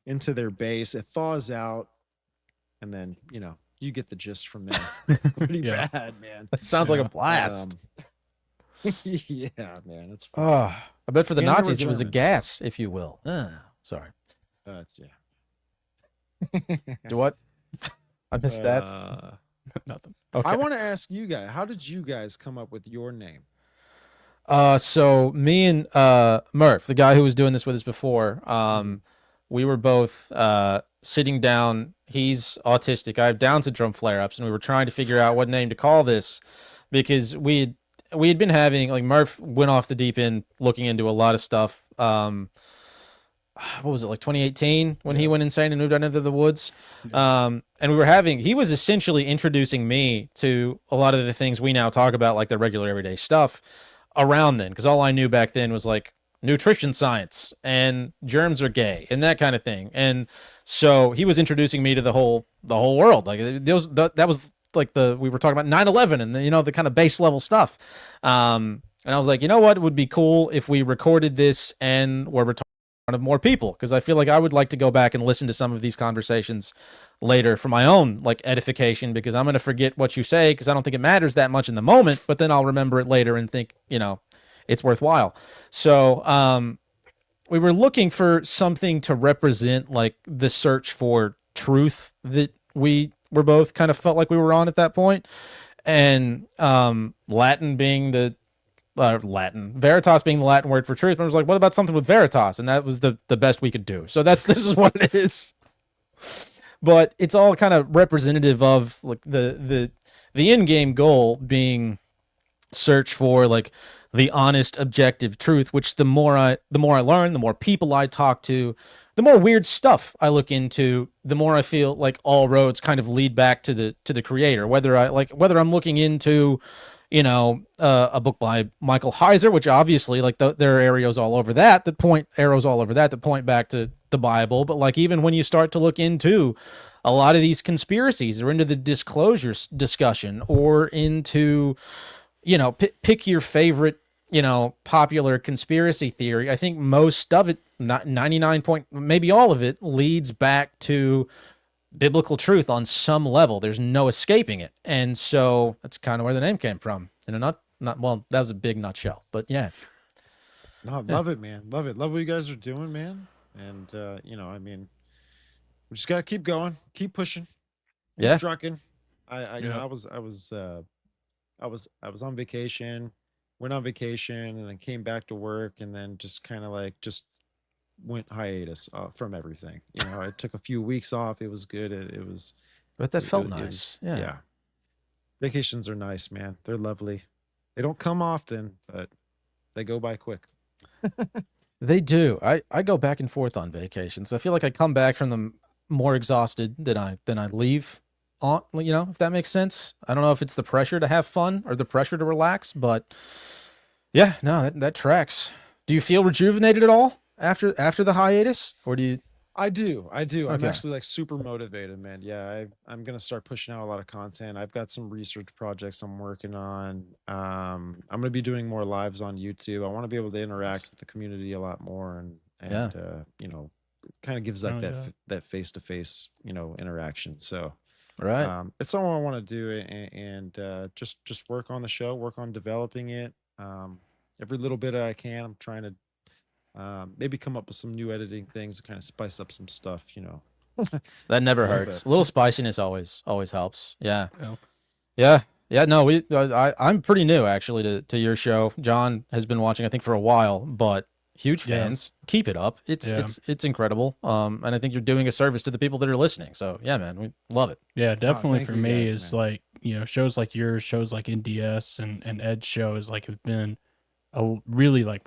Speaker 4: into their base. It thaws out, and then you get the gist from there. Pretty bad, man.
Speaker 1: That sounds like a blast.
Speaker 4: Yeah, man, it's fun.
Speaker 1: Oh, I bet for the
Speaker 4: And there were
Speaker 1: Nazis it was a
Speaker 4: Germans.
Speaker 1: gas, if you will. Sorry.
Speaker 4: That's
Speaker 1: Do what? I missed that.
Speaker 3: Nothing.
Speaker 1: Okay.
Speaker 4: I want to ask you guys, how did you guys come up with your name?
Speaker 1: So me and Murph, the guy who was doing this with us before, we were both sitting down. He's autistic. I have Down syndrome flare-ups, and we were trying to figure out what name to call this because we had been having, like, Murph went off the deep end looking into a lot of stuff. What was it, like 2018 when he went insane and moved out into the woods? And he was essentially introducing me to a lot of the things we now talk about, like the regular everyday stuff around then, because all I knew back then was like nutrition science and germs are gay and that kind of thing. And so he was introducing me to the whole world. Like that was like we were talking about 9/11 and the kind of base level stuff. And I was like, you know what would be cool if we recorded this and we're talking of more people, because I feel like I would like to go back and listen to some of these conversations later for my own like edification, because I'm going to forget what you say because I don't think it matters that much in the moment, but then I'll remember it later and think, it's worthwhile. So we were looking for something to represent like the search for truth that we were both kind of felt like we were on at that point. And Latin being the Veritas being the Latin word for truth. And I was like, what about something with Veritas? And that was the best we could do. So this is what it is. But it's all kind of representative of like the end game goal being search for like the honest, objective truth, which the more I learn, the more people I talk to, the more weird stuff I look into, the more I feel like all roads kind of lead back to the creator. Whether I'm looking into a book by Michael Heiser, which obviously like there are arrows all over that that point back to the Bible. But like even when you start to look into a lot of these conspiracies or into the disclosures discussion or into, pick your favorite, popular conspiracy theory, I think most of it, not 99 point, maybe all of it leads back to biblical truth on some level. There's no escaping it. And so that's kind of where the name came from. In a not well, that was a big nutshell, but yeah.
Speaker 4: No, love it, man. Love it. Love what you guys are doing, man. And we just gotta keep going, keep pushing, keep trucking. I was on vacation, went on vacation, and then came back to work, and then just kind of like went hiatus from everything. I took a few weeks off. It was good. It was,
Speaker 1: but that felt nice.
Speaker 4: Yeah. Vacations are nice, man. They're lovely. They don't come often, but they go by quick.
Speaker 1: They do. I go back and forth on vacations. I feel like I come back from them more exhausted than I leave on, if that makes sense. I don't know if it's the pressure to have fun or the pressure to relax, but yeah, no, that tracks. Do you feel rejuvenated at all after the hiatus, or do you?
Speaker 4: I do.
Speaker 1: Okay.
Speaker 4: I'm actually like super motivated, man. Yeah, I'm gonna start pushing out a lot of content. I've got some research projects I'm working on. I'm gonna be doing more lives on YouTube. I want to be able to interact with the community a lot more, and it kind of gives like that face to face interaction. So
Speaker 1: right,
Speaker 4: it's something I want to do, and just work on the show, work on developing it. Every little bit I can, I'm trying to maybe come up with some new editing things to kind of spice up some stuff.
Speaker 1: That never hurts. A little spiciness always helps. Yeah.
Speaker 3: Yeah.
Speaker 1: No, I'm pretty new actually to your show. John has been watching, I think, for a while, but huge fans. Keep it up. It's incredible. And I think you're doing a service to the people that are listening. So yeah, man, we love it.
Speaker 3: Yeah, definitely for me
Speaker 4: guys,
Speaker 3: is
Speaker 4: man.
Speaker 3: like, shows like yours, shows like NDS and Ed's shows like have been a really like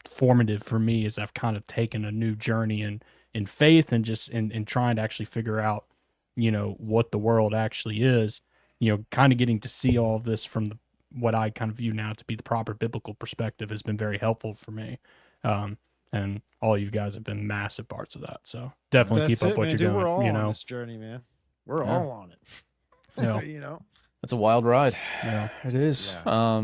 Speaker 3: formative for me as I've kind of taken a new journey in faith and just in trying to actually figure out, what the world actually is, kind of getting to see all of this from what I kind of view now to be the proper biblical perspective has been very helpful for me. And all you guys have been massive parts of that. So definitely
Speaker 4: That's
Speaker 3: keep up
Speaker 4: it,
Speaker 3: what
Speaker 4: man.
Speaker 3: you're
Speaker 4: Dude,
Speaker 3: doing.
Speaker 4: we're all on this journey, man. We're all on it.
Speaker 3: Yeah.
Speaker 1: That's a wild ride.
Speaker 3: Yeah.
Speaker 1: It is.
Speaker 4: Yeah.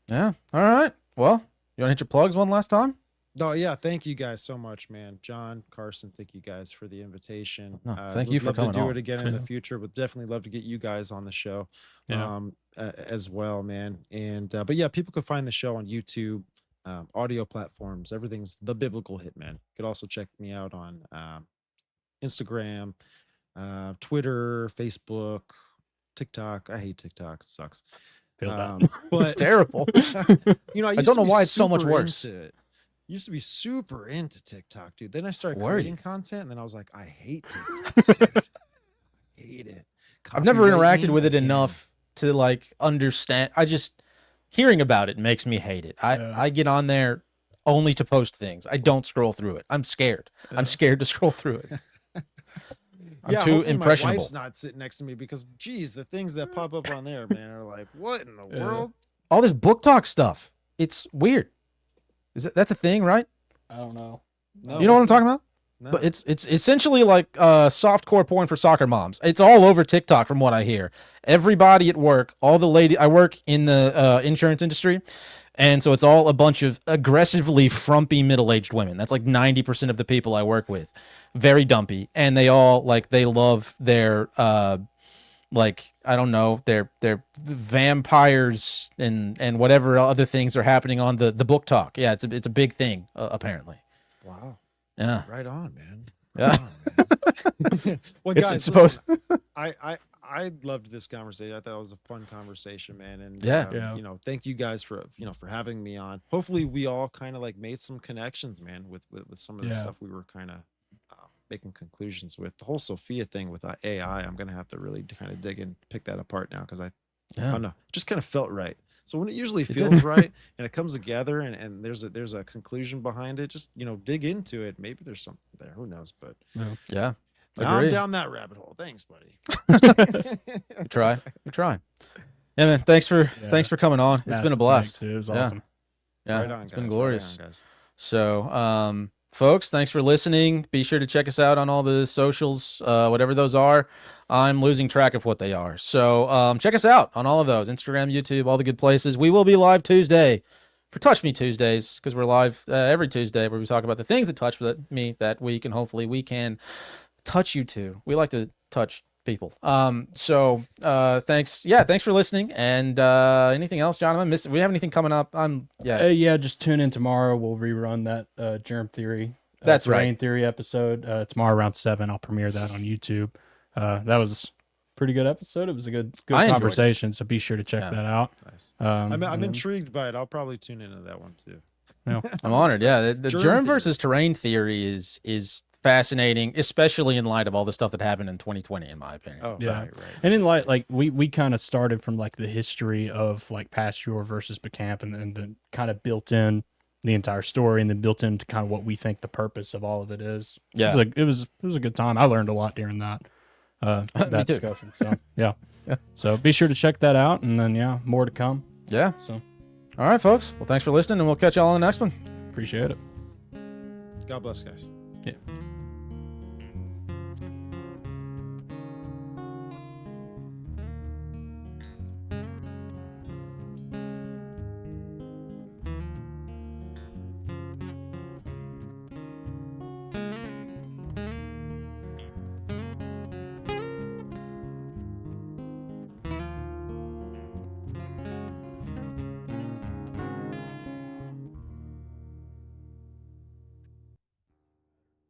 Speaker 1: Yeah. All right. Well, you want to hit your plugs one last time?
Speaker 4: No, yeah. Thank you guys so much, man. John, Carson, thank you guys for the invitation.
Speaker 1: No, thank you for
Speaker 4: love
Speaker 1: coming
Speaker 4: to do
Speaker 1: on.
Speaker 4: it again in the future. Would definitely love to get you guys on the show, as well, man. And but yeah, people can find the show on YouTube, audio platforms. Everything's The Biblical Hitman. You could also check me out on Instagram, Twitter, Facebook, TikTok. I hate TikTok. It sucks.
Speaker 3: Feel that.
Speaker 1: It's
Speaker 4: But
Speaker 1: terrible.
Speaker 4: you know, I
Speaker 1: don't know why it's so much
Speaker 4: super
Speaker 1: worse.
Speaker 4: into it. Used to be super into TikTok, dude. Then I started
Speaker 1: Were you?
Speaker 4: creating content, and then I was like, I hate TikTok, dude. I hate it.
Speaker 1: I've never
Speaker 4: Copyright
Speaker 1: interacted
Speaker 4: me
Speaker 1: with it
Speaker 4: again.
Speaker 1: enough to like understand. I just hearing about it makes me hate it. I get on there only to post things. I don't scroll through it. I'm scared. I'm scared to scroll through it. I'm too
Speaker 4: hopefully
Speaker 1: impressionable.
Speaker 4: My wife's not sitting next to me because, geez, the things that pop up on there, man, are like, what in the world?
Speaker 1: All this book talk stuff. It's weird. That's a thing, right?
Speaker 3: I don't know.
Speaker 4: No,
Speaker 1: You know what I'm
Speaker 4: it's
Speaker 1: talking about?
Speaker 4: No.
Speaker 1: But it's essentially like softcore porn for soccer moms. It's all over TikTok from what I hear. Everybody at work, all the lady. I work in the insurance industry, and so it's all a bunch of aggressively frumpy middle-aged women. That's like 90% of the people I work with. Very dumpy, and they all they love their like I don't know their vampires and whatever other things are happening on the book talk. Yeah, it's a big thing apparently.
Speaker 4: Wow.
Speaker 1: Yeah.
Speaker 4: Right on, man.
Speaker 1: Yeah.
Speaker 4: Man. Well,
Speaker 1: It's
Speaker 4: guys,
Speaker 1: supposed-
Speaker 4: listen, I loved this conversation. I thought it was a fun conversation, man. And
Speaker 1: Yeah.
Speaker 4: you know, thank you guys for for having me on. Hopefully, we all kind of like made some connections, man, with some of the stuff we were kind of making conclusions with. The whole Sophia thing with AI, I'm gonna have to really kind of dig and pick that apart now because I don't know, it just kind of felt right. So when it usually feels right and it comes together and there's a conclusion behind it, just dig into it. Maybe there's something there. Who knows? But
Speaker 1: Yeah.
Speaker 4: now I'm
Speaker 1: Agreed.
Speaker 4: down that rabbit hole. Thanks, buddy.
Speaker 1: We try. Yeah, man. Thanks for coming on. It's been a
Speaker 3: Massive
Speaker 1: blast.
Speaker 3: thanks, dude. It was
Speaker 1: Yeah.
Speaker 3: awesome.
Speaker 1: Yeah,
Speaker 4: Right on,
Speaker 1: it's been
Speaker 4: guys.
Speaker 1: glorious.
Speaker 4: Right on, guys.
Speaker 1: So, folks, thanks for listening. Be sure to check us out on all the socials, whatever those are. I'm losing track of what they are. So check us out on all of those, Instagram, YouTube, all the good places. We will be live Tuesday for Touch Me Tuesdays because we're live every Tuesday where we talk about the things that touch me that week, and hopefully we can touch you too. We like to touch people. So thanks. Yeah, thanks for listening. And anything else, John? We have anything coming up?
Speaker 3: Yeah, just tune in tomorrow. We'll rerun that germ theory.
Speaker 1: That's
Speaker 3: terrain
Speaker 1: right.
Speaker 3: theory episode tomorrow around 7. I'll premiere that on YouTube. That was a pretty good episode. It was a good
Speaker 1: I enjoyed it.
Speaker 3: conversation. So be sure to check that out.
Speaker 4: Nice.
Speaker 3: And
Speaker 4: I'm
Speaker 3: then-
Speaker 4: intrigued by it. I'll probably tune into that one too.
Speaker 1: I'm honored. Yeah, the
Speaker 4: Germ
Speaker 1: germ
Speaker 4: theory.
Speaker 1: versus terrain theory is fascinating, especially in light of all the stuff that happened in 2020, in my opinion.
Speaker 4: Oh,
Speaker 3: Yeah.
Speaker 4: right.
Speaker 3: And in like we kind of started from like the history of like Pasteur versus Becamp, and then kind of built in the entire story, and then built into kind of what we think the purpose of all of it is.
Speaker 1: Yeah.
Speaker 3: it was a good time. I learned a lot during that that
Speaker 1: too.
Speaker 3: discussion. So yeah.
Speaker 1: Yeah.
Speaker 3: So be sure to check that out, and then more to come.
Speaker 1: Yeah.
Speaker 3: So
Speaker 1: All right, folks. Well, thanks for listening, and we'll catch y'all on the next one.
Speaker 3: appreciate it.
Speaker 4: God bless, guys.
Speaker 3: Yeah.